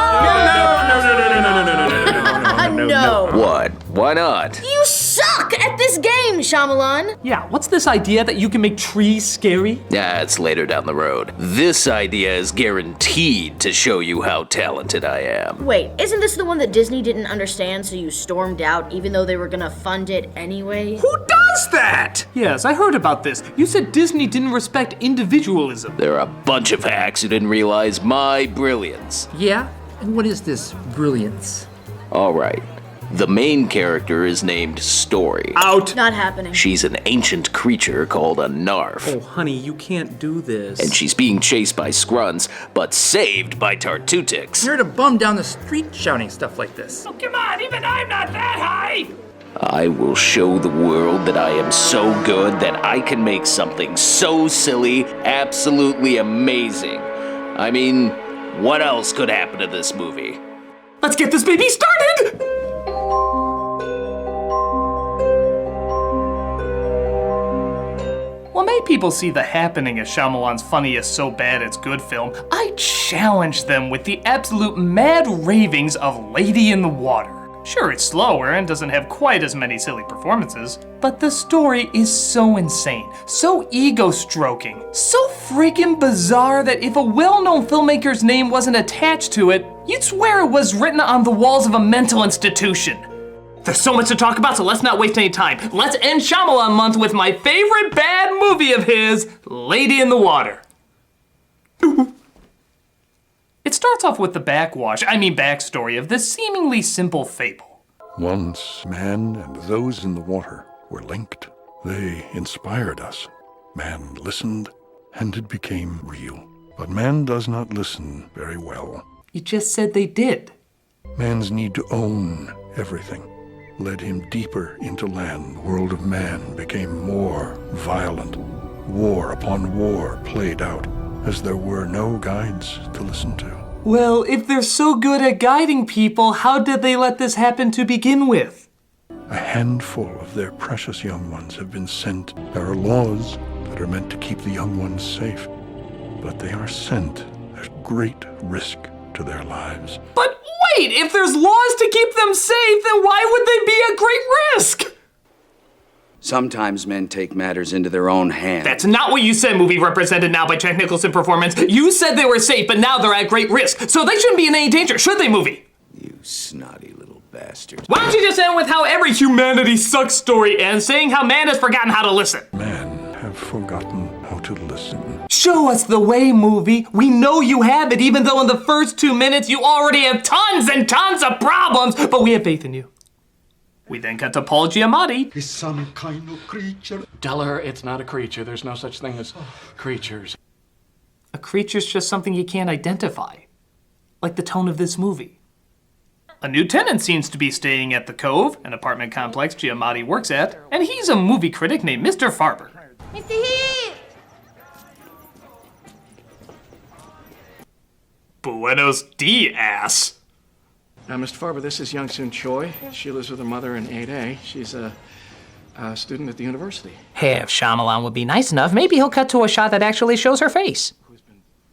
What? Why not? You suck! suck at this game, Shyamalan! Yeah, what's this idea that you can make trees scary? Yeah, it's later down the road. This idea is guaranteed to show you how talented I am. Wait, isn't this the one that Disney didn't understand, so you stormed out even though they were gonna fund it anyway? Who does that? Yes, I heard about this. You said Disney didn't respect individualism. There are a bunch of hacks who didn't realize my brilliance. Yeah? And what is this brilliance? All right. The main character is named Story. Out! Not happening. She's an ancient creature called a Narf. Oh, honey, you can't do this. And she's being chased by Scrunts, but saved by Tartutics. You're a bum down the street shouting stuff like this. Oh, come on, even I'm not that high! I will show the world that I am so good that I can make something so silly absolutely amazing. I mean, what else could happen to this movie? Let's get this baby started! When many people see The Happening as Shyamalan's funniest so bad it's good film, I challenge them with the absolute mad ravings of Lady in the Water. Sure, it's slower and doesn't have quite as many silly performances, but the story is so insane, so ego-stroking, so freaking bizarre that if a well-known filmmaker's name wasn't attached to it, you'd swear it was written on the walls of a mental institution. There's so much to talk about, so let's not waste any time. Let's end Shyamalan month with my favorite bad movie of his, Lady in the Water. It starts off with the backstory of this seemingly simple fable. Once, man and those in the water were linked. They inspired us. Man listened, and it became real. But man does not listen very well. You just said they did. Man's need to own everything led him deeper into land. The world of man became more violent. War upon war played out, as there were no guides to listen to. Well, if they're so good at guiding people, how did they let this happen to begin with? A handful of their precious young ones have been sent. There are laws that are meant to keep the young ones safe, but they are sent at great risk to their lives. But wait, if there's laws to keep them safe, then why would they be at great risk? Sometimes men take matters into their own hands. That's not what you said, movie represented now by Jack Nicholson performance. You said they were safe, but now they're at great risk. So they shouldn't be in any danger, should they, movie? You snotty little bastard. Why don't you just end with how every humanity sucks story ends, saying how man has forgotten how to listen? Men have forgotten how to listen. Show us the way, movie. We know you have it, even though in the first 2 minutes you already have tons and tons of problems, but we have faith in you. We then cut to Paul Giamatti. He's some kind of creature. Tell her it's not a creature. There's no such thing as creatures. A creature's just something you can't identify. Like the tone of this movie. A new tenant seems to be staying at the Cove, an apartment complex Giamatti works at, and he's a movie critic named Mr. Farber. Mr. Heath! Buenos dias. Mr. Farber, this is Youngsoon Choi. She lives with her mother in 8A. She's a student at the university. Hey, if Shyamalan would be nice enough, maybe he'll cut to a shot that actually shows her face.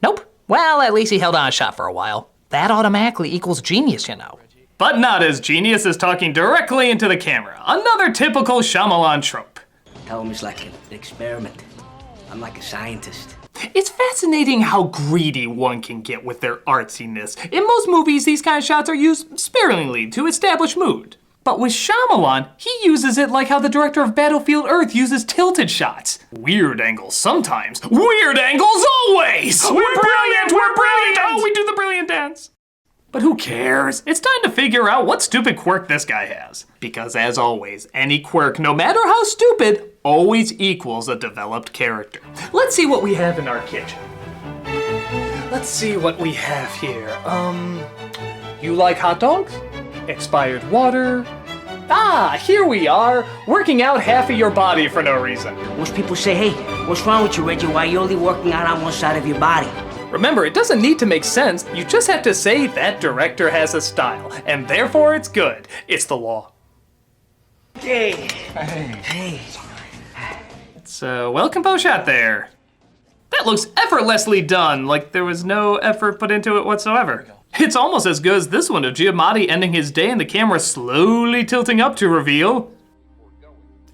Nope. Well, at least he held on a shot for a while. That automatically equals genius, you know. But not as genius as talking directly into the camera. Another typical Shyamalan trope. Tell him it's like an experiment. I'm like a scientist. It's fascinating how greedy one can get with their artsiness. In most movies, these kind of shots are used sparingly to establish mood. But with Shyamalan, he uses it like how the director of Battlefield Earth uses tilted shots. Weird angles sometimes. Weird angles always! We're brilliant! We're brilliant! Oh, we do the brilliant dance! But who cares? It's time to figure out what stupid quirk this guy has. Because as always, any quirk, no matter how stupid, always equals a developed character. Let's see what we have in our kitchen. Let's see what we have here. You like hot dogs? Expired water? Ah, here we are, working out half of your body for no reason. Most people say, hey, what's wrong with you, Reggie? Why are you only working out on one side of your body? Remember, it doesn't need to make sense. You just have to say that director has a style, and therefore it's good. It's the law. Hey. Hey. It's a well-composed shot there. That looks effortlessly done, like there was no effort put into it whatsoever. It's almost as good as this one of Giamatti ending his day and the camera slowly tilting up to reveal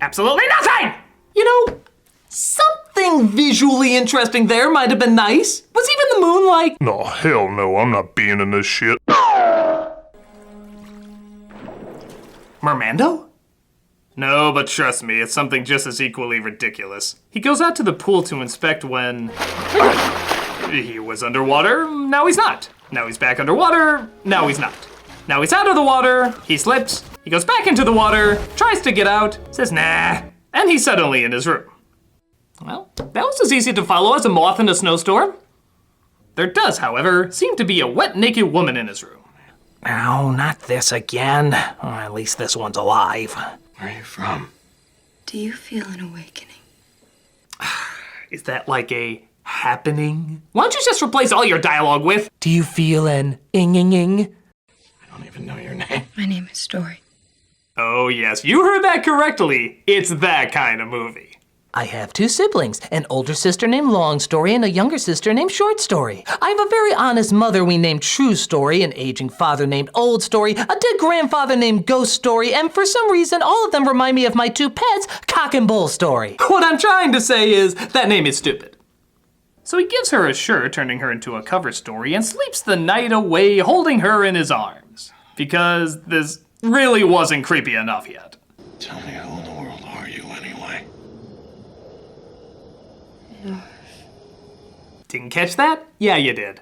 Absolutely nothing! You know, something visually interesting there might have been nice. Was even the moon like... No, hell no, I'm not being in this shit. Mermando? No, but trust me, it's something just as equally ridiculous. He goes out to the pool to inspect when... he was underwater, now he's not. Now he's back underwater, now he's not. Now he's out of the water, he slips, he goes back into the water, tries to get out, says nah, and he's suddenly in his room. Well, that was as easy to follow as a moth in a snowstorm. There does, however, seem to be a wet, naked woman in his room. No, not this again. Or at least this one's alive. Where are you from? Do you feel an awakening? Is that like a happening? Why don't you just replace all your dialogue with, do you feel an ing-ing-ing? I don't even know your name. My name is Dory. Oh yes, you heard that correctly. It's that kind of movie. I have two siblings, an older sister named Long Story and a younger sister named Short Story. I have a very honest mother we named True Story, an aging father named Old Story, a dead grandfather named Ghost Story, and for some reason all of them remind me of my two pets, Cock and Bull Story. What I'm trying to say is, that name is stupid. So he gives her a shirt, turning her into a cover story, and sleeps the night away holding her in his arms. Because this really wasn't creepy enough yet. Tell me who in the world are you anyway? Didn't catch that? Yeah, you did.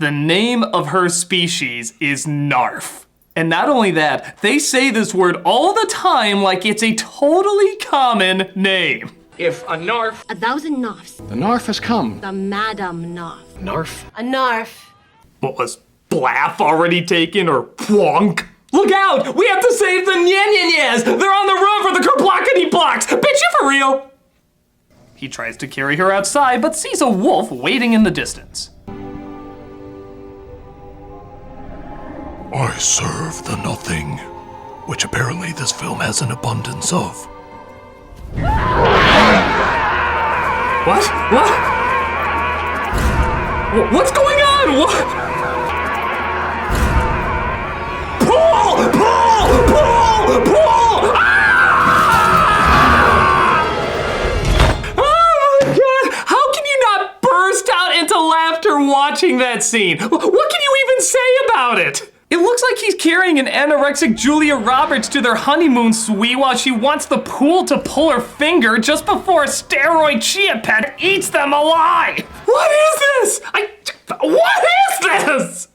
The name of her species is Narf. And not only that, they say this word all the time like it's a totally common name. If a Narf... 1,000 Narfs. The Narf has come. The Madam Narf. Narf? A Narf. What was Blaff already taken or Plonk? Look out! We have to save the Nyanyanyas! They're on the run for the Kerplockety blocks! Bitch, you for real? He tries to carry her outside, but sees a wolf waiting in the distance. I serve the nothing, which apparently this film has an abundance of. What? What's going on? What? Pull! Oh my god! How can you not burst out into laughter watching that scene? What can you even say about it? It looks like he's carrying an anorexic Julia Roberts to their honeymoon suite while she wants the pool to pull her finger just before a steroid chia pet eats them alive. What is this? What is this?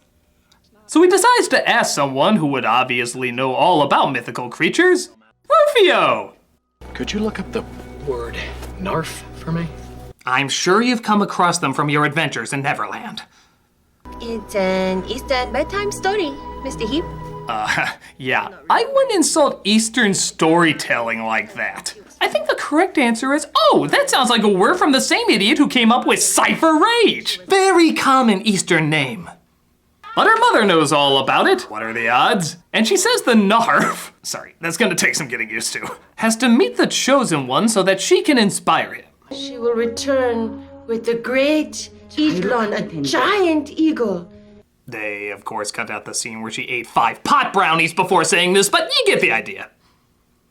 So he decides to ask someone who would obviously know all about mythical creatures, Rufio. Could you look up the word Narf for me? I'm sure you've come across them from your adventures in Neverland. It's an Eastern bedtime story, Mr. Heap. Yeah, I wouldn't insult Eastern storytelling like that. I think the correct answer is, oh, that sounds like a word from the same idiot who came up with Cypher Rage. Very common Eastern name. But her mother knows all about it. What are the odds? And she says the Narf, sorry, that's gonna take some getting used to, has to meet the Chosen One so that she can inspire him. She will return with the great Eaglon, a giant eagle. They, of course, cut out the scene where she ate 5 pot brownies before saying this, but you get the idea.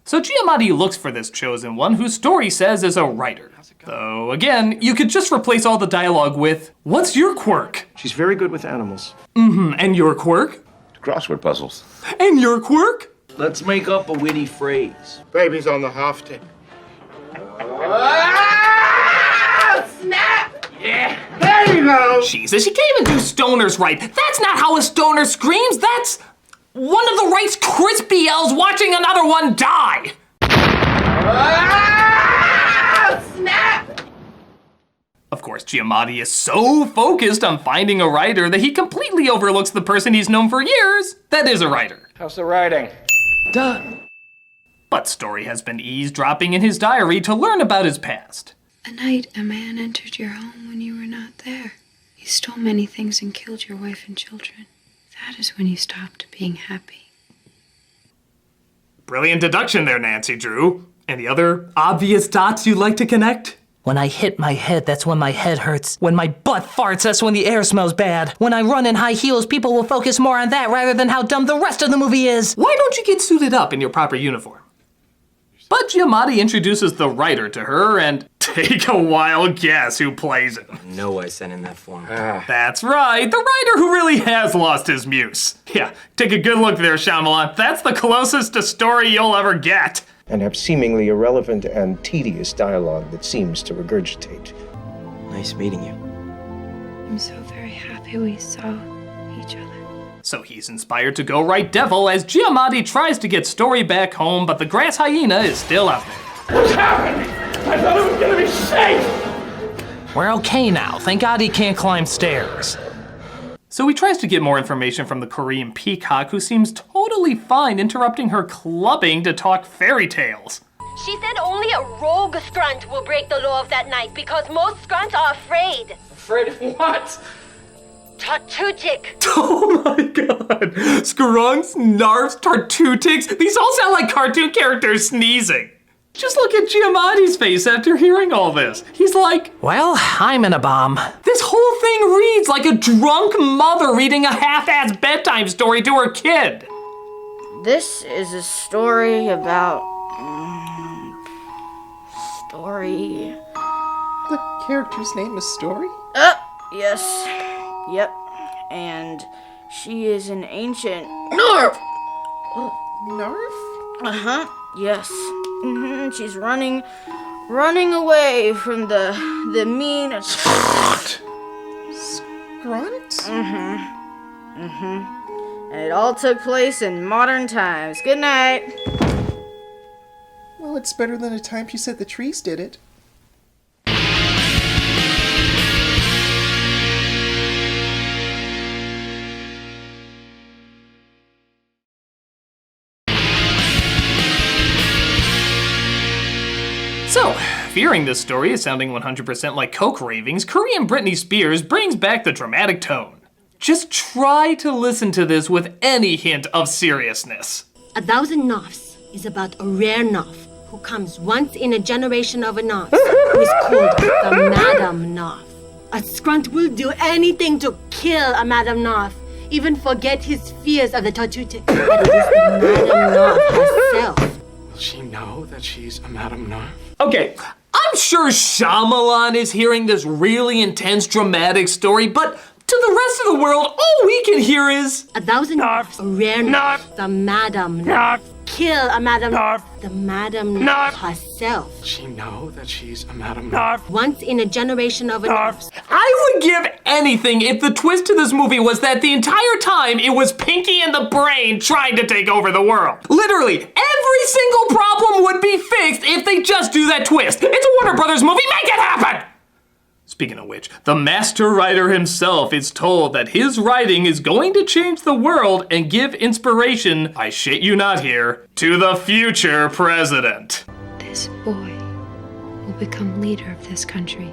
So Giamatti looks for this Chosen One, whose story says is a writer. Though, again, you could just replace all the dialogue with, what's your quirk? She's very good with animals. And your quirk? Crossword puzzles. And your quirk? Let's make up a witty phrase. Baby's on the half tip. Snap! Yeah. There you go! Jesus, you can't even do stoners right. That's not how a stoner screams. That's one of the Rice Krispie elves watching another one die. Snap! Of course, Giamatti is so focused on finding a writer that he completely overlooks the person he's known for years that is a writer. How's the writing? Duh. But Story has been eavesdropping in his diary to learn about his past. A night, a man entered your home when you were not there. He stole many things and killed your wife and children. That is when you stopped being happy. Brilliant deduction there, Nancy Drew. Any other obvious dots you'd like to connect? When I hit my head, that's when my head hurts. When my butt farts, that's when the air smells bad. When I run in high heels, people will focus more on that rather than how dumb the rest of the movie is. Why don't you get suited up in your proper uniform? But Giamatti introduces the writer to her, and take a wild guess who plays him. No way sent in that form. That's right, the writer who really has lost his muse. Yeah, take a good look there, Shyamalan. That's the closest to story you'll ever get. And have seemingly irrelevant and tedious dialogue that seems to regurgitate. Nice meeting you. I'm so very happy we saw each other. So he's inspired to go write Devil as Giamatti tries to get Story back home, but the grass hyena is still out there. What's happening? I thought it was gonna be safe! We're okay now. Thank God he can't climb stairs. So he tries to get more information from the Korean peacock, who seems totally fine interrupting her clubbing to talk fairy tales. She said only a rogue scrunt will break the law of that night because most scrunts are afraid. Afraid of what? Tartutic. Oh my god. Scrunks, narfs, tartutics. These all sound like cartoon characters sneezing. Just look at Giamatti's face after hearing all this. He's like, well, I'm in a bomb. This whole thing reads like a drunk mother reading a half-assed bedtime story to her kid. This is a story about... Story... The character's name is Story? Yes. Yep. And she is an ancient... Narf! Narf? Uh-huh. Yes. She's running away from the mean... Grunt? And it all took place in modern times. Good night. Well, it's better than the time she said the trees did it. So, fearing this story is sounding 100% like coke ravings, Korean Britney Spears brings back the dramatic tone. Just try to listen to this with any hint of seriousness. 1,000 Nofs is about a rare Nof who comes once in a generation of a Nofs who is called the Madam Nof. A scrunt will do anything to kill a Madam Nof, even forget his fears of the Tartutic. But it is the Madam Nof herself. Will she know that she's a Madam Narf? Okay, I'm sure Shyamalan is hearing this really intense, dramatic story, but to the rest of the world, all we can hear is 1,000 Nofs, a rare Nof, the Madam Nof. Kill a Madam Nof, the Madam Nof herself. Will she know that she's a Madam Narf? Once in a generation of a Nofs. I would give anything if the twist to this movie was that the entire time it was Pinky and the Brain trying to take over the world. Literally, every single problem would be fixed if they just do that twist. It's a Warner Brothers movie, make it happen! Speaking of which, the master writer himself is told that his writing is going to change the world and give inspiration, I shit you not here, to the future president. This boy will become leader of this country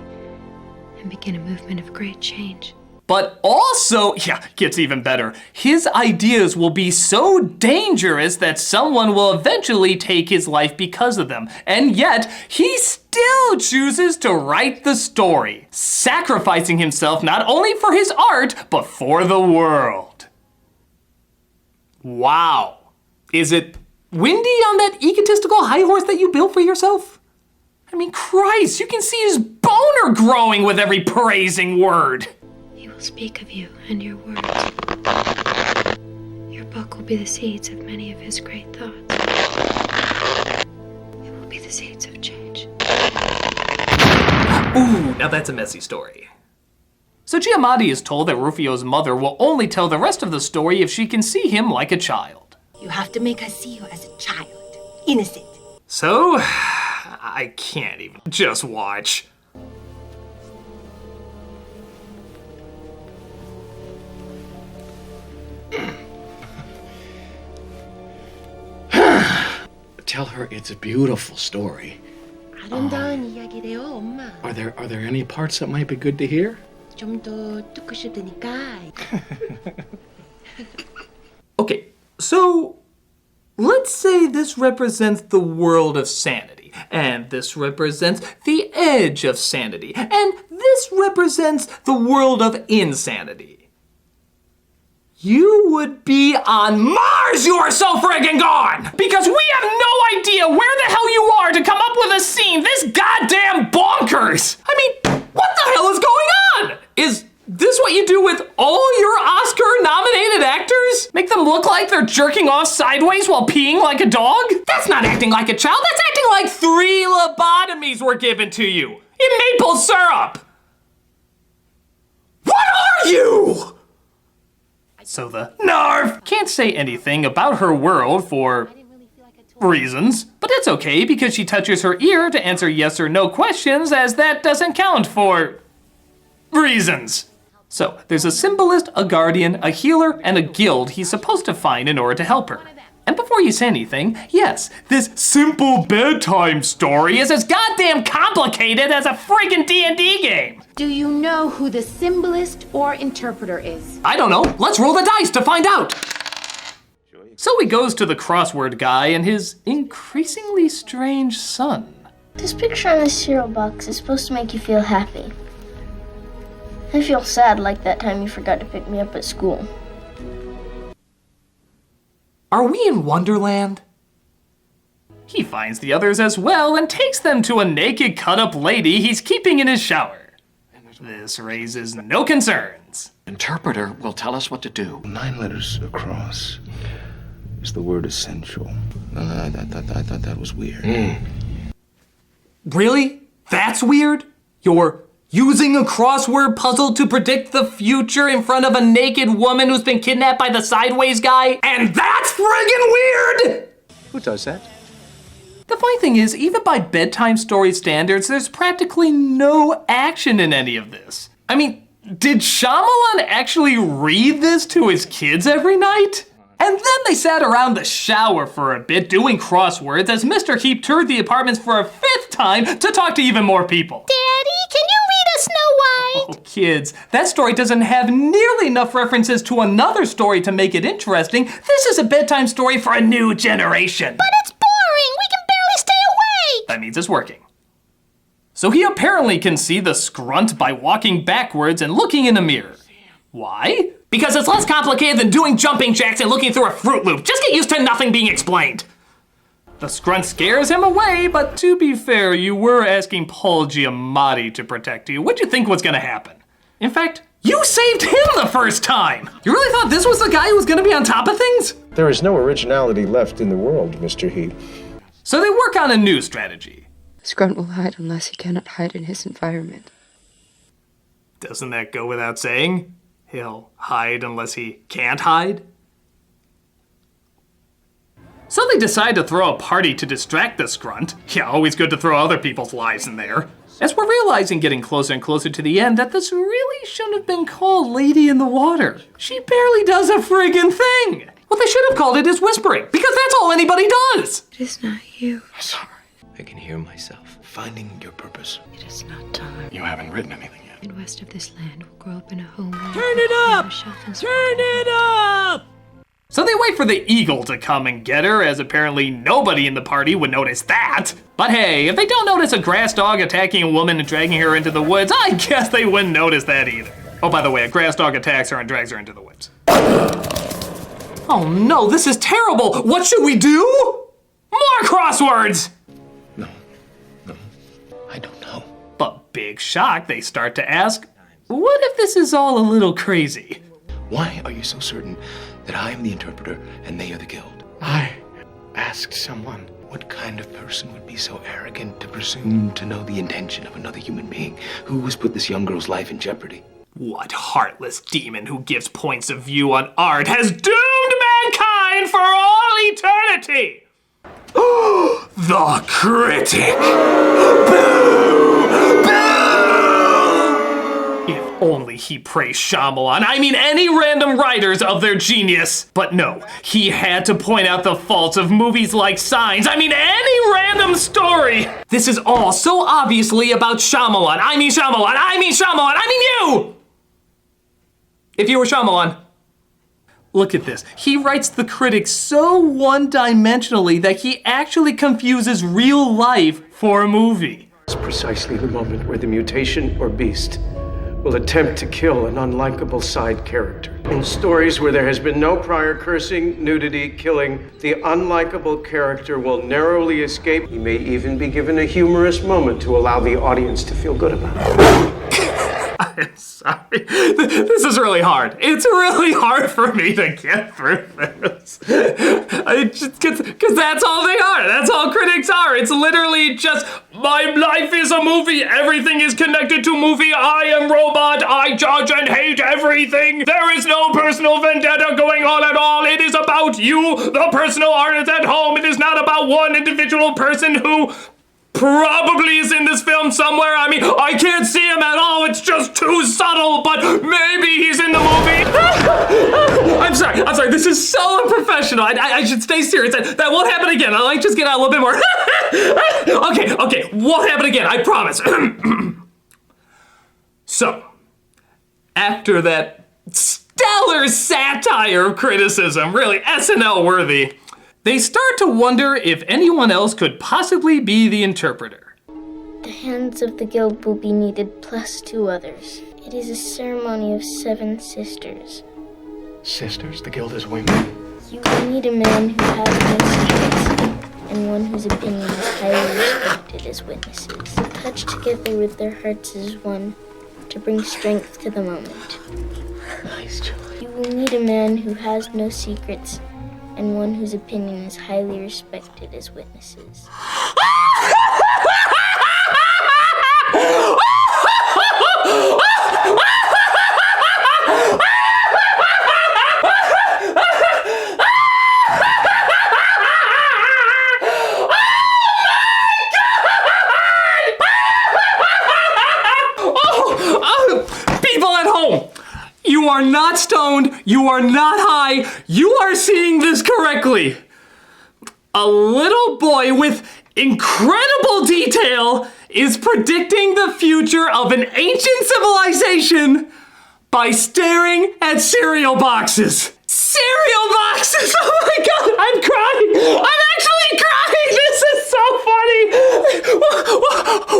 and begin a movement of great change. But also, gets even better, his ideas will be so dangerous that someone will eventually take his life because of them. And yet, he still chooses to write the story, sacrificing himself not only for his art, but for the world. Wow. Is it windy on that egotistical high horse that you built for yourself? I mean, Christ, you can see his boner growing with every praising word. He will speak of you and your words. Your book will be the seeds of many of his great thoughts. It will be the seeds of change. Ooh, now that's a messy story. So Giamatti is told that Rufio's mother will only tell the rest of the story if she can see him like a child. You have to make her see you as a child. Innocent. So, I can't even. Just watch. Tell her it's a beautiful story. Are there any parts that might be good to hear? Okay, so let's say this represents the world of sanity, and this represents the edge of sanity, and this represents the world of insanity. You would be on Mars, you are so friggin' gone! Because we have no idea where the hell you are to come up with a scene this goddamn bonkers! I mean, what the hell is going on? Is this what you do with all your Oscar-nominated actors? Make them look like they're jerking off sideways while peeing like a dog? That's not acting like a child, that's acting like 3 lobotomies were given to you in maple syrup! What are you? So the NARF can't say anything about her world for reasons, but it's okay because she touches her ear to answer yes or no questions, as that doesn't count for reasons. So there's a symbolist, a guardian, a healer, and a guild he's supposed to find in order to help her. And before you say anything, yes, this simple bedtime story is as goddamn complicated as a friggin' D&D game. Do you know who the symbolist or interpreter is? I don't know. Let's roll the dice to find out. So he goes to the crossword guy and his increasingly strange son. This picture on the cereal box is supposed to make you feel happy. I feel sad like that time you forgot to pick me up at school. Are we in Wonderland? He finds the others as well and takes them to a naked cut-up lady he's keeping in his shower. This raises no concerns. Interpreter will tell us what to do. 9 letters across is the word essential. I thought that was weird. Really? That's weird? You're using a crossword puzzle to predict the future in front of a naked woman who's been kidnapped by the sideways guy? And that's friggin' weird! Who does that? The funny thing is, even by bedtime story standards, there's practically no action in any of this. I mean, did Shyamalan actually read this to his kids every night? And then they sat around the shower for a bit doing crosswords as Mr. Heap toured the apartments for a 5th time to talk to even more people. Daddy, can you read us Snow White? Oh, kids, that story doesn't have nearly enough references to another story to make it interesting. This is a bedtime story for a new generation. But it's boring. We can barely stay awake. That means it's working. So he apparently can see the scrunt by walking backwards and looking in a mirror. Why? Because it's less complicated than doing jumping jacks and looking through a Fruit Loop. Just get used to nothing being explained. The scrunt scares him away, but to be fair, you were asking Paul Giamatti to protect you. What'd you think was gonna happen? In fact, you saved him the first time! You really thought this was the guy who was gonna be on top of things? There is no originality left in the world, Mr. Heap. So they work on a new strategy. Scrunt will hide unless he cannot hide in his environment. Doesn't that go without saying? He'll hide unless he can't hide? So they decide to throw a party to distract the scrunt. Yeah, always good to throw other people's lives in there. As we're realizing getting closer and closer to the end that this really shouldn't have been called Lady in the Water. She barely does a friggin' thing. What they should have called it is whispering, because that's all anybody does. It is not you. Sorry. I can hear myself. Finding your purpose. It is not time. You haven't written anything yet. And west of this land will grow up in a home. Turn it up! Turn it up! So they wait for the eagle to come and get her, as apparently nobody in the party would notice that. But hey, if they don't notice a grass dog attacking a woman and dragging her into the woods, I guess they wouldn't notice that either. Oh, by the way, a grass dog attacks her and drags her into the woods. Oh no, this is terrible! What should we do? More crosswords! I don't know. But big shock, they start to ask, what if this is all a little crazy? Why are you so certain that I am the interpreter and they are the guild? I asked someone. What kind of person would be so arrogant to presume to know the intention of another human being who has put this young girl's life in jeopardy? What heartless demon who gives points of view on art has doomed mankind for all eternity? The Critic! Boo! Boo! If only he praised Shyamalan, I mean any random writers of their genius. But no, he had to point out the faults of movies like Signs, I mean any random story. This is all so obviously about Shyamalan, I mean Shyamalan, I mean Shyamalan, I mean you! If you were Shyamalan, look at this. He writes The Critic so one-dimensionally that he actually confuses real life for a movie. It's precisely the moment where the mutation or beast will attempt to kill an unlikable side character. In stories where there has been no prior cursing, nudity, killing, the unlikable character will narrowly escape. He may even be given a humorous moment to allow the audience to feel good about it. I'm sorry. This is really hard. It's really hard for me to get through this. Because that's all they are. That's all critics are. It's literally just, my life is a movie. Everything is connected to movie. I am robot. I judge and hate everything. There is no personal vendetta going on at all. It is about you, the personal artist at home. It is not about one individual person who probably is in this film somewhere. I mean, I can't see him at all. It's just too subtle, but maybe he's in the movie. I'm sorry. This is so unprofessional. I should stay serious. That won't happen again. I like just get out a little bit more. Okay. Won't happen again. I promise. So, after that stellar satire of criticism, really SNL worthy, they start to wonder if anyone else could possibly be the interpreter. The hands of the guild will be needed plus 2 others. It is a ceremony of 7 sisters. Sisters? The guild is women? You will need a man who has no secrets, and one whose opinion is highly respected as witnesses. Touched together with their hearts as one, to bring strength to the moment. Nice, Julie. You will need a man who has no secrets, and one whose opinion is highly respected as witnesses. People at home, you are not stoned, you are not high, you are seeing this correctly. A little boy with incredible detail is predicting the future of an ancient civilization by staring at cereal boxes. Cereal boxes! Oh my god, I'm crying! I'm actually crying! This is so funny!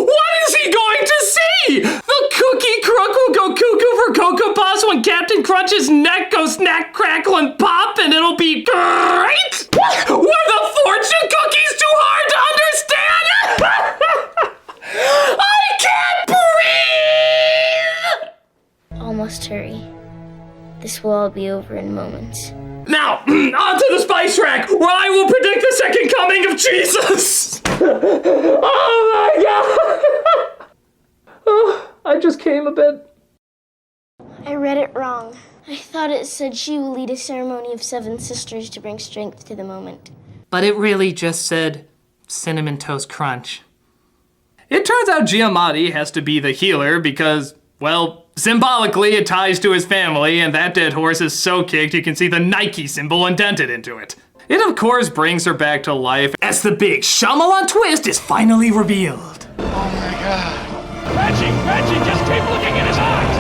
What is he going to see? The Cookie Crook will go cuckoo for Cocoa Puffs when Captain Crunch's neck goes snack, crackle, and pop, and it'll be great? Were the fortune cookies too hard to understand? I can't breathe! All must hurry. This will all be over in moments. Now, on to the spice rack, where I will predict the second coming of Jesus! Oh my god! Oh, I just came a bit. I read it wrong. I thought it said she will lead a ceremony of 7 sisters to bring strength to the moment. But it really just said Cinnamon Toast Crunch. It turns out Giamatti has to be the healer because, well, symbolically it ties to his family, and that dead horse is so kicked you can see the Nike symbol indented into it. It of course brings her back to life as the big Shyamalan twist is finally revealed. Oh my god. Reggie, just keep looking in his eyes!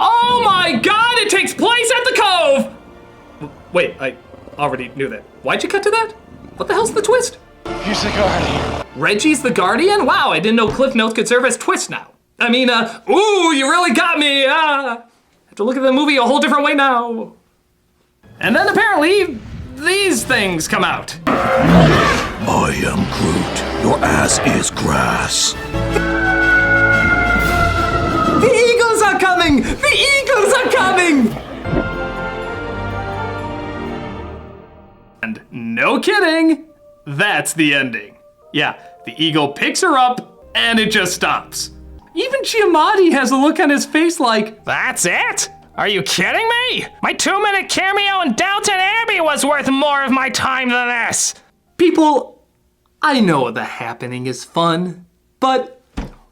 Oh my god, it takes place at the Cove! Wait, I already knew that. Why'd you cut to that? What the hell's the twist? He's the guardian. Reggie's the Guardian? Wow, I didn't know Cliff Notes could serve as twists now. I mean, ooh, you really got me. Have to look at the movie a whole different way now. And then apparently, these things come out. I am Groot. Your ass is grass. The Eagles are coming! The Eagles are coming! And no kidding, that's the ending. Yeah, the eagle picks her up, and it just stops. Even Giamatti has a look on his face like, that's it? Are you kidding me? My 2-minute cameo in Downton Abbey was worth more of my time than this. People, I know The Happening is fun, but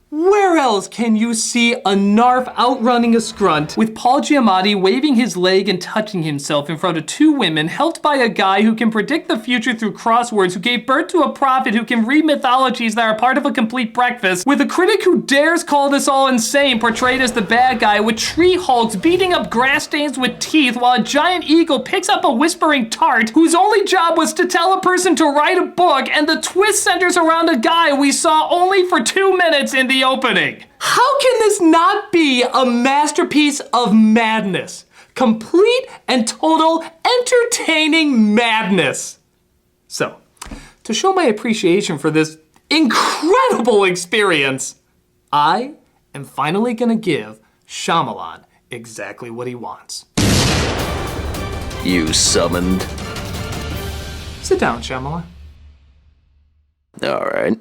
where else can you see a narf outrunning a scrunt with Paul Giamatti waving his leg and touching himself in front of 2 women helped by a guy who can predict the future through crosswords, who gave birth to a prophet who can read mythologies that are part of a complete breakfast, with a critic who dares call this all insane portrayed as the bad guy, with tree hulks beating up grass stains with teeth while a giant eagle picks up a whispering tart whose only job was to tell a person to write a book, and the twist centers around a guy we saw only for 2 minutes in the opening. How can this not be a masterpiece of madness? Complete and total entertaining madness. So, to show my appreciation for this incredible experience, I am finally gonna give Shyamalan exactly what he wants. You summoned? Sit down, Shyamalan. All right.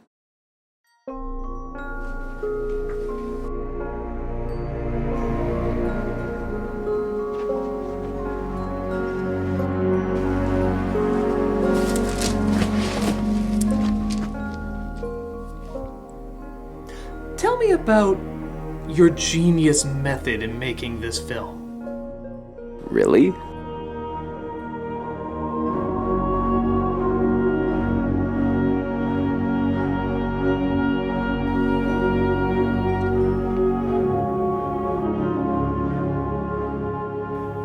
Tell me about your genius method in making this film. Really?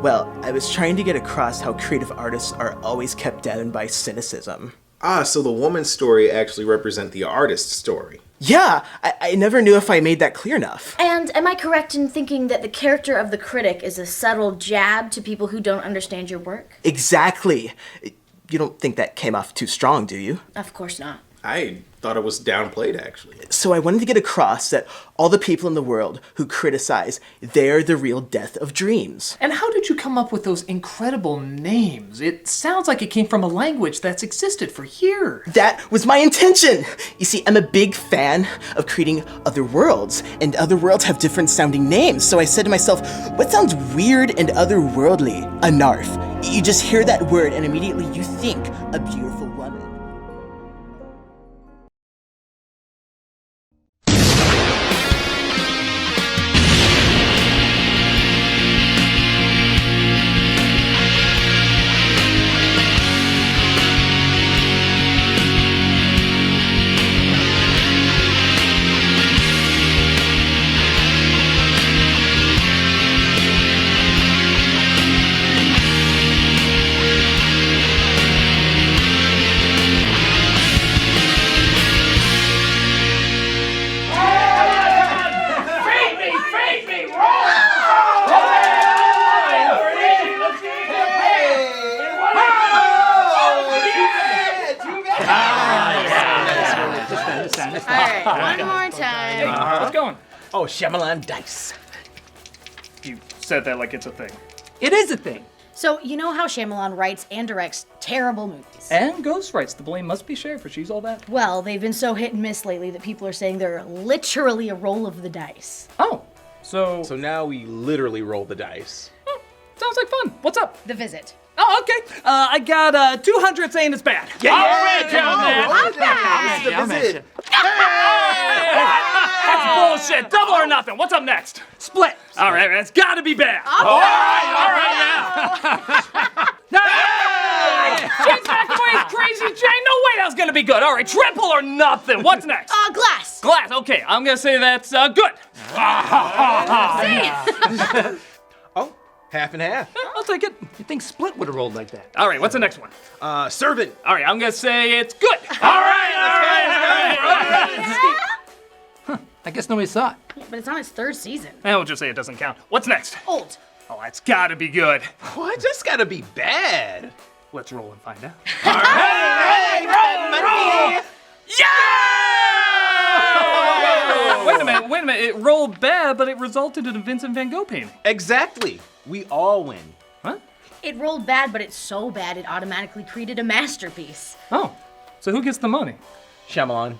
Well, I was trying to get across how creative artists are always kept down by cynicism. Ah, so the woman's story actually represents the artist's story. Yeah, I never knew if I made that clear enough. And am I correct in thinking that the character of the critic is a subtle jab to people who don't understand your work? Exactly. You don't think that came off too strong, do you? Of course not. I thought it was downplayed, actually. So I wanted to get across that all the people in the world who criticize, they're the real death of dreams. And how did you come up with those incredible names? It sounds like it came from a language that's existed for years. That was my intention! You see, I'm a big fan of creating other worlds, and other worlds have different sounding names, so I said to myself, what sounds weird and otherworldly? A narf. You just hear that word and immediately you think a beautiful woman. Alright, one more time. How's it going? Oh, Shyamalan dice. You said that like it's a thing. It is a thing. So, you know how Shyamalan writes and directs terrible movies? And Ghost writes. The blame must be shared for She's All That. Well, they've been so hit and miss lately that people are saying they're literally a roll of the dice. Oh, so now we literally roll the dice. Sounds like fun. What's up? The Visit. Oh, okay. I got 200 saying it's bad. Yeah, All yeah, right, yeah, John, man. The Visit. That's bullshit. Double or nothing. What's up next? Split. All right, that's got to be bad. All right, James McAvoy is crazy. Jane, no way that was gonna be good. All right, triple or nothing. What's next? Glass. Glass. Okay, I'm gonna say that's good. Oh, half and half. I'll take it. You think Split would have rolled like that? All right, what's the next one? Servant. All right, I'm gonna say it's good. All right. I guess nobody saw it. Yeah, but it's on its third season. I'll just say it doesn't count. What's next? Old. Oh, that's gotta be good. What? That's gotta be bad. Let's roll and find out. Roll! Yeah! Wait a minute. It rolled bad, but it resulted in a Vincent van Gogh painting. Exactly. We all win. Huh? It rolled bad, but it's so bad it automatically created a masterpiece. Oh, so who gets the money? Shyamalan.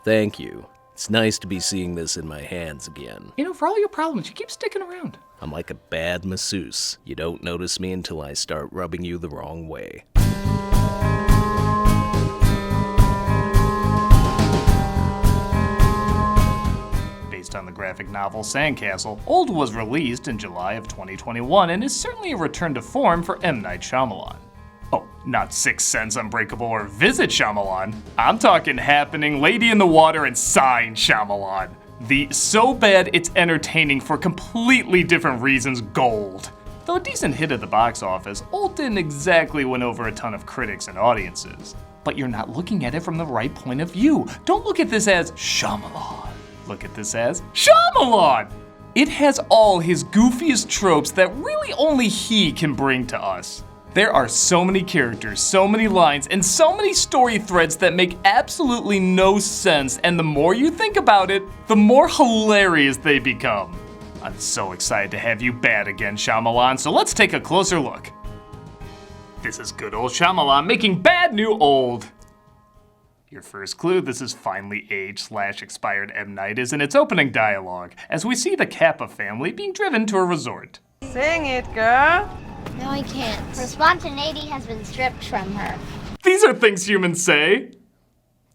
Thank you. It's nice to be seeing this in my hands again. You know, for all your problems, you keep sticking around. I'm like a bad masseuse. You don't notice me until I start rubbing you the wrong way. Based on the graphic novel Sandcastle, Old was released in July of 2021 and is certainly a return to form for M. Night Shyamalan. Oh, not Sixth Sense, Unbreakable, or Visit Shyamalan. I'm talking Happening, Lady in the Water, and Sign Shyamalan. The so bad it's entertaining for completely different reasons gold. Though a decent hit at the box office, Old didn't exactly win over a ton of critics and audiences. But you're not looking at it from the right point of view. Don't look at this as Shyamalan. look at this as Shyamalan! It has all his goofiest tropes that really only he can bring to us. There are so many characters, so many lines, and so many story threads that make absolutely no sense, and the more you think about it, the more hilarious they become. I'm so excited to have you bad again, Shyamalan, so let's take a closer look. This is good old Shyamalan making bad new old. Your first clue, this is finally aged/expired M. Night, is in its opening dialogue, as we see the Kappa family being driven to a resort. Sing it, girl. No, I can't. Her spontaneity has been stripped from her. These are things humans say.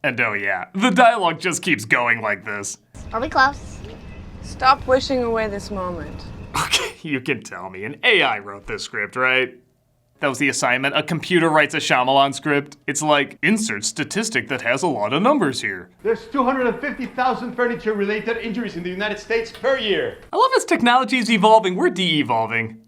And oh yeah, the dialogue just keeps going like this. Are we close? Stop wishing away this moment. Okay, you can tell me. An AI wrote this script, right? That was the assignment. A computer writes a Shyamalan script. It's like, insert statistic that has a lot of numbers here. There's 250,000 furniture-related injuries in the United States per year. I love as technology is evolving, we're de-evolving.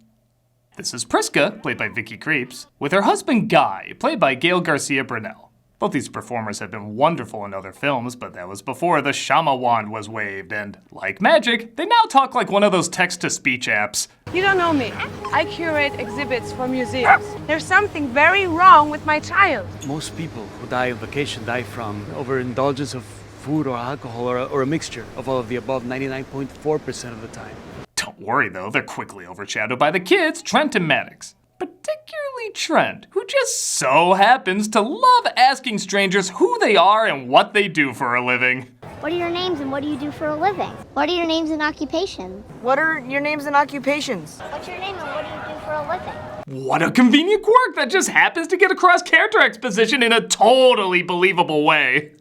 This is Priska, played by Vicky Creeps, with her husband Guy, played by Gail Garcia Bernal. Both these performers have been wonderful in other films, but that was before the Shama wand was waved, and like magic, they now talk like one of those text-to-speech apps. You don't know me. I curate exhibits for museums. There's something very wrong with my child. Most people who die on vacation die from overindulgence of food or alcohol or a mixture of all of the above 99.4% of the time. Don't worry though, they're quickly overshadowed by the kids, Trent and Maddox. Particularly Trent, who just so happens to love asking strangers who they are and what they do for a living. What are your names and what do you do for a living? What are your names and occupations? What are your names and occupations? What's your name and what do you do for a living? What a convenient quirk that just happens to get across character exposition in a totally believable way.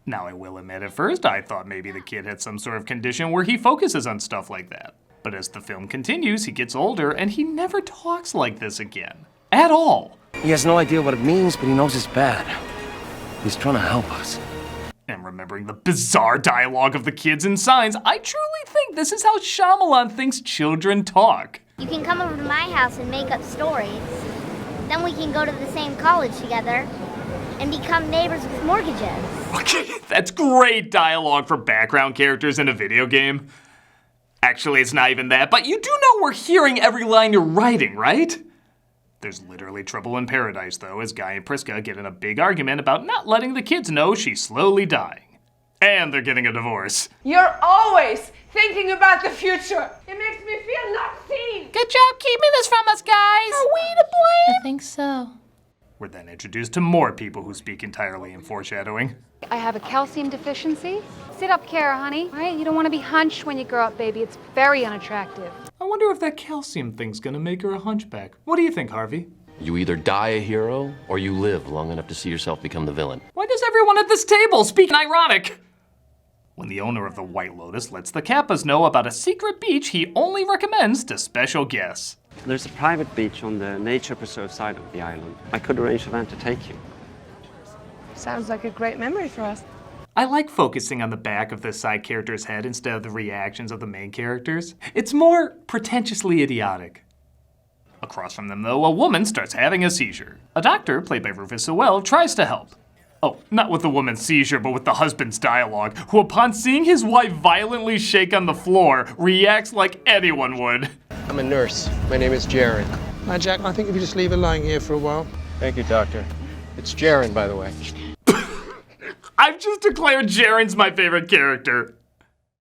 Now I will admit at first I thought maybe the kid had some sort of condition where he focuses on stuff like that. But as the film continues, he gets older and he never talks like this again. At all. He has no idea what it means, but he knows it's bad. He's trying to help us. And remembering the bizarre dialogue of the kids in Signs, I truly think this is how Shyamalan thinks children talk. You can come over to my house and make up stories. Then we can go to the same college together and become neighbors with mortgages. Okay, that's great dialogue for background characters in a video game. Actually, it's not even that, but you do know we're hearing every line you're writing, right? There's literally trouble in paradise, though, as Guy and Priska get in a big argument about not letting the kids know she's slowly dying. And they're getting a divorce. You're always thinking about the future. It makes me feel not seen. Good job keeping this from us, guys. Are we to blame? I think so. We're then introduced to more people who speak entirely in foreshadowing. I have a calcium deficiency. Sit up, Kara, honey. All right, you don't want to be hunched when you grow up, baby. It's very unattractive. I wonder if that calcium thing's gonna make her a hunchback. What do you think, Harvey? You either die a hero, or you live long enough to see yourself become the villain. Why does everyone at this table speak ironic? When the owner of the White Lotus lets the Kappas know about a secret beach he only recommends to special guests. There's a private beach on the nature preserve side of the island. I could arrange a van to take you. Sounds like a great memory for us. I like focusing on the back of the side character's head instead of the reactions of the main characters. It's more pretentiously idiotic. Across from them, though, a woman starts having a seizure. A doctor, played by Rufus Sewell, tries to help. Oh, not with the woman's seizure, but with the husband's dialogue, who upon seeing his wife violently shake on the floor, reacts like anyone would. I'm a nurse. My name is Jaren. Hi, Jack. I think if you just leave her lying here for a while. Thank you, doctor. It's Jaren, by the way. I've just declared Jaren's my favorite character.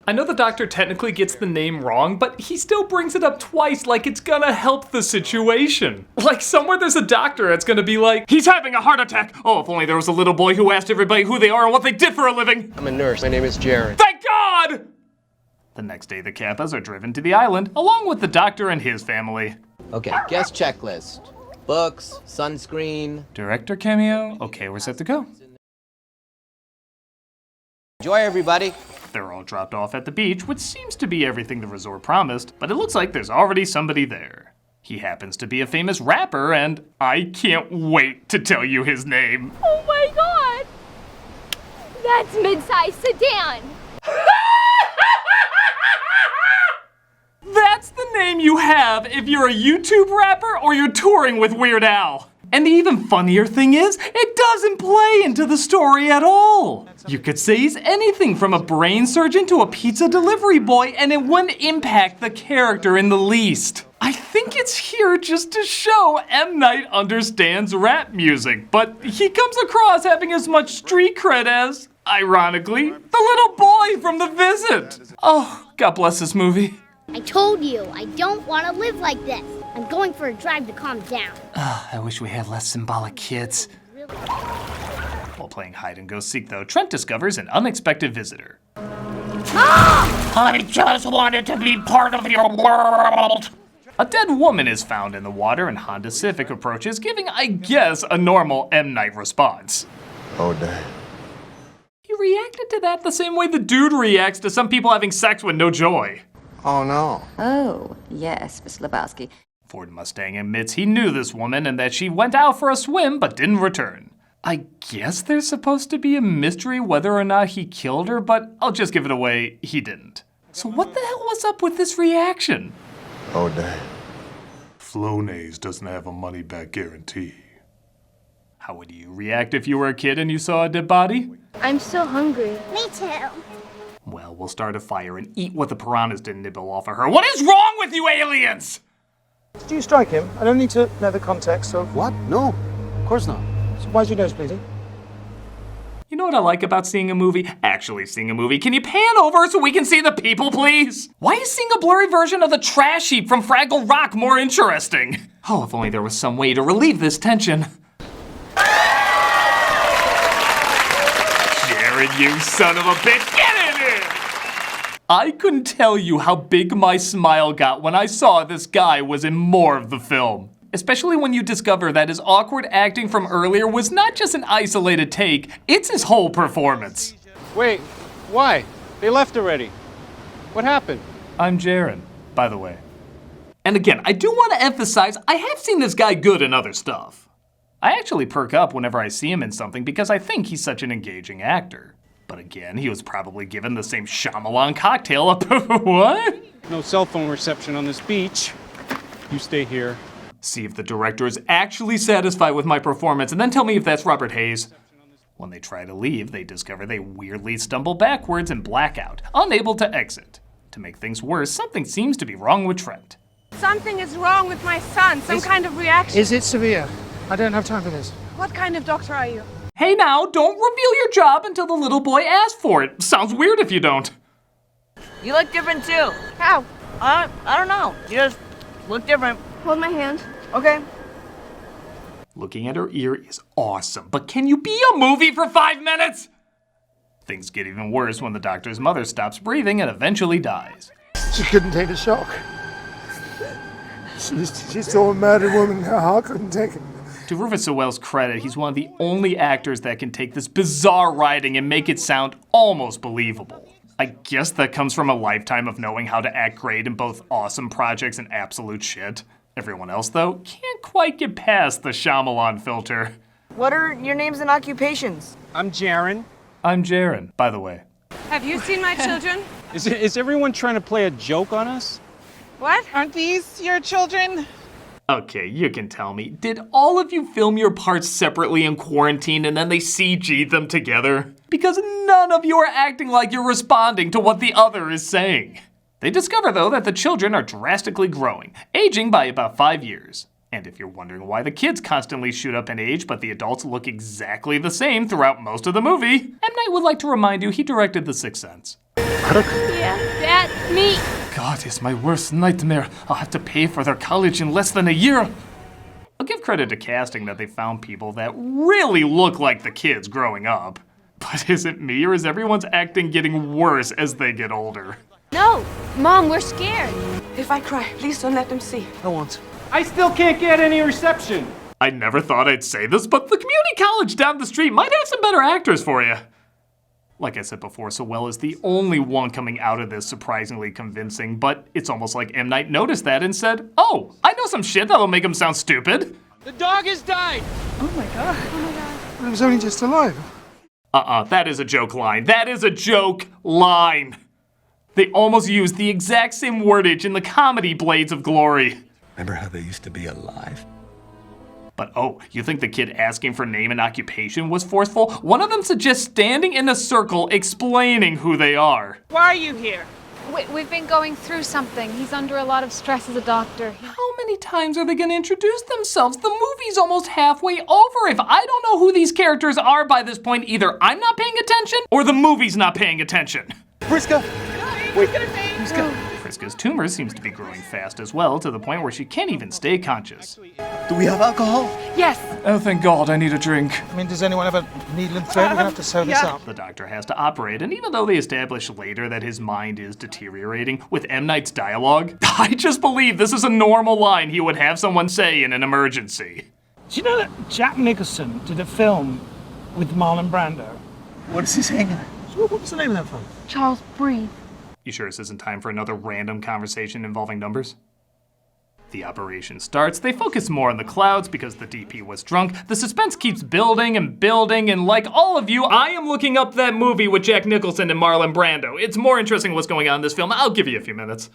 I know the doctor technically gets the name wrong, but he still brings it up twice like it's gonna help the situation. Like somewhere there's a doctor that's gonna be like, he's having a heart attack. Oh, if only there was a little boy who asked everybody who they are and what they did for a living. I'm a nurse. My name is Jaren. Thank God! The next day, the Kappas are driven to the island, along with the doctor and his family. Okay, guest checklist. Books, sunscreen. Director cameo? Okay, we're set to go. Enjoy, everybody. They're all dropped off at the beach, which seems to be everything the resort promised, but it looks like there's already somebody there. He happens to be a famous rapper, and I can't wait to tell you his name. Oh my God! That's mid-size sedan! That's the name you have if you're a YouTube rapper or you're touring with Weird Al. And the even funnier thing is, it doesn't play into the story at all. You could say he's anything from a brain surgeon to a pizza delivery boy, and it wouldn't impact the character in the least. I think it's here just to show M. Night understands rap music, but he comes across having as much street cred as, ironically, the little boy from The Visit. Oh, God bless this movie. I told you, I don't want to live like this. I'm going for a drive to calm down. I wish we had less symbolic kids. While playing hide and go seek, though, Trent discovers an unexpected visitor. I just wanted to be part of your world. A dead woman is found in the water, and Honda Civic approaches, giving, I guess, a normal M. Night response. Oh, damn. He reacted to that the same way the dude reacts to some people having sex with no joy. Oh, no. Oh, yes, Miss Lebowski. Ford Mustang admits he knew this woman and that she went out for a swim but didn't return. I guess there's supposed to be a mystery whether or not he killed her, but I'll just give it away, he didn't. So what the hell was up with this reaction? Oh, damn. Flonase doesn't have a money-back guarantee. How would you react if you were a kid and you saw a dead body? I'm so hungry. Me too. Well, we'll start a fire and eat what the piranhas didn't nibble off of her. What is wrong with you aliens? Did you strike him? I don't need to know the context of... What? No, of course not. So why's your nose bleeding? You know what I like about seeing a movie? Actually seeing a movie. Can you pan over so we can see the people, please? Why is seeing a blurry version of the trash heap from Fraggle Rock more interesting? Oh, if only there was some way to relieve this tension. Jared, you son of a bitch, get in here! I couldn't tell you how big my smile got when I saw this guy was in more of the film. Especially when you discover that his awkward acting from earlier was not just an isolated take, it's his whole performance. Wait, why? They left already. What happened? I'm Jaren, by the way. And again, I do want to emphasize, I have seen this guy good in other stuff. I actually perk up whenever I see him in something because I think he's such an engaging actor. But again, he was probably given the same Shyamalan cocktail up. What? No cell phone reception on this beach. You stay here. See if the director is actually satisfied with my performance, and then tell me if that's Robert Hayes. When they try to leave, they discover they weirdly stumble backwards and black out, unable to exit. To make things worse, something seems to be wrong with Trent. Something is wrong with my son. Some kind of reaction. Is it severe? I don't have time for this. What kind of doctor are you? Hey now, don't reveal your job until the little boy asks for it. Sounds weird if you don't. You look different too. How? I don't know. You just look different. Hold my hand. Okay. Looking at her ear is awesome, but can you be a movie for 5 minutes? Things get even worse when the doctor's mother stops breathing and eventually dies. She couldn't take the shock. She saw a murdered woman, her heart couldn't take it. To Rufus Sewell's credit, he's one of the only actors that can take this bizarre writing and make it sound almost believable. I guess that comes from a lifetime of knowing how to act great in both awesome projects and absolute shit. Everyone else, though, can't quite get past the Shyamalan filter. What are your names and occupations? I'm Jaren. I'm Jaren, by the way. Have you seen my children? Is everyone trying to play a joke on us? What? Aren't these your children? Okay, you can tell me. Did all of you film your parts separately in quarantine and then they CG'd them together? Because none of you are acting like you're responding to what the other is saying. They discover, though, that the children are drastically growing, aging by about 5 years. And if you're wondering why the kids constantly shoot up in age, but the adults look exactly the same throughout most of the movie, M. Night would like to remind you he directed The Sixth Sense. Yeah, that's me. God, it's my worst nightmare. I'll have to pay for their college in less than a year. I'll give credit to casting that they found people that really look like the kids growing up. But is it me, or is everyone's acting getting worse as they get older? No, Mom, we're scared. If I cry, please don't let them see. I won't. I still can't get any reception. I never thought I'd say this, but the community college down the street might have some better actors for you. Like I said before, Sewell is the only one coming out of this surprisingly convincing, but it's almost like M. Night noticed that and said, oh, I know some shit that'll make him sound stupid. The dog has died. Oh my god. Oh my god. I was only just alive. That is a joke line. That is a joke line. They almost used the exact same wordage in the comedy Blades of Glory. Remember how they used to be alive? But oh, you think the kid asking for name and occupation was forceful? One of them suggests standing in a circle explaining who they are. Why are you here? We've been going through something. He's under a lot of stress as a doctor. How many times are they going to introduce themselves? The movie's almost halfway over. If I don't know who these characters are by this point, either I'm not paying attention or the movie's not paying attention. Priska! Wait, Priska! Priska's tumor seems to be growing fast as well, to the point where she can't even stay conscious. Do we have alcohol? Yes. Oh, thank God, I need a drink. I mean, does anyone have a needle and thread? We're gonna have to sew this up. The doctor has to operate, and even though they establish later that his mind is deteriorating, with M. Night's dialogue, I just believe this is a normal line he would have someone say in an emergency. Do you know that Jack Nicholson did a film with Marlon Brando? What is he saying? What was the name of that film? Charles, breathe. You sure this isn't time for another random conversation involving numbers? The operation starts. They focus more on the clouds because the DP was drunk. The suspense keeps building and building, and like all of you, I am looking up that movie with Jack Nicholson and Marlon Brando. It's more interesting what's going on in this film. I'll give you a few minutes.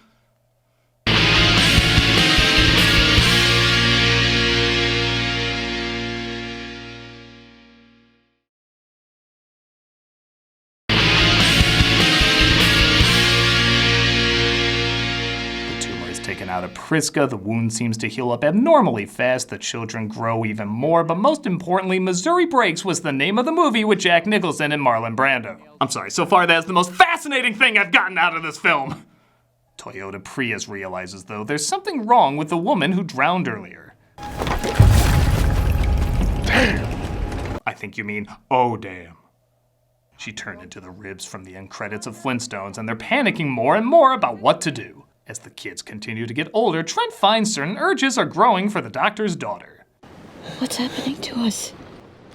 Taken out of Priska, the wound seems to heal up abnormally fast, the children grow even more, but most importantly, Missouri Breaks was the name of the movie with Jack Nicholson and Marlon Brando. I'm sorry, so far that's the most fascinating thing I've gotten out of this film. Toyota Prius realizes, though, there's something wrong with the woman who drowned earlier. I think you mean, oh damn. She turned into the ribs from the end credits of Flintstones, and they're panicking more and more about what to do. As the kids continue to get older, Trent finds certain urges are growing for the doctor's daughter. What's happening to us?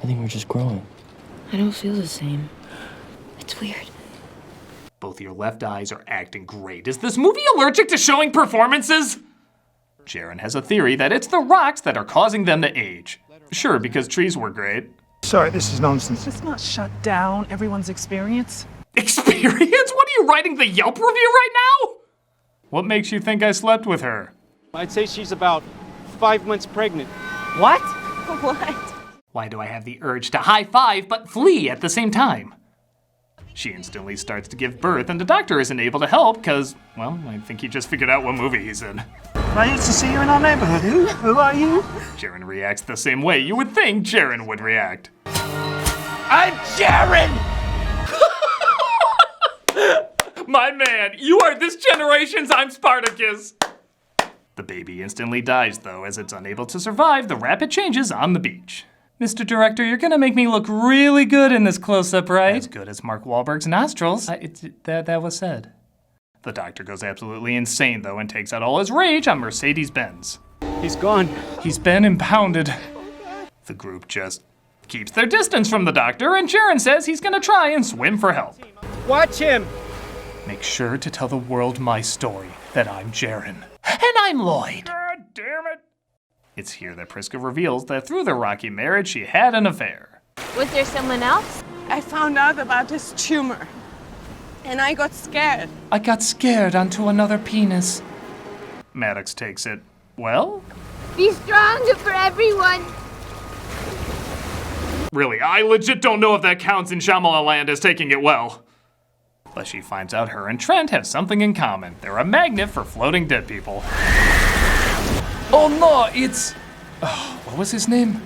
I think we're just growing. I don't feel the same. It's weird. Both your left eyes are acting great. Is this movie allergic to showing performances? Jaron has a theory that it's the rocks that are causing them to age. Sure, because trees were great. Sorry, this is nonsense. Let's not shut down everyone's experience. Experience? What are you writing the Yelp review right now? What makes you think I slept with her? I'd say she's about 5 months pregnant. What? What? Why do I have the urge to high five but flee at the same time? She instantly starts to give birth, and the doctor isn't able to help because, well, I think he just figured out what movie he's in. I used to see you in our neighborhood. Who are you? Jaron reacts the same way you would think Jaron would react. I'm Jaron! My man, you are this generation's I'm Spartacus! The baby instantly dies, though, as it's unable to survive the rapid changes on the beach. Mr. Director, you're gonna make me look really good in this close-up, right? As good as Mark Wahlberg's nostrils. That was said. The doctor goes absolutely insane, though, and takes out all his rage on Mercedes-Benz. He's gone. He's been impounded. The group just keeps their distance from the doctor, and Jaron says he's gonna try and swim for help. Watch him! Make sure to tell the world my story, that I'm Jaron. And I'm Lloyd. God damn it. It's here that Priska reveals that through their rocky marriage, she had an affair. Was there someone else? I found out about his tumor, and I got scared. I got scared onto another penis. Maddox takes it, well? Be strong for everyone. Really, I legit don't know if that counts in Shyamalan Land as taking it well. But she finds out her and Trent have something in common. They're a magnet for floating dead people. Oh no, it's... Oh, what was his name?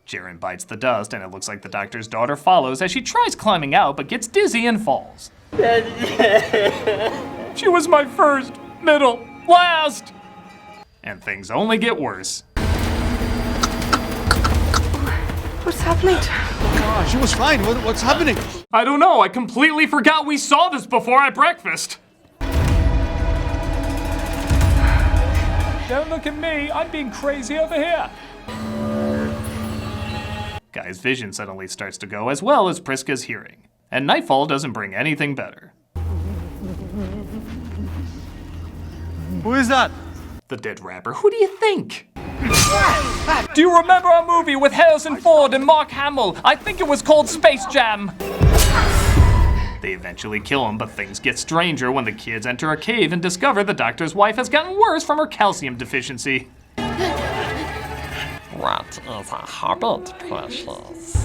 Jaron bites the dust, and it looks like the doctor's daughter follows as she tries climbing out, but gets dizzy and falls. She was my first, middle, last! And things only get worse. What's happening to her? Oh, she was fine. What's happening? I don't know. I completely forgot we saw this before at breakfast. Don't look at me. I'm being crazy over here. Guy's vision suddenly starts to go as well as Priska's hearing. And nightfall doesn't bring anything better. Who is that? The dead rapper. Who do you think? Do you remember a movie with Harrison Ford and Mark Hamill? I think it was called Space Jam. They eventually kill him, but things get stranger when the kids enter a cave and discover the doctor's wife has gotten worse from her calcium deficiency. What is a habit, precious?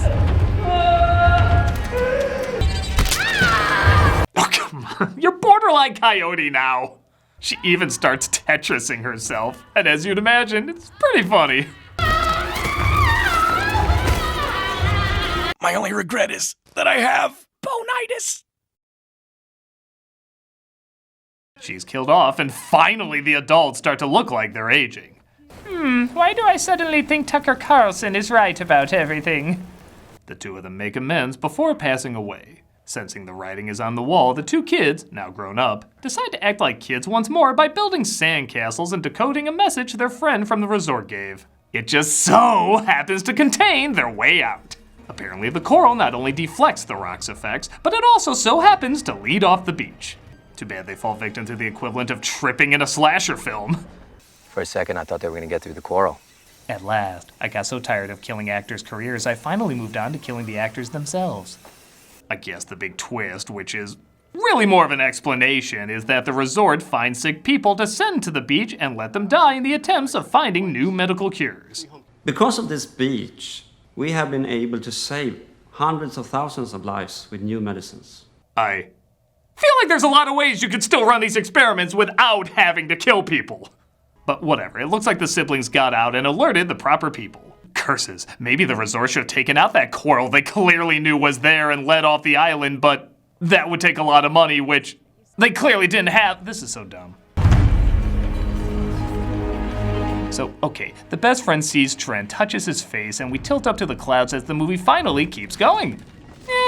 Oh, come on. You're borderline coyote now. She even starts Tetrising herself, and as you'd imagine, it's pretty funny. My only regret is that I have bonitis. She's killed off, and finally the adults start to look like they're aging. Why do I suddenly think Tucker Carlson is right about everything? The two of them make amends before passing away. Sensing the writing is on the wall, the two kids, now grown up, decide to act like kids once more by building sandcastles and decoding a message their friend from the resort gave. It just so happens to contain their way out. Apparently the coral not only deflects the rock's effects, but it also so happens to lead off the beach. Too bad they fall victim to the equivalent of tripping in a slasher film. For a second, I thought they were gonna get through the coral. At last, I got so tired of killing actors' careers, I finally moved on to killing the actors themselves. I guess the big twist, which is really more of an explanation, is that the resort finds sick people to send to the beach and let them die in the attempts of finding new medical cures. Because of this beach, we have been able to save hundreds of thousands of lives with new medicines. I feel like there's a lot of ways you could still run these experiments without having to kill people. But whatever, it looks like the siblings got out and alerted the proper people. Curses, maybe the resort should have taken out that coral they clearly knew was there and led off the island, but that would take a lot of money, which they clearly didn't have. This is so dumb. So, okay, the best friend sees Trent, touches his face, and we tilt up to the clouds as the movie finally keeps going.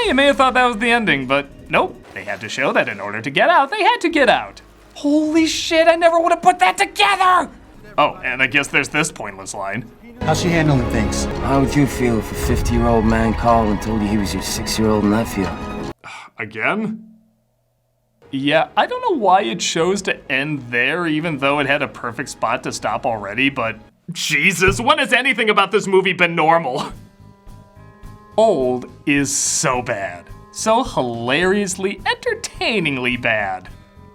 You may have thought that was the ending, but nope. They had to show that in order to get out, they had to get out. Holy shit, I never would have put that together! Oh, and I guess there's this pointless line. How's she handling things? How would you feel if a 50-year-old man called and told you he was your 6-year-old nephew? Again? Yeah, I don't know why it chose to end there, even though it had a perfect spot to stop already, but Jesus, when has anything about this movie been normal? Old is so bad. So hilariously, entertainingly bad.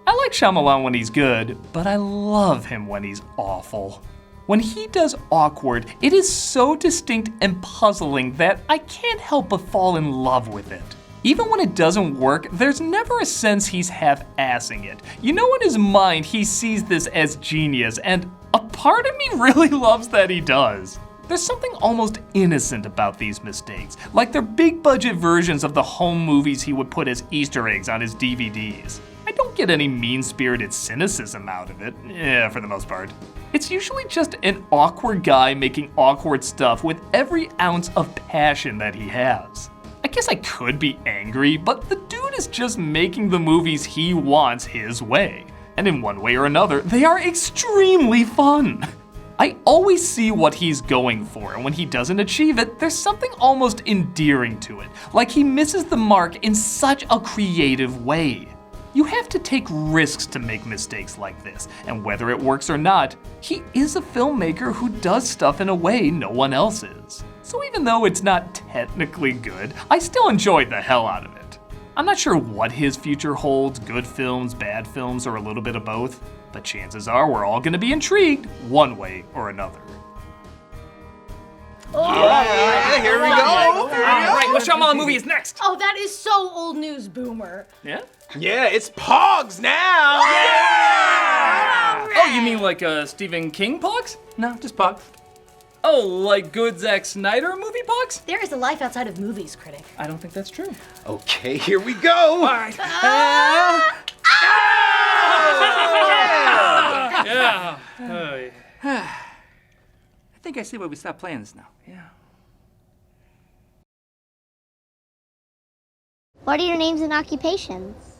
I like Shyamalan when he's good, but I love him when he's awful. When he does awkward, it is so distinct and puzzling that I can't help but fall in love with it. Even when it doesn't work, there's never a sense he's half-assing it. You know, in his mind, he sees this as genius, and a part of me really loves that he does. There's something almost innocent about these mistakes, like they're big-budget versions of the home movies he would put as Easter eggs on his DVDs. I don't get any mean-spirited cynicism out of it, for the most part. It's usually just an awkward guy making awkward stuff with every ounce of passion that he has. I guess I could be angry, but the dude is just making the movies he wants his way. And in one way or another, they are extremely fun. I always see what he's going for, and when he doesn't achieve it, there's something almost endearing to it, like he misses the mark in such a creative way. You have to take risks to make mistakes like this, and whether it works or not, he is a filmmaker who does stuff in a way no one else is. So even though it's not technically good, I still enjoyed the hell out of it. I'm not sure what his future holds, good films, bad films, or a little bit of both, but chances are we're all gonna be intrigued one way or another. Yeah, here we go. All right, what Shyamalan movie is next? Oh, that is so old news, Boomer. Yeah? Yeah, it's Pogs now! Yeah! Oh, you mean like Stephen King Pogs? No, just Pogs. Oh, like good Zack Snyder movie Pogs? There is a life outside of movies, Critic. I don't think that's true. Okay, here we go. All right. Yeah. I think I see why we stopped playing this now. Yeah. What are your names and occupations?